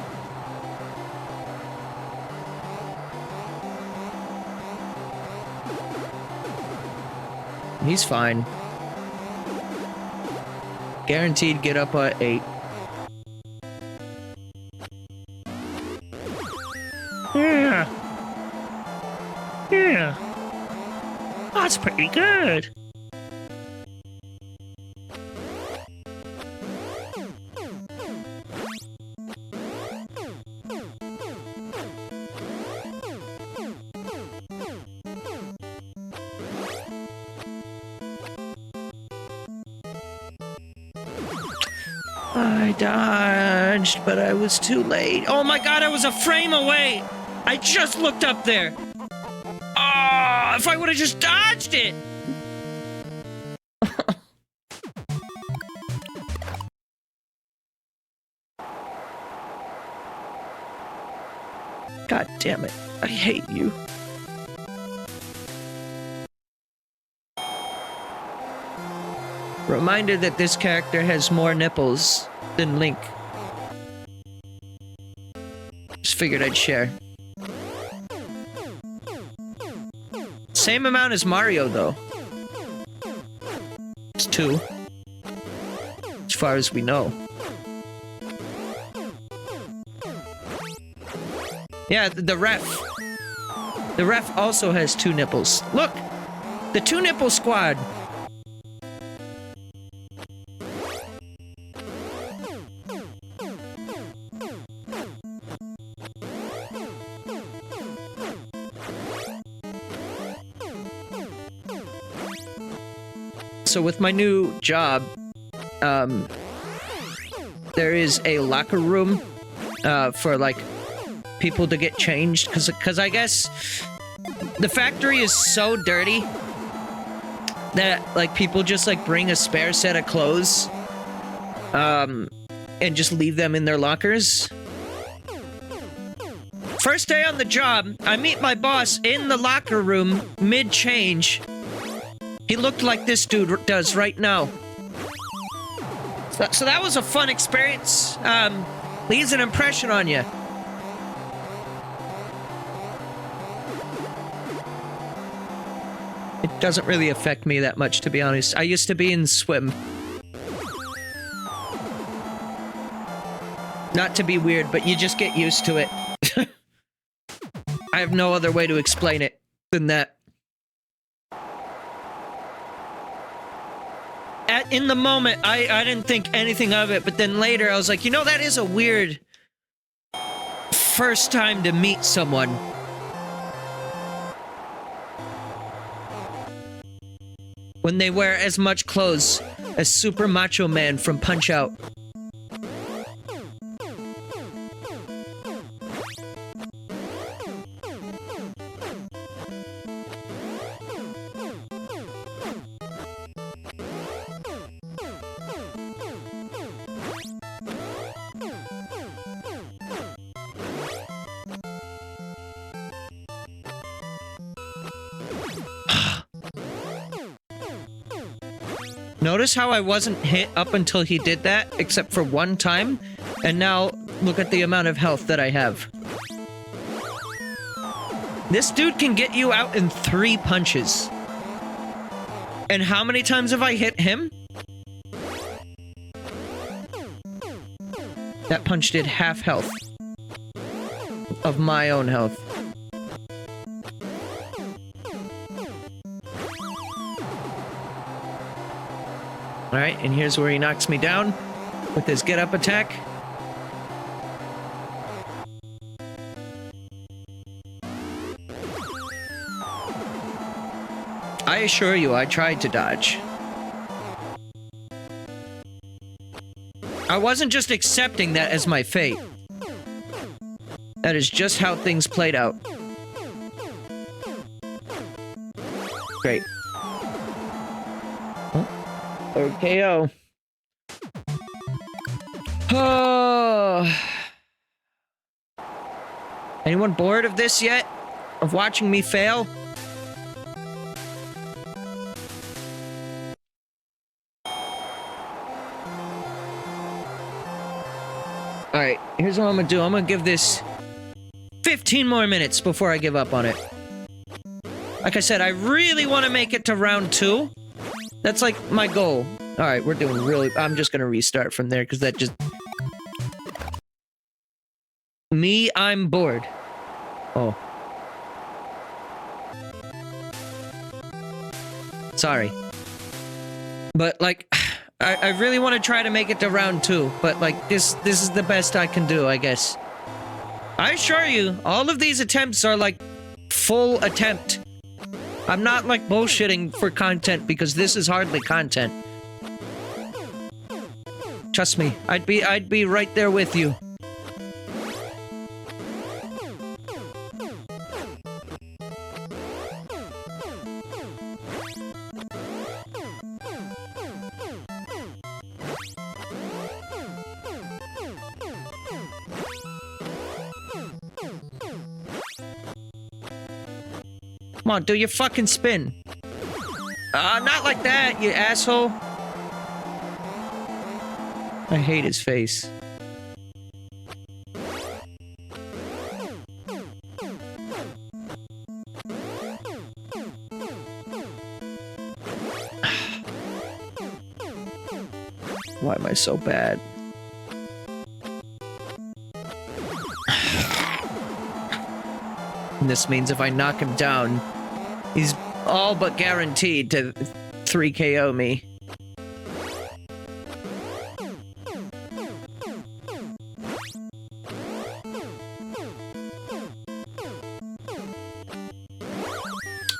He's fine. Guaranteed get up at 8. Yeah. Yeah. That's pretty good. I dodged, but I was too late. Oh my god, I was a frame away! I just looked up there! Oh, if I would have just dodged it! God damn it. I hate you. Reminder that this character has more nipples than Link. Just figured I'd share. Same amount as Mario, though. It's 2. As far as we know. Yeah, the ref. The ref also has 2 nipples. Look! The 2 nipple squad. So with my new job, there is a locker room for like people to get changed, because I guess the factory is so dirty that like people just like bring a spare set of clothes and just leave them in their lockers. First day on the job, I meet my boss in the locker room mid-change. He looked like this dude does right now. So that was a fun experience. Leaves an impression on you. It doesn't really affect me that much, to be honest. I used to be in swim. Not to be weird, but you just get used to it. I have no other way to explain it than that. In the moment, I didn't think anything of it, but then later I was like, you know, that is a weird first time to meet someone. When they wear as much clothes as Super Macho Man from Punch-Out. Notice how I wasn't hit up until he did that, except for one time? And now, look at the amount of health that I have. This dude can get you out in 3 punches. And how many times have I hit him? That punch did half health of my own health. Alright, and here's where he knocks me down with his get-up attack. I assure you, I tried to dodge. I wasn't just accepting that as my fate. That is just how things played out. Great. Third KO. Oh. Anyone bored of this yet? Of watching me fail? Alright, here's what I'm gonna do. I'm gonna give this 15 more minutes before I give up on it. Like I said, I really want to make it to round 2. That's like my goal. Alright, we're doing really... I'm just gonna restart from there, because that just... Me, I'm bored. Oh. Sorry. But, like... I really want to try to make it to round 2, but like this is the best I can do, I guess. I assure you, all of these attempts are like full attempt. I'm not like bullshitting for content because this is hardly content. Trust me, I'd be right there with you. Come on, do your fucking spin. Not like that, you asshole. I hate his face. Why am I so bad? And this means if I knock him down, he's all but guaranteed to 3 KO me.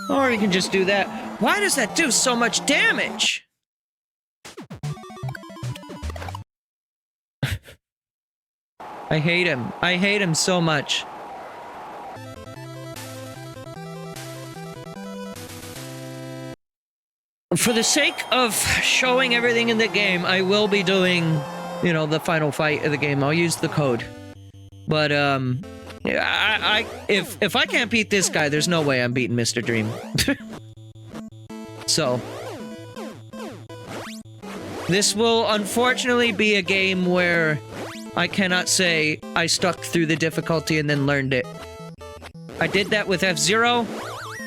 Or you can just do that. Why does that do so much damage? I hate him. I hate him so much. For the sake of showing everything in the game, I will be doing, you know, the final fight of the game. I'll use the code. But, if I can't beat this guy, there's no way I'm beating Mr. Dream. So, this will unfortunately be a game where I cannot say I stuck through the difficulty and then learned it. I did that with F-Zero.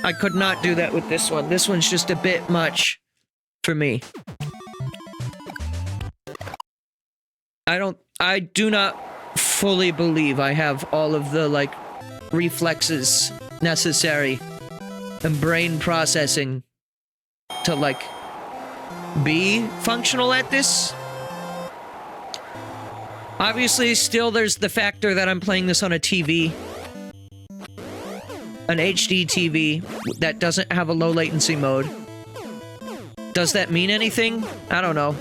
I could not do that with this one. This one's just a bit much for me. I do not fully believe I have all of the, like, reflexes necessary and brain processing to, like, be functional at this. Obviously, still there's the factor that I'm playing this on a TV. An HD TV that doesn't have a low latency mode. Does that mean anything? I don't know.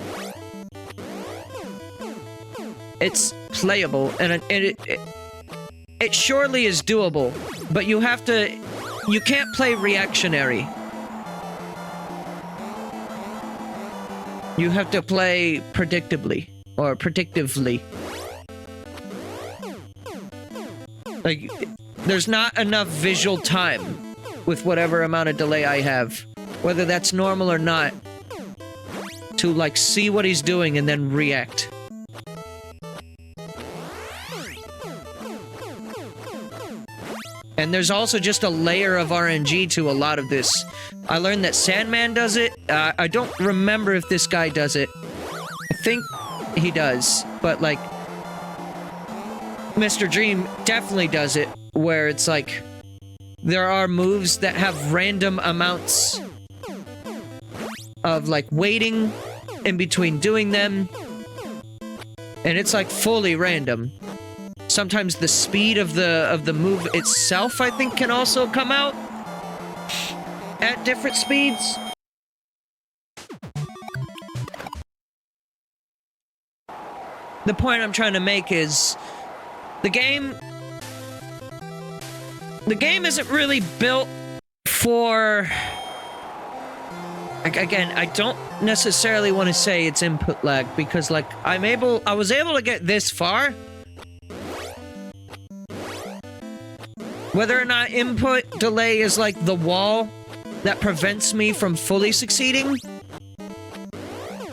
It's playable, and it surely is doable, but you have to... You can't play reactionary. You have to play predictably, or predictively. Like, there's not enough visual time with whatever amount of delay I have, whether that's normal or not, to, like, see what he's doing and then react. And there's also just a layer of RNG to a lot of this. I learned that Sandman does it. I don't remember if this guy does it. I think he does, but, like, Mr. Dream definitely does it, where it's like there are moves that have random amounts of, like, waiting in between doing them, and it's like fully random. Sometimes the speed of the move itself, I think, can also come out at different speeds. The point I'm trying to make is the game isn't really built for... Again, I don't necessarily want to say it's input lag, because, like, I was able to get this far. Whether or not input delay is, like, the wall that prevents me from fully succeeding,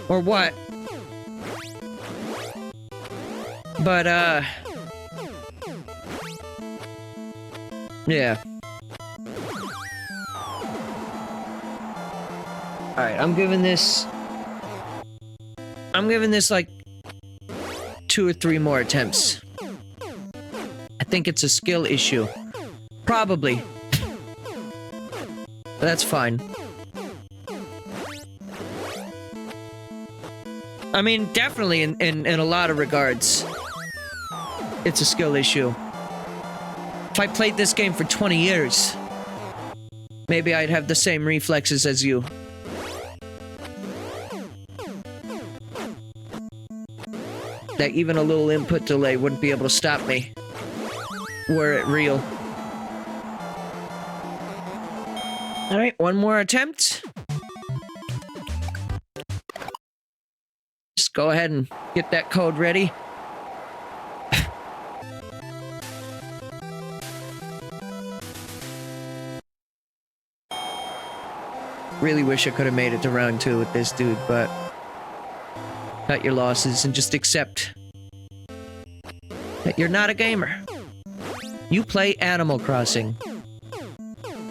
or what. But, yeah. Alright, I'm giving this, like, 2 or 3 more attempts. I think it's a skill issue. Probably. But that's fine. I mean, definitely in a lot of regards, it's a skill issue. If I played this game for 20 years, maybe I'd have the same reflexes as you. That even a little input delay wouldn't be able to stop me, were it real. Alright, one more attempt. Just go ahead and get that code ready. Really wish I could have made it to round 2 with this dude, but... cut your losses and just accept that you're not a gamer. You play Animal Crossing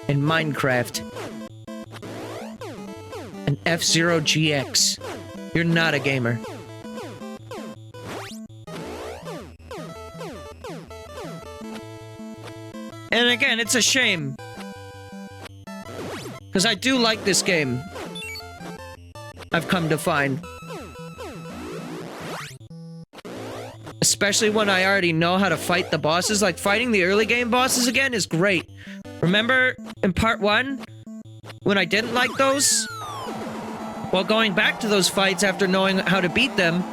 and Minecraft and F-Zero GX. You're not a gamer. And again, it's a shame, because I do like this game, I've come to find. Especially when I already know how to fight the bosses. Like, fighting the early game bosses again is great. Remember in part 1, when I didn't like those? Well, going back to those fights after knowing how to beat them,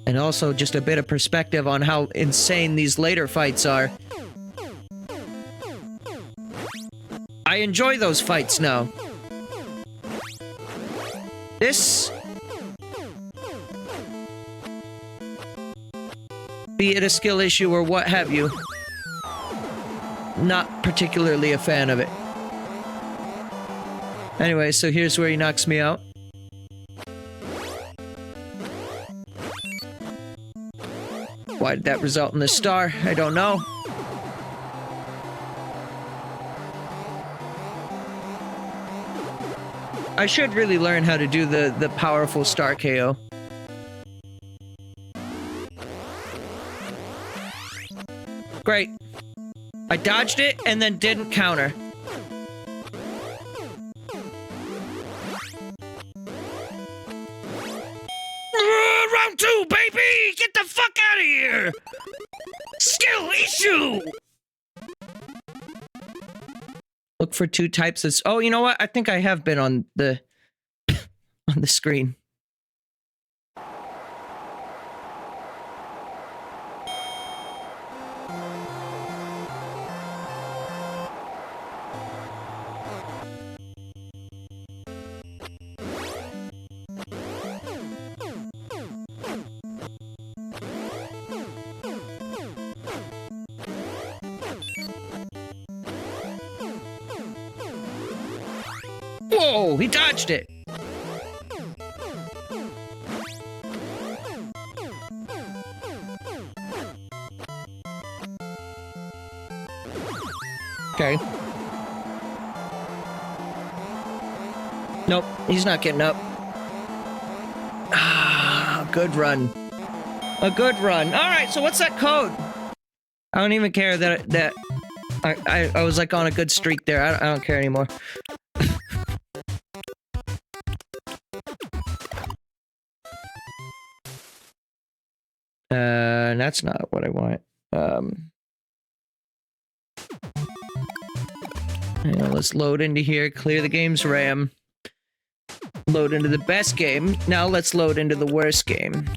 and also just a bit of perspective on how insane these later fights are, I enjoy those fights now. This... be it a skill issue or what have you, not particularly a fan of it. Anyway, so here's where he knocks me out. Why did that result in the star? I don't know. I should really learn how to do the powerful star KO. Great. I dodged it and then didn't counter. Round 2, baby! Get the fuck out of here! Skill issue! Look for 2 types of... oh, you know what? I think I have been on the... on the screen. Whoa, he dodged it. Okay. Nope, he's not getting up. Ah, good run. A good run. All right, so what's that code? I don't even care that I was like on a good streak there. I don't care anymore. That's not what I want. Hang on, let's load into here, clear the game's RAM. Load into the best game. Now let's load into the worst game.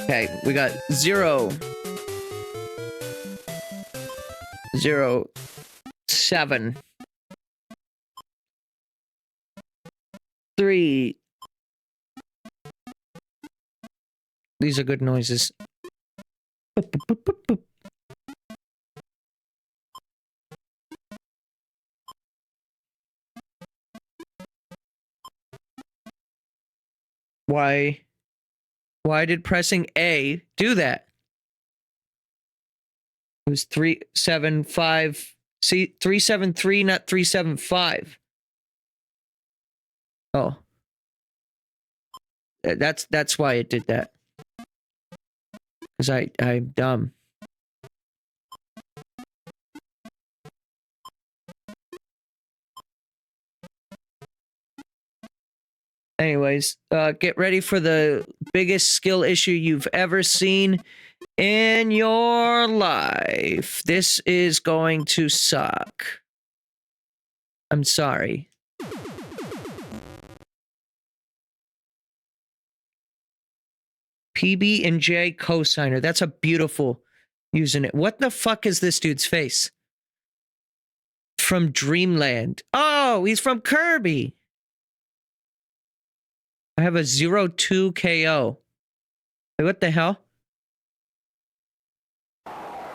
Okay, we got 0, 0, 7, 3. These are good noises. Boop, boop, boop, boop, boop. Why did pressing A do that? It was 375. See, 373, not 375. Oh. That's why it did that. Because I'm dumb. Anyways, get ready for the biggest skill issue you've ever seen in your life. This is going to suck. I'm sorry. PB and J cosigner. That's a beautiful using it. What the fuck is this dude's face? From Dreamland. Oh, he's from Kirby. I have a 0-2 KO. Wait, what the hell?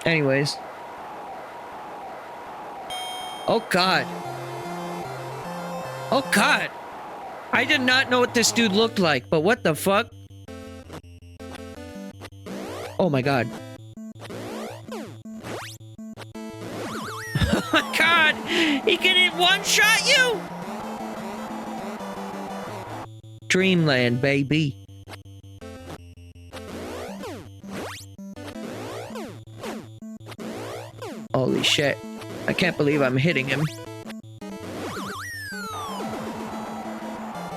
Anyways. Oh god. Oh god. I did not know what this dude looked like, but what the fuck? Oh my god. Oh my god! He can one-shot you! Dreamland, baby. Holy shit. I can't believe I'm hitting him.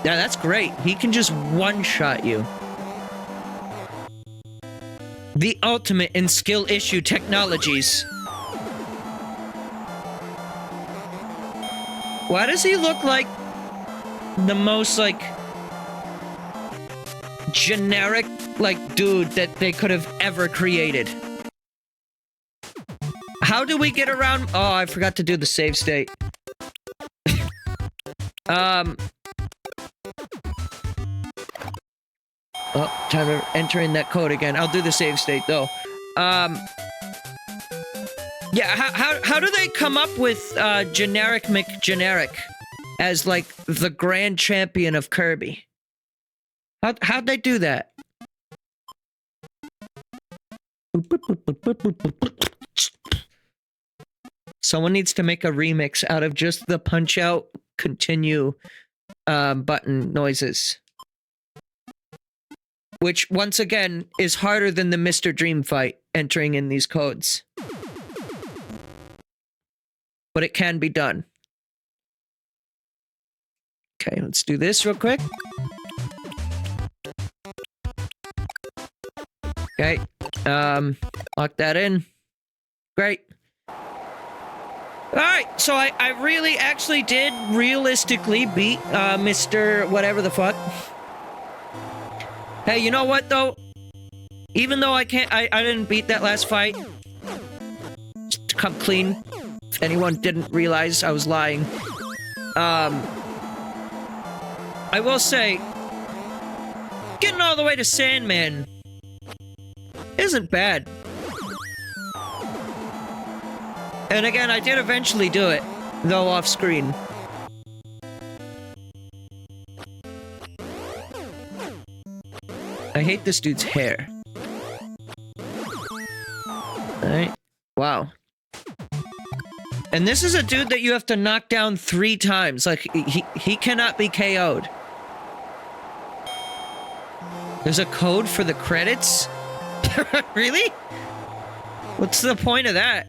Yeah, that's great. He can just one-shot you. The ultimate in skill issue technologies. Why does he look like the most, like, generic, like, dude that they could have ever created? How do we get around? Oh, I forgot to do the save state. Oh, time to enter in that code again. I'll do the save state though. Yeah, how do they come up with generic McGeneric as like the grand champion of Kirby? How'd they do that? Someone needs to make a remix out of just the punch out continue button noises. Which, once again, is harder than the Mr. Dream fight, entering in these codes. But it can be done. Okay, let's do this real quick. Okay, lock that in. Great. Alright, so I really actually did realistically beat Mr. whatever the fuck. Hey, you know what though? Even though I didn't beat that last fight. Just to come clean. If anyone didn't realize I was lying. I will say, getting all the way to Sandman isn't bad. And again, I did eventually do it, though off screen. I hate this dude's hair. Alright. Wow. And this is a dude that you have to knock down 3 times. Like, he cannot be KO'd. There's a code for the credits? Really? What's the point of that?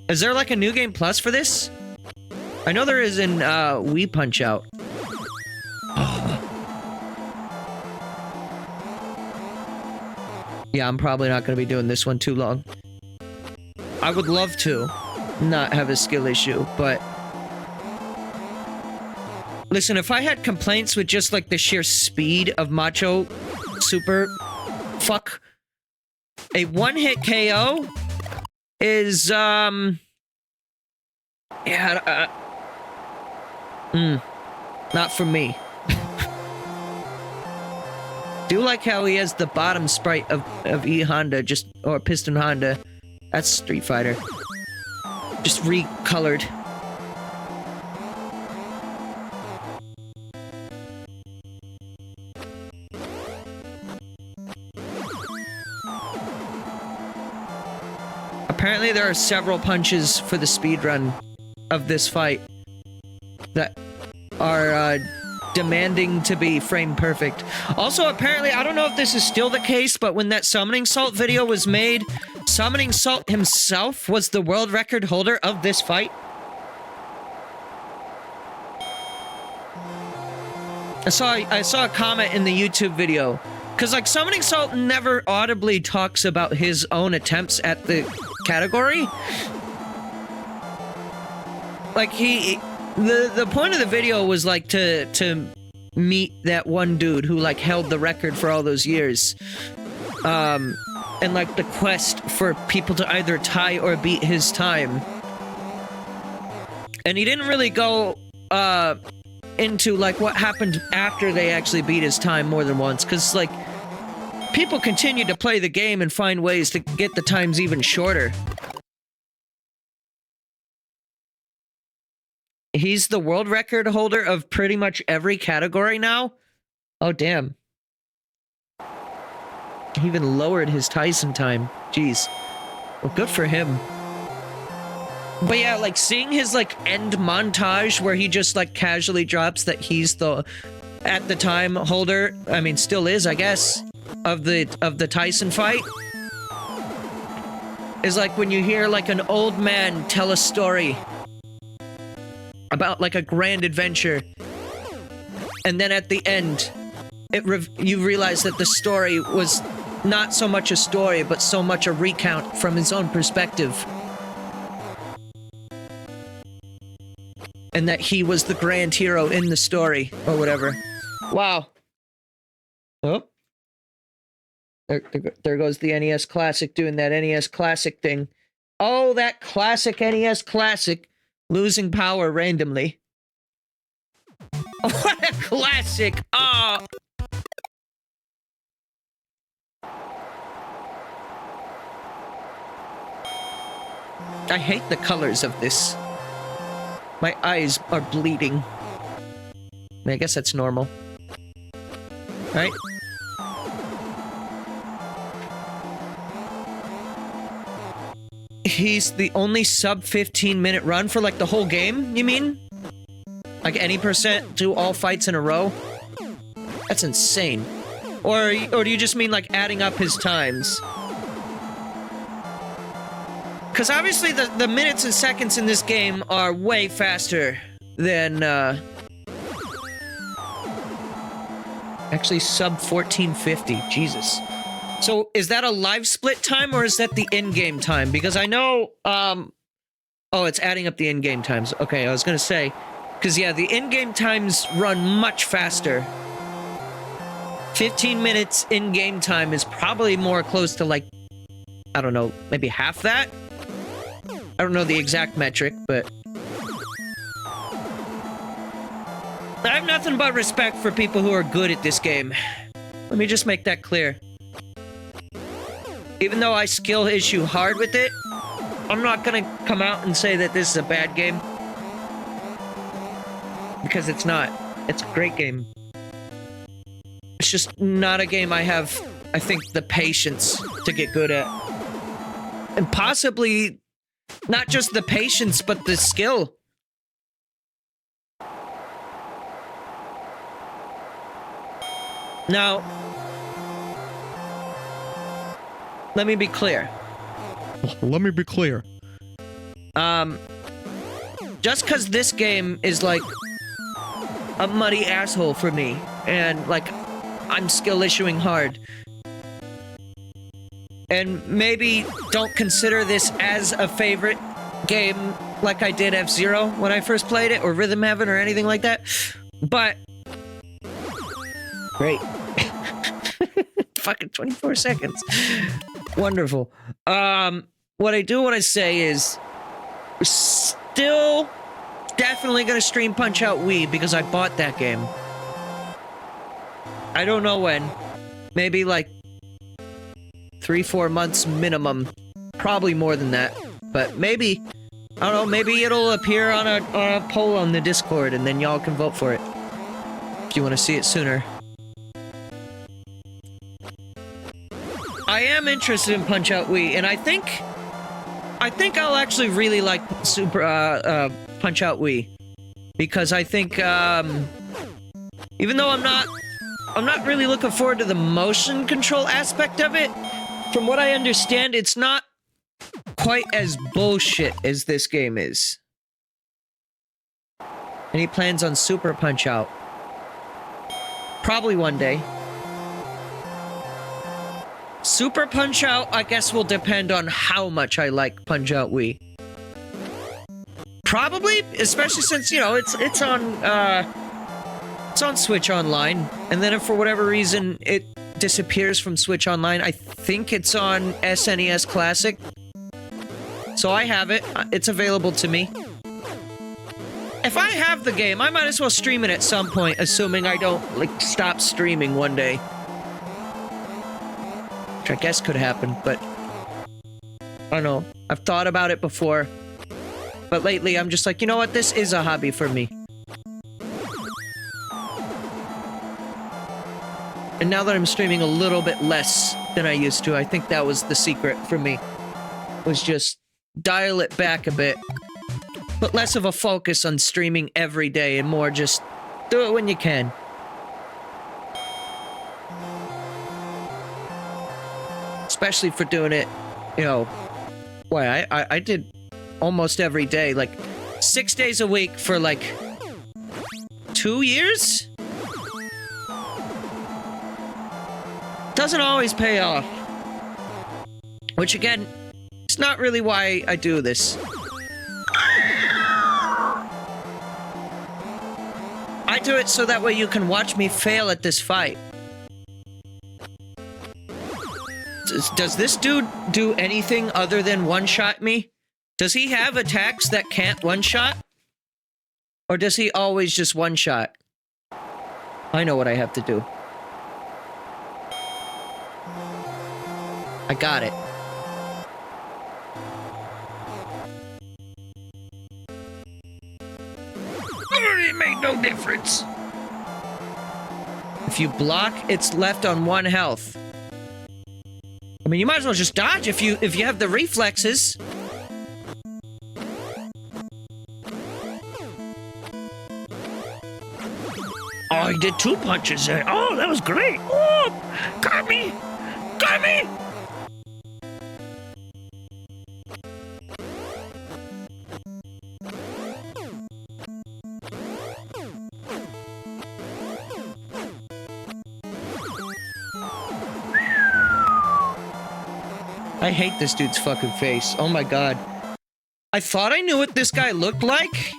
Is there like a New Game Plus for this? I know there is in Wii Punch-Out. Yeah, I'm probably not going to be doing this one too long. I would love to not have a skill issue, but... Listen, if I had complaints with just, like, the sheer speed of Macho Super Fuck, a one-hit KO is, yeah, not for me. Do like how he has the bottom sprite of E Honda, just, or Piston Honda. That's Street Fighter. Just recolored. Apparently there are several punches for the speedrun of this fight that are, demanding to be frame perfect. Also, apparently, I don't know if this is still the case, but when that Summoning Salt video was made, Summoning Salt himself was the world record holder of this fight. I saw a comment in the YouTube video, because, like, Summoning Salt never audibly talks about his own attempts at the category. Like, the point of the video was, like, to meet that one dude who, like, held the record for all those years. And, like, the quest for people to either tie or beat his time. And he didn't really go, into, like, what happened after they actually beat his time more than once. Because, like, people continue to play the game and find ways to get the times even shorter. He's the world record holder of pretty much every category now. Oh, damn. He even lowered his Tyson time. Jeez. Well, good for him. But yeah, like, seeing his, like, end montage where he just, like, casually drops that he's the, at the time, holder, I mean, still is, I guess, of the Tyson fight, is like when you hear, like, an old man tell a story about, like, a grand adventure, and then at the end, you realize that the story was not so much a story, but so much a recount from his own perspective. And that he was the grand hero in the story, or whatever. Wow. Oh. There goes the NES Classic doing that NES Classic thing. Oh, that classic NES Classic. Losing power randomly. What a classic! Oh! I hate the colors of this. My eyes are bleeding. I guess that's normal. Right? He's the only sub 15-minute run for, like, the whole game, you mean? Like, any percent do all fights in a row? That's insane. Or do you just mean, like, adding up his times? Because obviously the minutes and seconds in this game are way faster than, actually sub 1450, Jesus. So, is that a live split time, or is that the in-game time? Because I know, oh, it's adding up the in-game times. Okay, I was gonna say, because, yeah, the in-game times run much faster. 15 minutes in-game time is probably more close to, like, I don't know, maybe half that? I don't know the exact metric, but... I have nothing but respect for people who are good at this game. Let me just make that clear. Even though I skill issue hard with it, I'm not gonna come out and say that this is a bad game. Because it's not. It's a great game. It's just not a game I have I think, the patience to get good at. And possibly not just the patience, but the skill. Now, let me be clear. Just because this game is like a muddy asshole for me, and like I'm skill issuing hard, and maybe don't consider this as a favorite game like I did F-Zero when I first played it, or Rhythm Heaven, or anything like that, but great. Fucking 24 seconds. Wonderful. What I do want to say is still definitely gonna stream Punch-Out Wii because I bought that game. I don't know when. Maybe like 3-4 months minimum. Probably more than that. But maybe, I don't know, maybe it'll appear on a poll on the Discord and then y'all can vote for it. If you want to see it sooner. I am interested in Punch-Out Wii, and I think I'll actually really like Punch-Out Wii, because I think even though I'm not really looking forward to the motion control aspect of it, from what I understand, it's not quite as bullshit as this game is. Any plans on Super Punch-Out? Probably one day. Super Punch-Out, I guess, will depend on how much I like Punch-Out Wii. Probably, especially since, you know, it's on Switch Online, and then if for whatever reason it disappears from Switch Online, I think it's on SNES Classic. So I have it. It's available to me. If I have the game, I might as well stream it at some point, assuming I don't, like, stop streaming one day. Which I guess could happen, but I don't know. I've thought about it before, but lately I'm just like, you know what? This is a hobby for me. And now that I'm streaming a little bit less than I used to, I think that was the secret for me. Was just dial it back a bit. Put less of a focus on streaming every day and more just do it when you can. Especially for doing it, you know, boy, I did almost every day, like 6 days a week for like 2 years? Doesn't always pay off. Which again, it's not really why I do this. I do it so that way you can watch me fail at this fight. Does this dude do anything other than one-shot me? Does he have attacks that can't one-shot? Or does he always just one-shot? I know what I have to do. I got it. It made no difference. If you block, it's left on 1 health. I mean, you might as well just dodge if you have the reflexes. Oh, he did 2 punches there. Oh, that was great. Oh, got me. Got me. I hate this dude's fucking face. Oh my god. I thought I knew what this guy looked like.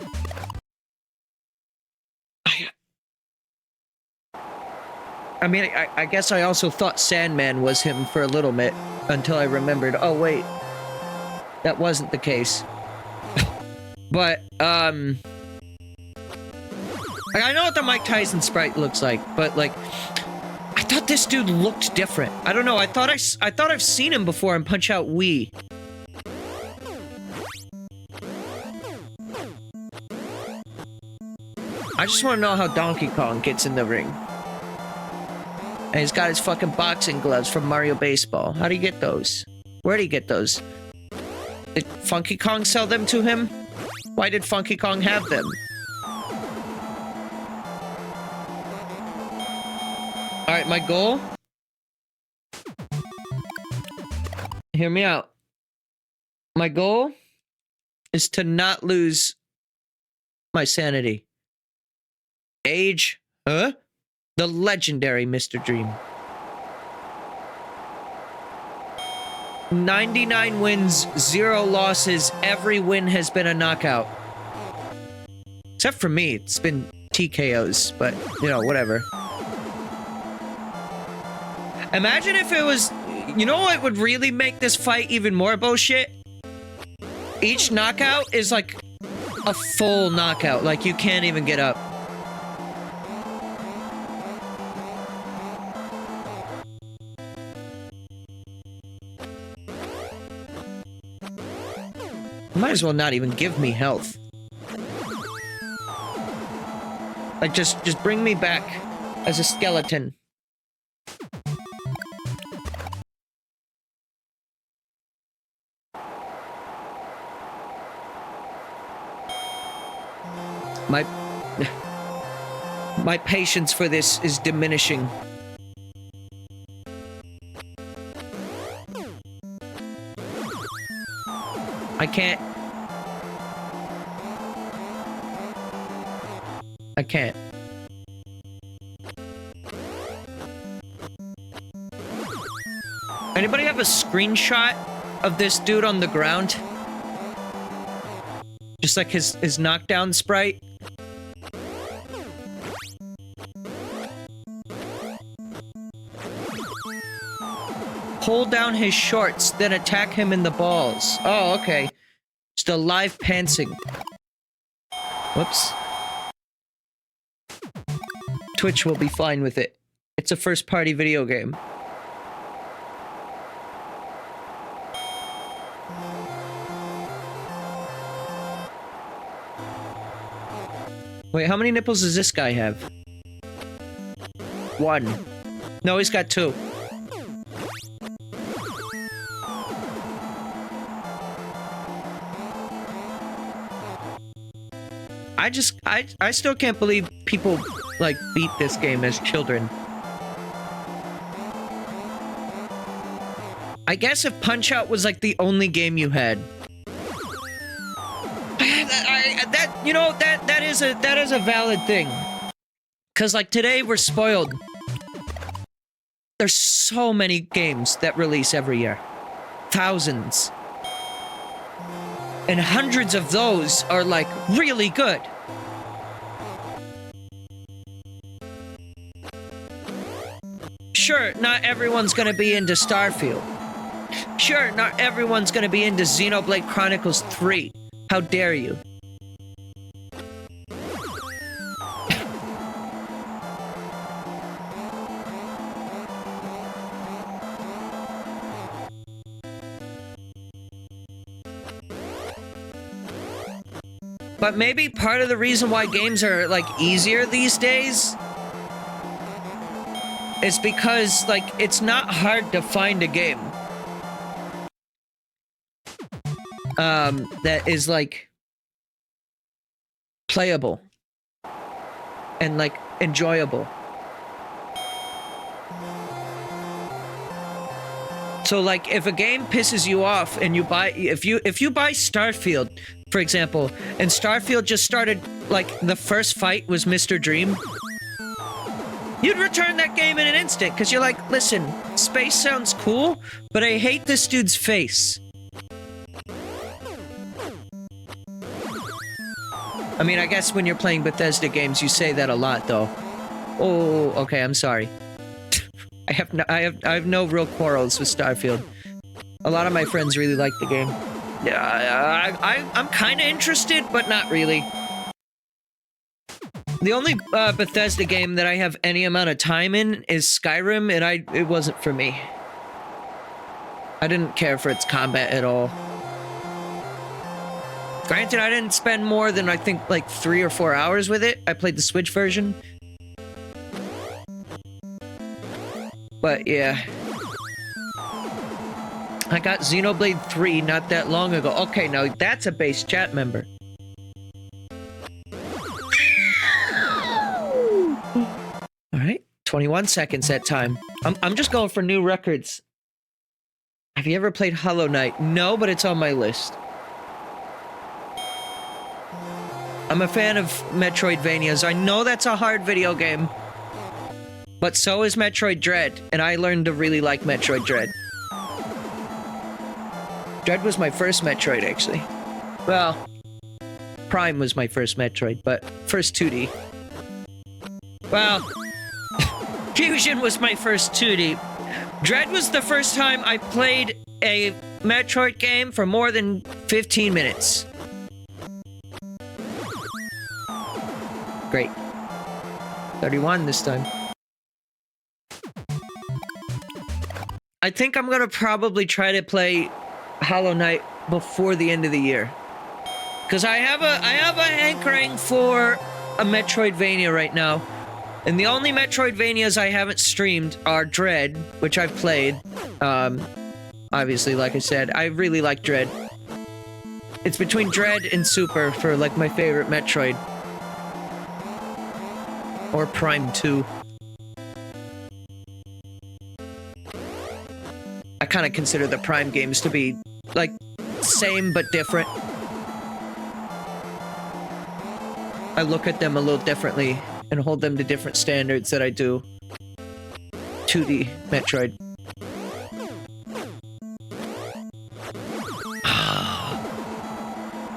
I mean, I guess I also thought Sandman was him for a little bit until I remembered, oh wait, that wasn't the case. But, like, I know what the Mike Tyson sprite looks like, but like, I thought this dude looked different. I don't know. I thought I've seen him before in Punch-Out Wii. I just want to know how Donkey Kong gets in the ring. And he's got his fucking boxing gloves from Mario Baseball. How do you get those? Where did he get those? Did Funky Kong sell them to him? Why did Funky Kong have them? Alright, my goal? Hear me out. My goal is to not lose my sanity. Age, huh? The legendary Mr. Dream. 99 wins, 0 losses. Every win has been a knockout. Except for me, it's been TKOs, but, you know, whatever. Imagine if it was... You know what would really make this fight even more bullshit? Each knockout is like a full knockout. Like, you can't even get up. Might as well not even give me health. Like, just bring me back as a skeleton. My patience for this is diminishing. I can't. Anybody have a screenshot of this dude on the ground? Just like his knockdown sprite? Pull down his shorts, then attack him in the balls. Oh, okay. Just a live pantsing. Whoops. Twitch will be fine with it. It's a first-party video game. Wait, how many nipples does this guy have? 1. No, he's got 2. I still can't believe people, like, beat this game as children. I guess if Punch-Out was, like, the only game you had. That is a valid thing. Cause, like, today we're spoiled. There's so many games that release every year. Thousands. And hundreds of those are, like, really good. Sure, not everyone's gonna be into Starfield. Sure, not everyone's gonna be into Xenoblade Chronicles 3. How dare you? But maybe part of the reason why games are, like, easier these days is because, like, it's not hard to find a game that is, like, playable and, like, enjoyable. So, like, if a game pisses you off and you buy, if you buy Starfield, for example, and Starfield just started, like, the first fight was Mr. Dream, you'd return that game in an instant, because you're like, listen, space sounds cool, but I hate this dude's face. I mean, I guess when you're playing Bethesda games, you say that a lot, though. Oh, okay, I'm sorry. I have no real quarrels with Starfield. A lot of my friends really like the game. Yeah, I'm kind of interested, but not really. The only Bethesda game that I have any amount of time in is Skyrim, and it wasn't for me. I didn't care for its combat at all. Granted, I didn't spend more than, I think, like 3 or 4 hours with it. I played the Switch version. But yeah. I got Xenoblade 3 not that long ago. Okay, now that's a base chat member. Alright, 21 seconds that time. I'm just going for new records. Have you ever played Hollow Knight? No, but it's on my list. I'm a fan of Metroidvanias. I know that's a hard video game. But so is Metroid Dread, and I learned to really like Metroid Dread. Dread was my first Metroid, actually. Well, Prime was my first Metroid, but first 2D. Well, Fusion was my first 2D. Dread was the first time I played a Metroid game for more than 15 minutes. Great. 31 this time. I think I'm gonna probably try to play Hollow Knight before the end of the year. Because I have a hankering for a Metroidvania right now. And the only Metroidvanias I haven't streamed are Dread, which I've played. Obviously, like I said, I really like Dread. It's between Dread and Super for, like, my favorite Metroid. Or Prime 2. I kind of consider the Prime games to be, like, same but different. I look at them a little differently and hold them to different standards that I do 2D Metroid.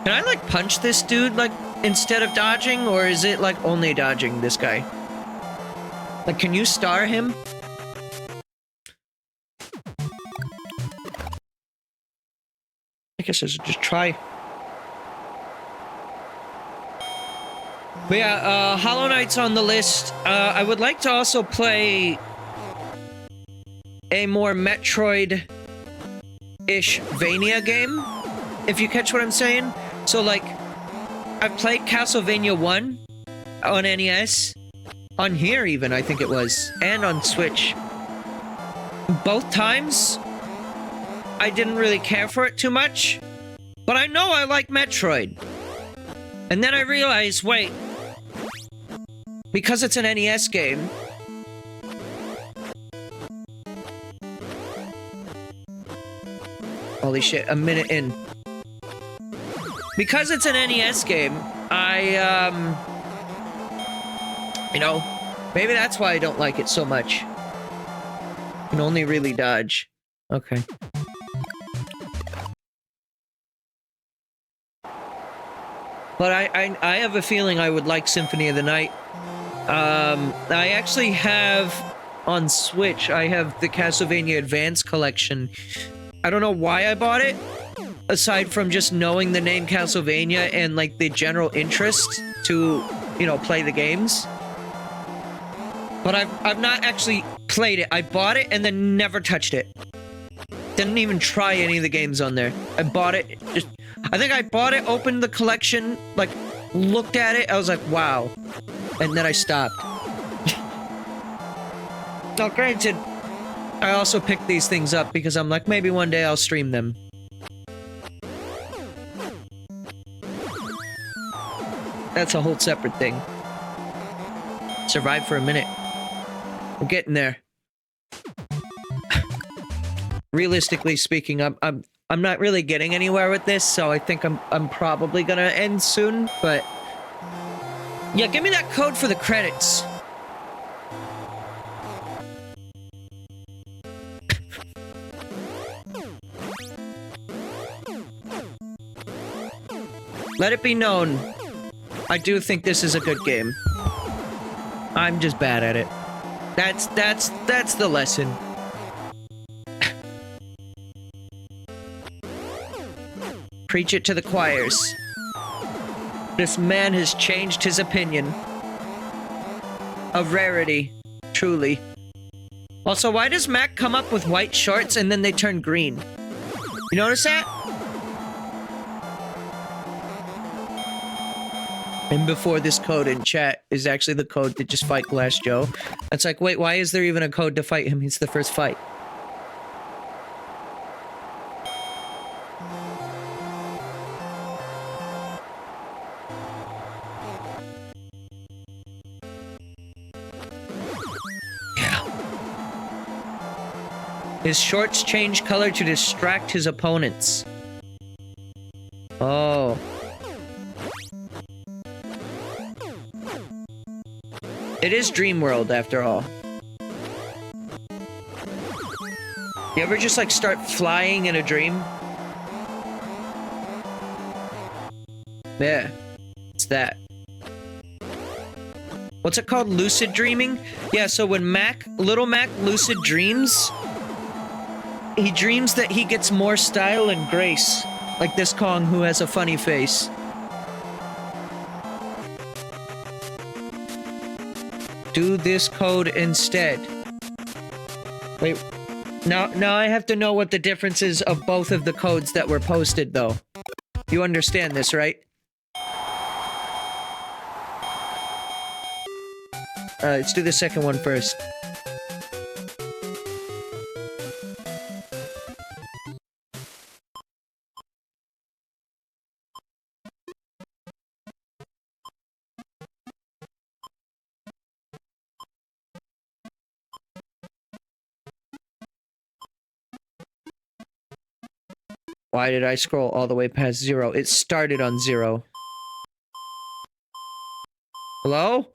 Can I, like, punch this dude, like, instead of dodging? Or is it, like, only dodging this guy? Like, can you star him? I guess I should just try. But yeah, Hollow Knight's on the list. I would like to also play a more Metroid-ish Vania game, if you catch what I'm saying. So, like, I've played Castlevania 1 on NES, on here even, I think it was, and on Switch. Both times, I didn't really care for it too much, but I know I like Metroid. And then I realized, wait, because it's an NES game, holy shit, a minute in. Because it's an NES game, you know, maybe that's why I don't like it so much. I can only really dodge. Okay. But I have a feeling I would like Symphony of the Night. I actually have, on Switch, I have the Castlevania Advance Collection. I don't know why I bought it, aside from just knowing the name Castlevania and, like, the general interest to, you know, play the games. But I've not actually played it. I bought it and then never touched it. Didn't even try any of the games on there. I bought it, just... I think I bought it, opened the collection, like, looked at it, I was like, wow. And then I stopped. Now, granted, I also picked these things up because I'm like, maybe one day I'll stream them. That's a whole separate thing. Survive for a minute. We're getting there. Realistically speaking, I'm not really getting anywhere with this, so I think I'm probably gonna end soon, but... Yeah, give me that code for the credits. Let it be known, I do think this is a good game. I'm just bad at it. That's the lesson. Preach it to the choirs. This man has changed his opinion. Of rarity, truly. Also, why does Mac come up with white shorts and then they turn green? You notice that? And before this code in chat is actually the code to just fight Glass Joe. It's like, wait, why is there even a code to fight him? He's the first fight. His shorts change color to distract his opponents. Oh. It is Dream World, after all. You ever just, like, start flying in a dream? Yeah. It's that. What's it called? Lucid dreaming? Yeah, so when Little Mac lucid dreams, he dreams that he gets more style and grace. Like this Kong who has a funny face. Do this code instead. Wait. Now I have to know what the difference is of both of the codes that were posted, though. You understand this, right? Let's do the second one first. Why did I scroll all the way past 0? It started on 0. Hello?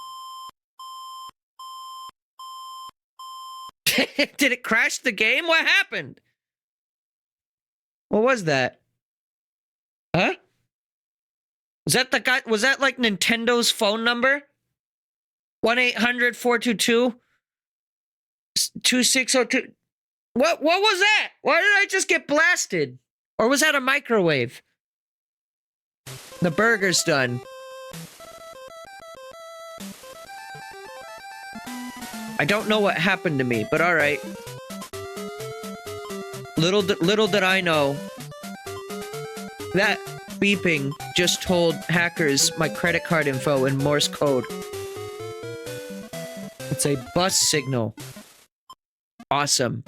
Did it crash the game? What happened? What was that? Huh? Was that the guy? Was that like Nintendo's phone number? 1-800-422-2602. What was that? Why did I just get blasted? Or was that a microwave? The burger's done. I don't know what happened to me, but all right. Little did I know that beeping just told hackers my credit card info in Morse code. It's a bus signal. Awesome.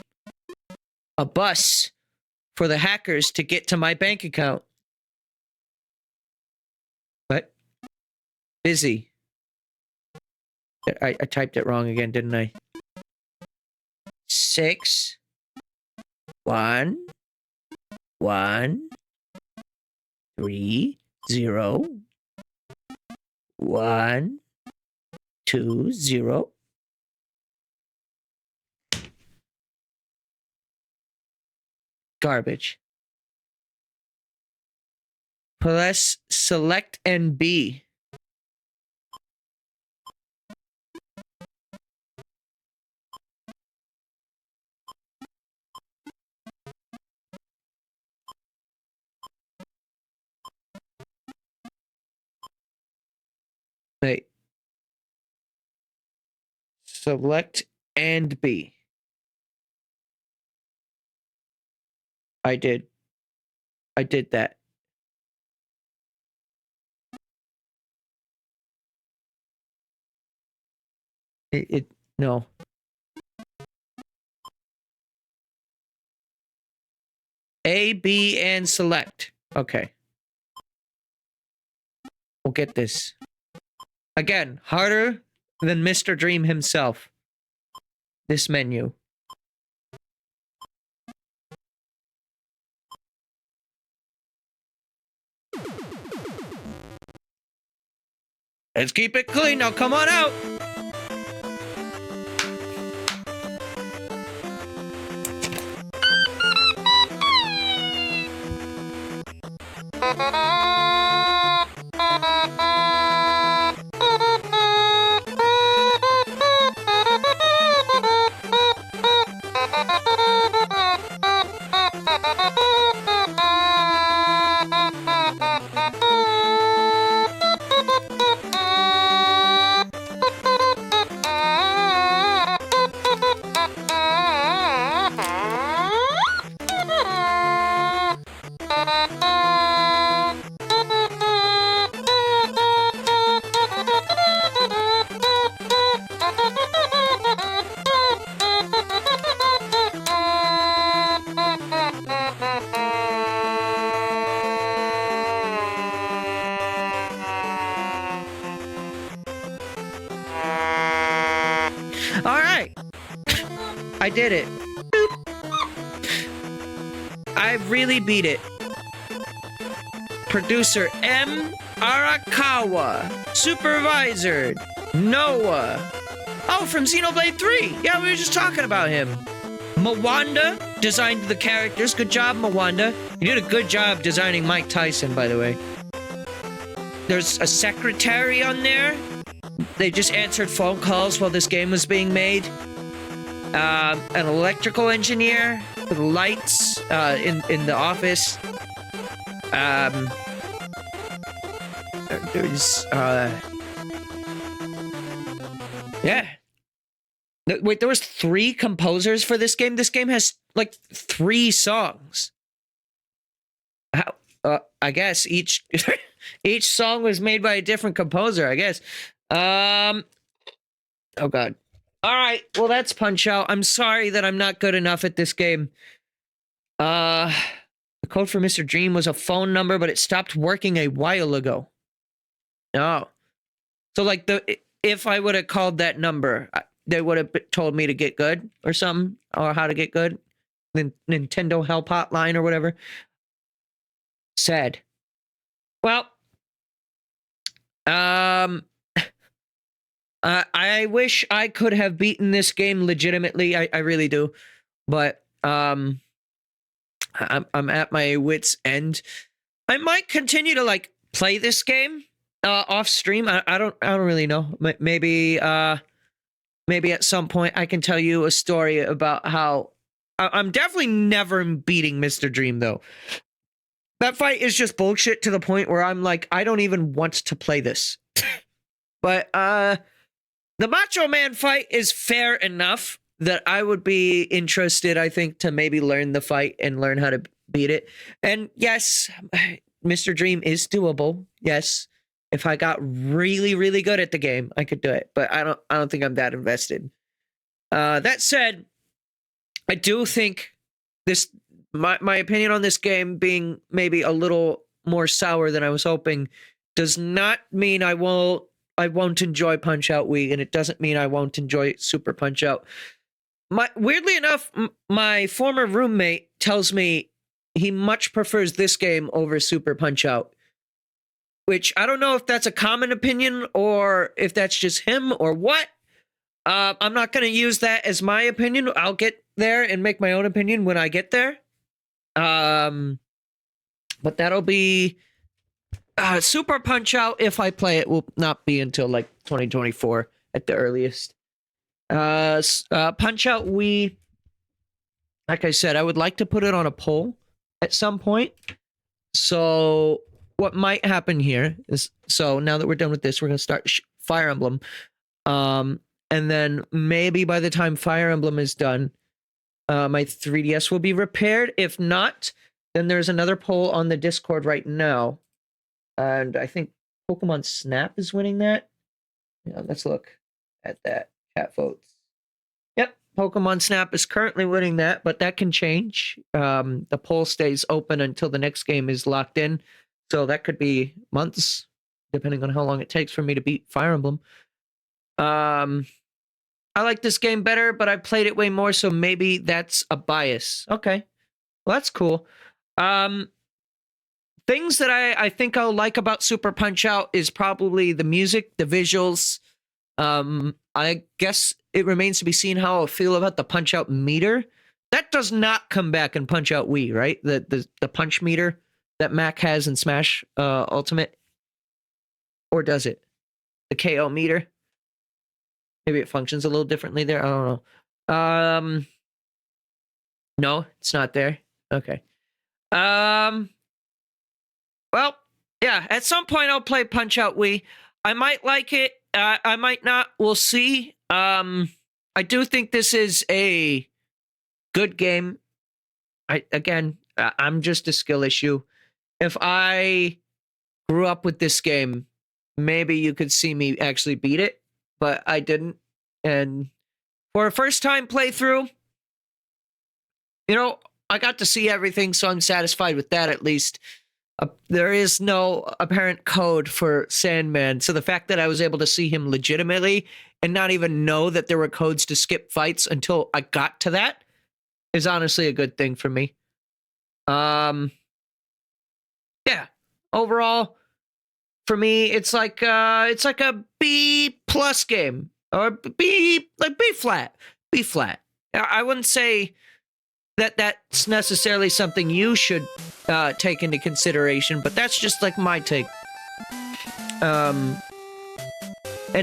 A bus for the hackers to get to my bank account. What? Busy. I typed it wrong again, didn't I? 6 1 1 3 0 1 2 0. Garbage. Press select and B. Wait. Select and B. I did that. No. A, B, and select. Okay. We'll get this. Again, harder than Mr. Dream himself. This menu. Let's keep it clean. Now come on out. I did it. I really beat it. Producer M. Arakawa. Supervisor Noah. Oh, from Xenoblade 3. Yeah, we were just talking about him. Mawanda designed the characters. Good job, Mawanda. You did a good job designing Mike Tyson, by the way. There's a secretary on there. They just answered phone calls while this game was being made. An electrical engineer for the lights in the office. There's yeah. Wait, there was 3 composers for this game. This game has like 3 songs. How? I guess each each song was made by a different composer. I guess. Oh God. All right. Well, that's Punch-Out. I'm sorry that I'm not good enough at this game. The code for Mr. Dream was a phone number, but it stopped working a while ago. Oh. So like if I would have called that number, they would have told me to get good or something, or how to get good. Nintendo Help Hotline or whatever. Sad. Well, I wish I could have beaten this game legitimately. I really do, but I'm at my wit's end. I might continue to like play this game off stream. I don't really know. Maybe at some point I can tell you a story about how I'm definitely never beating Mr. Dream though. That fight is just bullshit to the point where I'm like, I don't even want to play this. But the Macho Man fight is fair enough that I would be interested, I think, to maybe learn the fight and learn how to beat it. And yes, Mr. Dream is doable. Yes. If I got really, really good at the game, I could do it. But I don't think I'm that invested. That said, I do think this my opinion on this game being maybe a little more sour than I was hoping does not mean I won't enjoy Punch-Out Wii, and it doesn't mean I won't enjoy Super Punch-Out. Weirdly enough, my former roommate tells me he much prefers this game over Super Punch-Out, which I don't know if that's a common opinion or if that's just him or what. I'm not going to use that as my opinion. I'll get there and make my own opinion when I get there. But that'll be Super Punch-Out. If I play it, will not be until like 2024 at the earliest. Punch-Out Wii, like I said, I would like to put it on a poll at some point. So what might happen here is, so now that we're done with this, we're going to start Fire Emblem. And then maybe by the time Fire Emblem is done, my 3DS will be repaired. If not, then there's another poll on the Discord right now. And I think Pokemon Snap is winning that. Yeah, let's look at that. Chat votes. Yep, Pokemon Snap is currently winning that, but that can change. The poll stays open until the next game is locked in. So that could be months, depending on how long it takes for me to beat Fire Emblem. I like this game better, but I've played it way more, so maybe that's a bias. Okay. Well, that's cool. Things that I think I'll like about Super Punch-Out is probably the music, the visuals. I guess it remains to be seen how I'll feel about the Punch-Out meter. That does not come back in Punch-Out Wii, right? The punch meter that Mac has in Smash Ultimate. Or does it? The KO meter? Maybe it functions a little differently there. I don't know. No, it's not there. Okay. Well, yeah. At some point, I'll play Punch-Out Wii. I might like it. I might not. We'll see. I do think this is a good game. I'm just a skill issue. If I grew up with this game, maybe you could see me actually beat it. But I didn't. And for a first time playthrough, I got to see everything, so I'm satisfied with that at least. There is no apparent code for Sandman, so the fact that I was able to see him legitimately and not even know that there were codes to skip fights until I got to that is honestly a good thing for me. Yeah. Overall, for me, it's like a B plus game or B flat. B flat. I wouldn't say that that's necessarily something you should take into consideration, but that's just like my take. And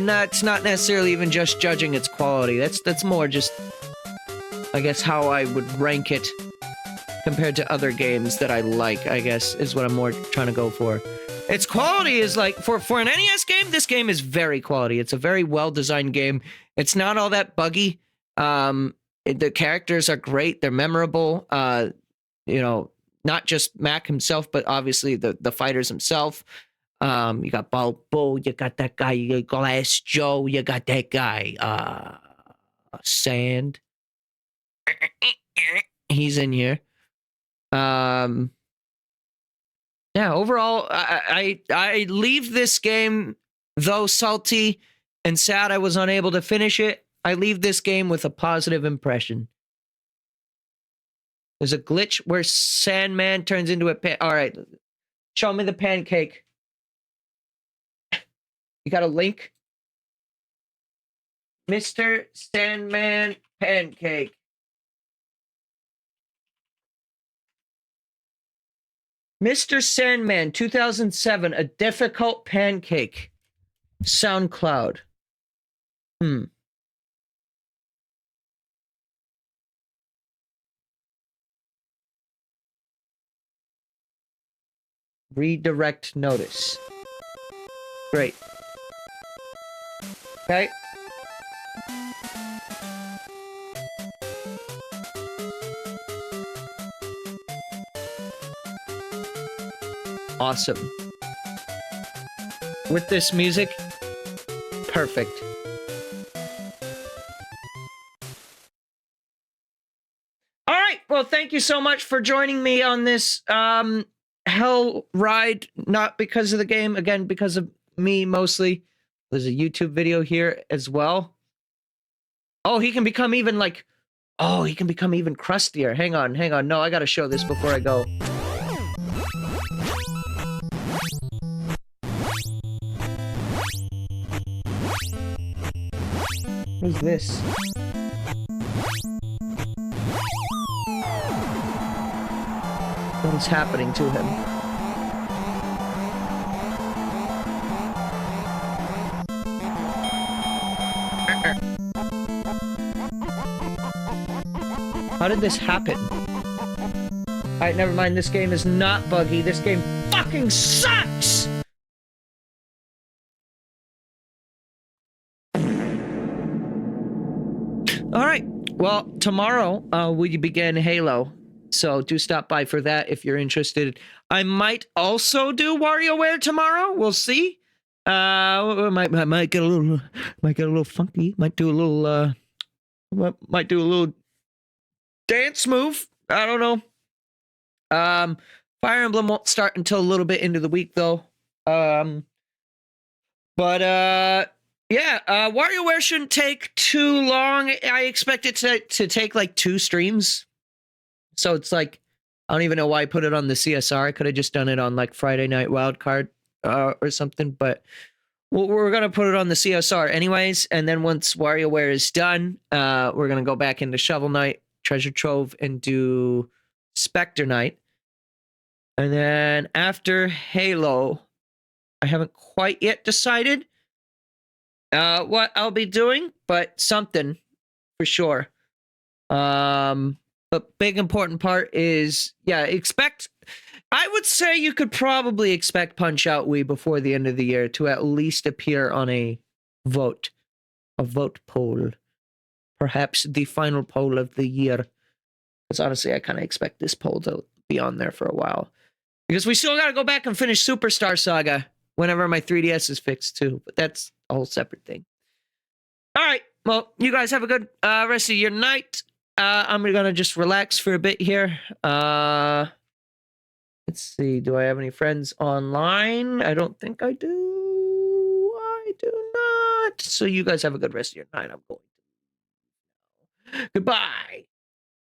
that's not necessarily even just judging its quality. That's more just, I guess, how I would rank it compared to other games that I like, I guess, is what I'm more trying to go for. Its quality is like, for an NES game, this game is very quality. It's a very well-designed game. It's not all that buggy. The characters are great. They're memorable. Not just Mac himself, but obviously the fighters himself. You got Balbo, you got that guy, you got Glass Joe, you got that guy, Sand. He's in here. Yeah, overall, I leave this game, though salty and sad I was unable to finish it, I leave this game with a positive impression. There's a glitch where Sandman turns into a all right, show me the pancake. You got a link? Mr. Sandman Pancake. Mr. Sandman, 2007, a difficult pancake. SoundCloud. Redirect notice. Great. Okay. Awesome. With this music, perfect. All right. Well, thank you so much for joining me on this hell ride. Not because of the game, again, because of me mostly. There's a YouTube video here as well. Oh, he can become even like... Oh, he can become even crustier. Hang on. No, I gotta show this before I go. Who's this? What is happening to him? How did this happen? Alright, never mind. This game is not buggy. This game fucking sucks! Alright, well, tomorrow we begin Halo. So do stop by for that if you're interested. I might also do WarioWare tomorrow. We'll see. Might get a little funky. Might do a little dance move. I don't know. Fire Emblem won't start until a little bit into the week though. Yeah, WarioWare shouldn't take too long. I expect it to take like 2 streams. So it's like, I don't even know why I put it on the CSR. I could have just done it on like Friday Night Wildcard or something, but we're going to put it on the CSR anyways. And then once WarioWare is done, we're going to go back into Shovel Knight, Treasure Trove, and do Spectre Knight. And then after Halo, I haven't quite yet decided what I'll be doing, but something for sure. But big important part is, yeah, I would say you could probably expect Punch-Out Wii before the end of the year to at least appear on a vote poll. Perhaps the final poll of the year. Because honestly, I kind of expect this poll to be on there for a while. Because we still got to go back and finish Superstar Saga whenever my 3DS is fixed too. But that's a whole separate thing. All right. Well, you guys have a good rest of your night. I'm going to just relax for a bit here. Is Let's see. Do I have any friends online? I don't think I do. I do not. So you guys have a good rest of your night. I'm going. Goodbye.